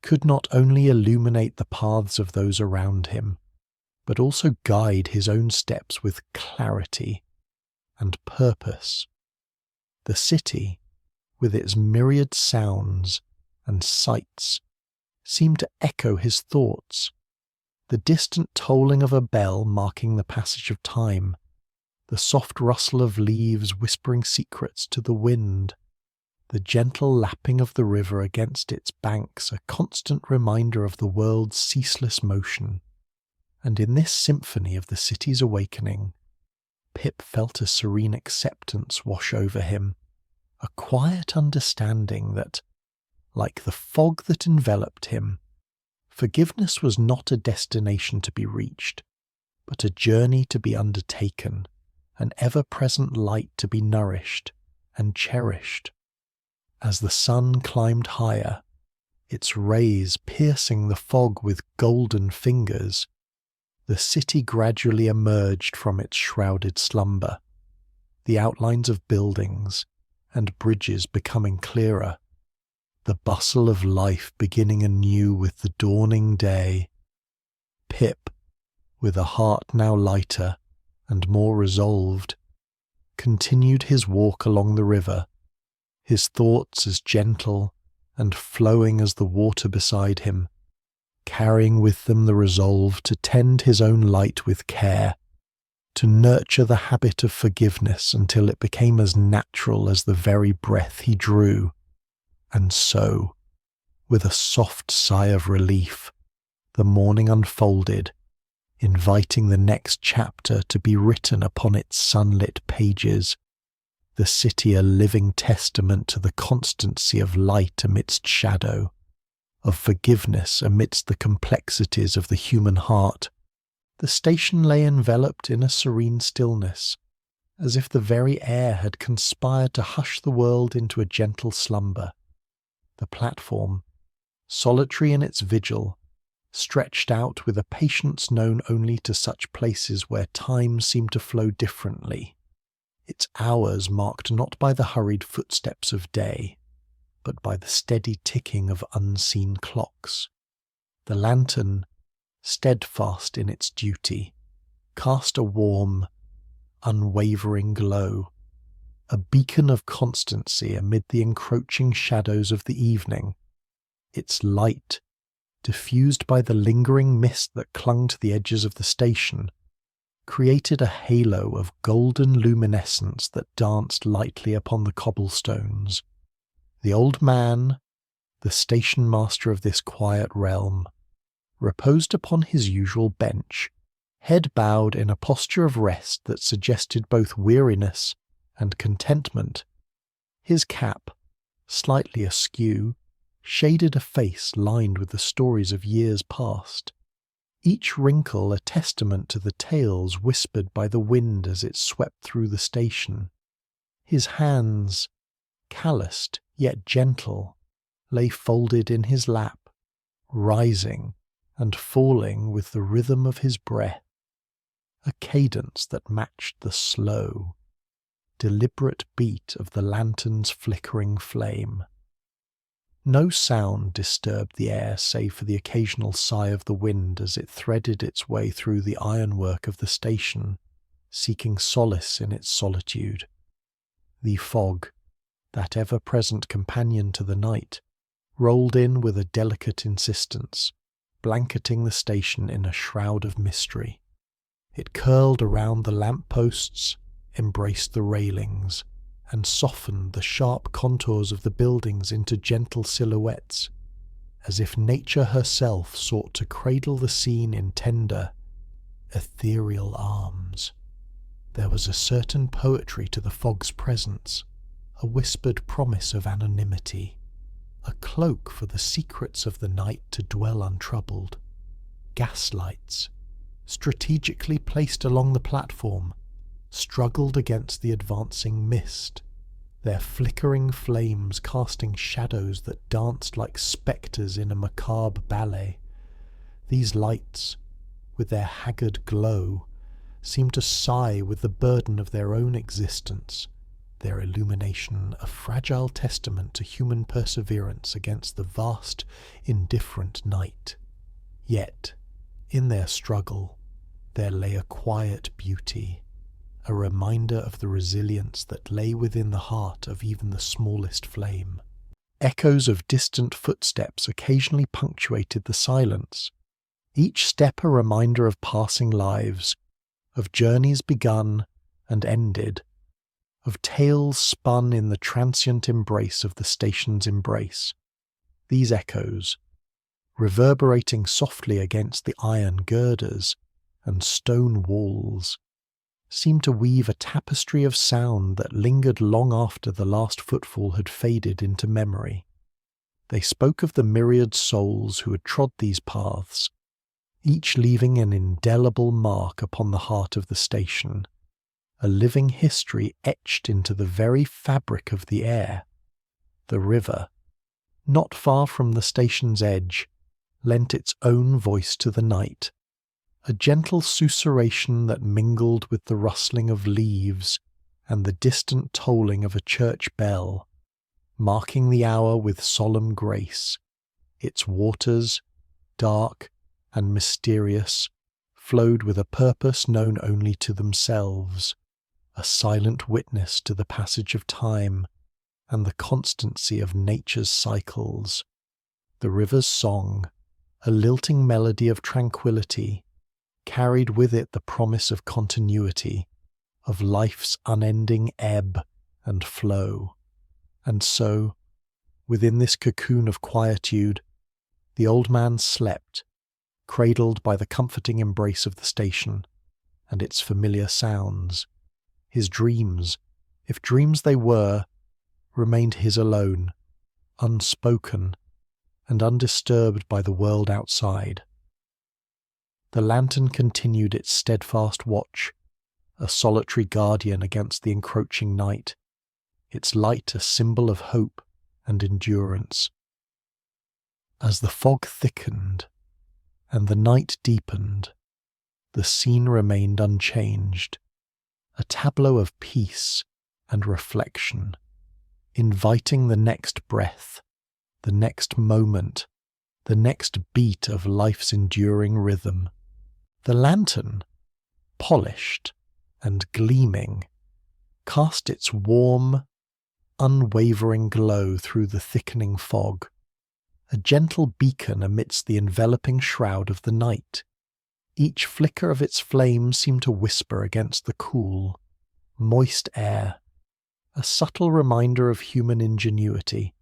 [SPEAKER 1] could not only illuminate the paths of those around him, but also guide his own steps with clarity and purpose. The city, with its myriad sounds and sights, seemed to echo his thoughts. The distant tolling of a bell marking the passage of time, the soft rustle of leaves whispering secrets to the wind, the gentle lapping of the river against its banks, a constant reminder of the world's ceaseless motion. And in this symphony of the city's awakening, Pip felt a serene acceptance wash over him, a quiet understanding that, like the fog that enveloped him, forgiveness was not a destination to be reached, but a journey to be undertaken, an ever-present light to be nourished and cherished. As the sun climbed higher, its rays piercing the fog with golden fingers, the city gradually emerged from its shrouded slumber, the outlines of buildings and bridges becoming clearer, the bustle of life beginning anew with the dawning day. Pip, with a heart now lighter and more resolved, continued his walk along the river, his thoughts as gentle and flowing as the water beside him, carrying with them the resolve to tend his own light with care, to nurture the habit of forgiveness until it became as natural as the very breath he drew. And so, with a soft sigh of relief, the morning unfolded, inviting the next chapter to be written upon its sunlit pages, the city a living testament to the constancy of light amidst shadow, of forgiveness amidst the complexities of the human heart. The station lay enveloped in a serene stillness, as if the very air had conspired to hush the world into a gentle slumber. The platform, solitary in its vigil, stretched out with a patience known only to such places where time seemed to flow differently, its hours marked not by the hurried footsteps of day, but by the steady ticking of unseen clocks. The lantern, steadfast in its duty, cast a warm, unwavering glow, a beacon of constancy amid the encroaching shadows of the evening. Its light, diffused by the lingering mist that clung to the edges of the station, created a halo of golden luminescence that danced lightly upon the cobblestones. The old man, the station-master of this quiet realm, reposed upon his usual bench, head bowed in a posture of rest that suggested both weariness and contentment. His cap, slightly askew, shaded a face lined with the stories of years past, each wrinkle a testament to the tales whispered by the wind as it swept through the station. His hands, calloused yet gentle, lay folded in his lap, rising and falling with the rhythm of his breath, a cadence that matched the slow, deliberate beat of the lantern's flickering flame. No sound disturbed the air save for the occasional sigh of the wind as it threaded its way through the ironwork of the station, seeking solace in its solitude. The fog, that ever-present companion to the night, rolled in with a delicate insistence, blanketing the station in a shroud of mystery. It curled around the lamp-posts, embraced the railings, and softened the sharp contours of the buildings into gentle silhouettes, as if nature herself sought to cradle the scene in tender, ethereal arms. There was a certain poetry to the fog's presence, a whispered promise of anonymity, a cloak for the secrets of the night to dwell untroubled. Gaslights, strategically placed along the platform, struggled against the advancing mist, their flickering flames casting shadows that danced like spectres in a macabre ballet. These lights, with their haggard glow, seemed to sigh with the burden of their own existence, their illumination a fragile testament to human perseverance against the vast, indifferent night. Yet, in their struggle, there lay a quiet beauty, a reminder of the resilience that lay within the heart of even the smallest flame. Echoes of distant footsteps occasionally punctuated the silence, each step a reminder of passing lives, of journeys begun and ended, of tales spun in the transient embrace of the station's embrace. These echoes, reverberating softly against the iron girders and stone walls, seemed to weave a tapestry of sound that lingered long after the last footfall had faded into memory. They spoke of the myriad souls who had trod these paths, each leaving an indelible mark upon the heart of the station, a living history etched into the very fabric of the air. The river, not far from the station's edge, lent its own voice to the night, a gentle susurration that mingled with the rustling of leaves and the distant tolling of a church bell, marking the hour with solemn grace. Its waters, dark and mysterious, flowed with a purpose known only to themselves, a silent witness to the passage of time and the constancy of nature's cycles. The river's song, a lilting melody of tranquillity, carried with it the promise of continuity, of life's unending ebb and flow. And so, within this cocoon of quietude, the old man slept, cradled by the comforting embrace of the station and its familiar sounds. His dreams, if dreams they were, remained his alone, unspoken and undisturbed by the world outside. The lantern continued its steadfast watch, a solitary guardian against the encroaching night, its light a symbol of hope and endurance. As the fog thickened and the night deepened, the scene remained unchanged, a tableau of peace and reflection, inviting the next breath, the next moment, the next beat of life's enduring rhythm. The lantern, polished and gleaming, cast its warm, unwavering glow through the thickening fog, a gentle beacon amidst the enveloping shroud of the night. Each flicker of its flame seemed to whisper against the cool, moist air, a subtle reminder of human ingenuity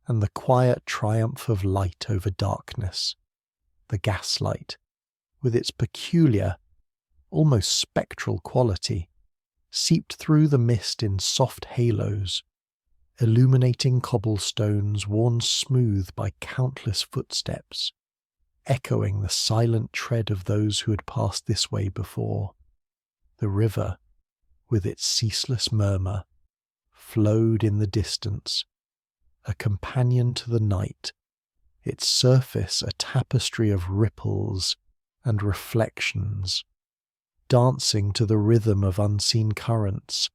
[SPEAKER 1] and the quiet triumph of light over darkness. The gaslight, with its peculiar, almost spectral quality, seeped through the mist in soft halos, illuminating cobblestones worn smooth by countless footsteps, echoing the silent tread of those who had passed this way before. The river, with its ceaseless murmur, flowed in the distance, a companion to the night, its surface a tapestry of ripples and reflections, dancing to the rhythm of unseen currents.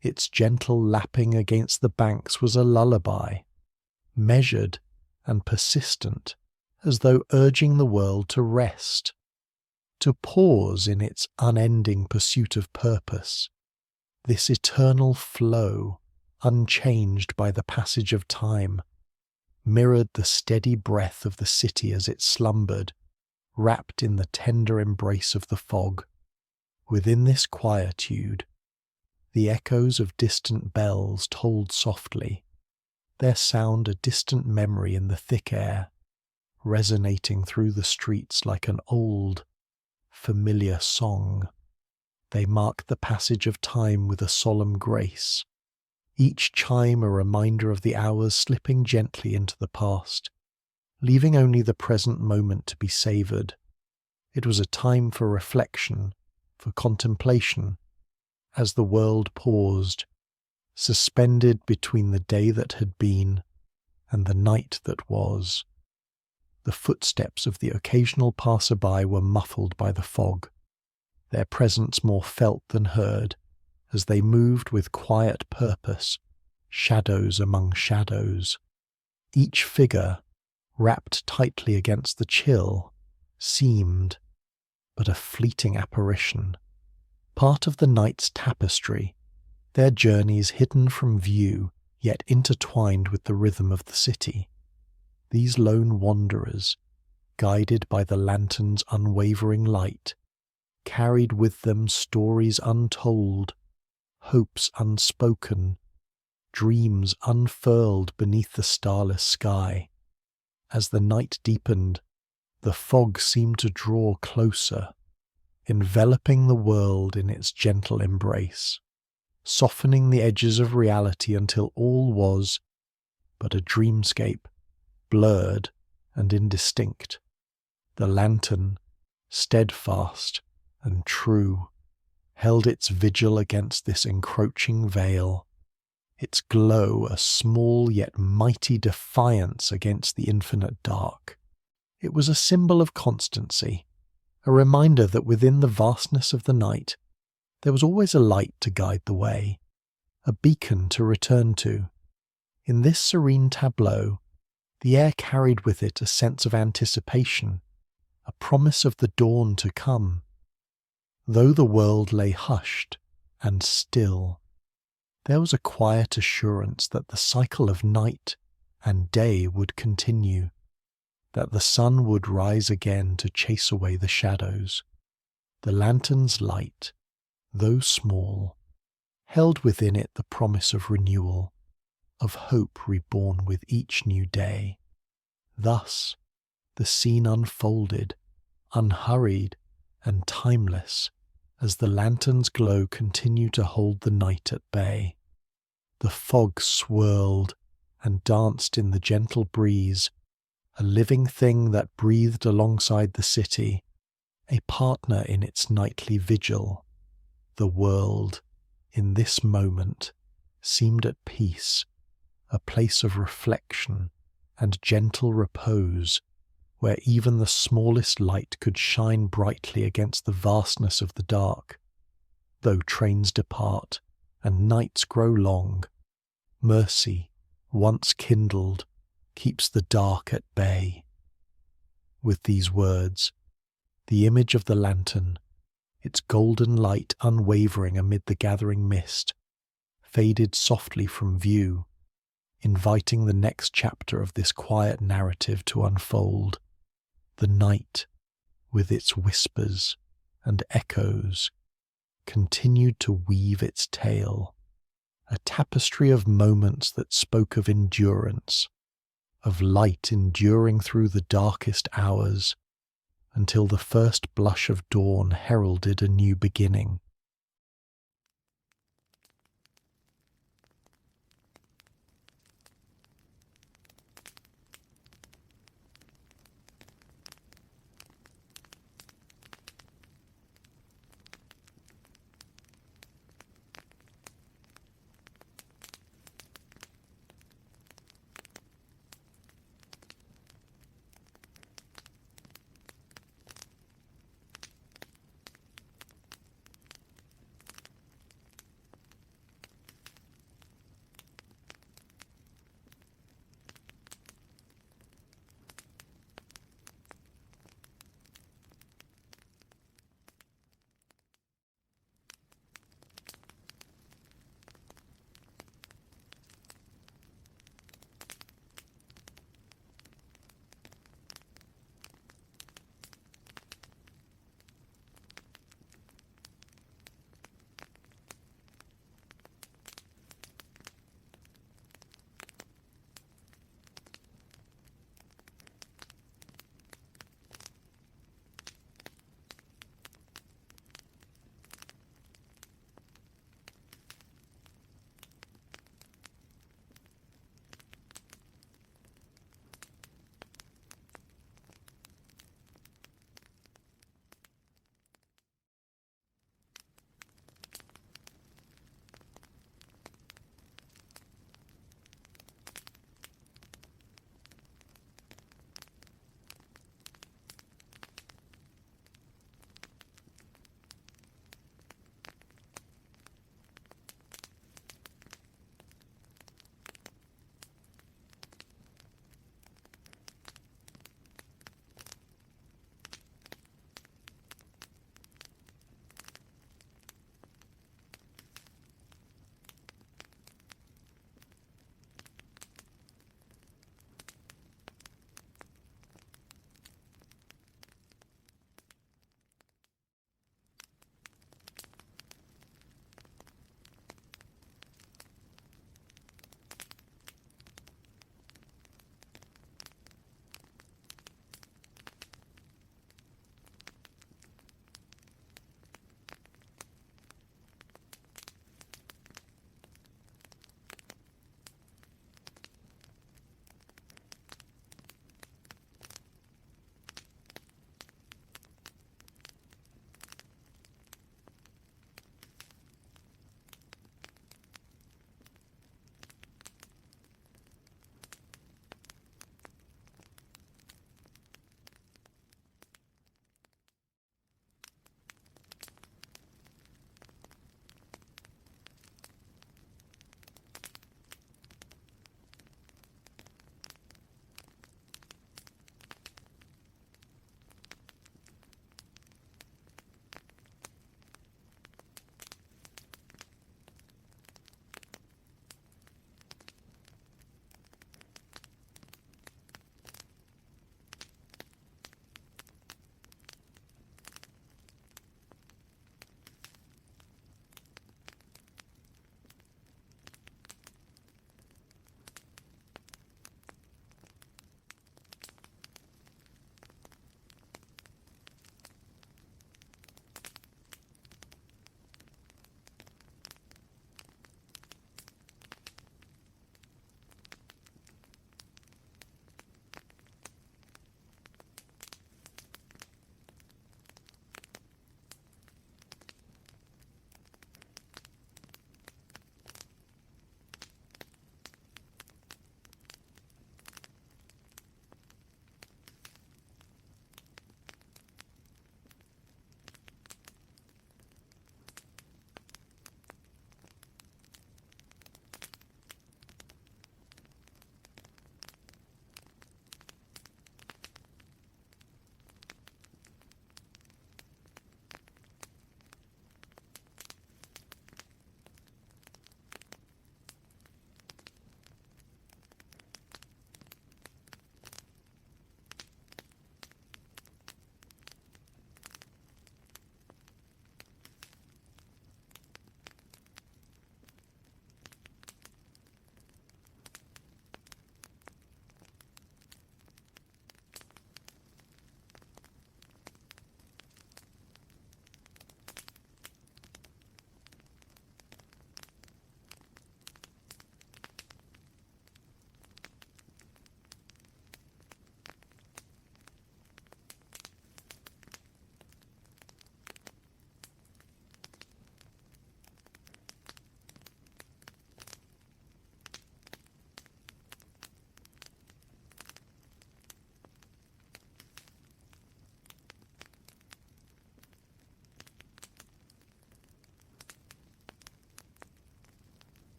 [SPEAKER 1] Its gentle lapping against the banks was a lullaby, measured and persistent, as though urging the world to rest, to pause in its unending pursuit of purpose. This eternal flow, unchanged by the passage of time, mirrored the steady breath of the city as it slumbered, wrapped in the tender embrace of the fog. Within this quietude, the echoes of distant bells tolled softly, their sound a distant memory in the thick air, resonating through the streets like an old, familiar song. They marked the passage of time with a solemn grace, each chime a reminder of the hours slipping gently into the past, leaving only the present moment to be savoured. It was a time for reflection, for contemplation, as the world paused, suspended between the day that had been and the night that was. The footsteps of the occasional passer-by were muffled by the fog, their presence more felt than heard, as they moved with quiet purpose, shadows among shadows. Each figure, wrapped tightly against the chill, seemed but a fleeting apparition, part of the night's tapestry, their journeys hidden from view yet intertwined with the rhythm of the city. These lone wanderers, guided by the lantern's unwavering light, carried with them stories untold, hopes unspoken, dreams unfurled beneath the starless sky. As the night deepened, the fog seemed to draw closer, enveloping the world in its gentle embrace, softening the edges of reality until all was but a dreamscape, blurred and indistinct. The lantern, steadfast and true, held its vigil against this encroaching veil, its glow a small yet mighty defiance against the infinite dark. It was a symbol of constancy, a reminder that within the vastness of the night there was always a light to guide the way, a beacon to return to. In this serene tableau, the air carried with it a sense of anticipation, a promise of the dawn to come. Though the world lay hushed and still, there was a quiet assurance that the cycle of night and day would continue, that the sun would rise again to chase away the shadows. The lantern's light, though small, held within it the promise of renewal, of hope reborn with each new day. Thus, the scene unfolded, unhurried and timeless, as the lantern's glow continued to hold the night at bay. The fog swirled and danced in the gentle breeze, a living thing that breathed alongside the city, a partner in its nightly vigil. The world, in this moment, seemed at peace, a place of reflection and gentle repose, where even the smallest light could shine brightly against the vastness of the dark. Though trains depart and nights grow long, mercy, once kindled, keeps the dark at bay. With these words, the image of the lantern, its golden light unwavering amid the gathering mist, faded softly from view, inviting the next chapter of this quiet narrative to unfold. The night, with its whispers and echoes, continued to weave its tale, a tapestry of moments that spoke of endurance, of light enduring through the darkest hours, until the first blush of dawn heralded a new beginning.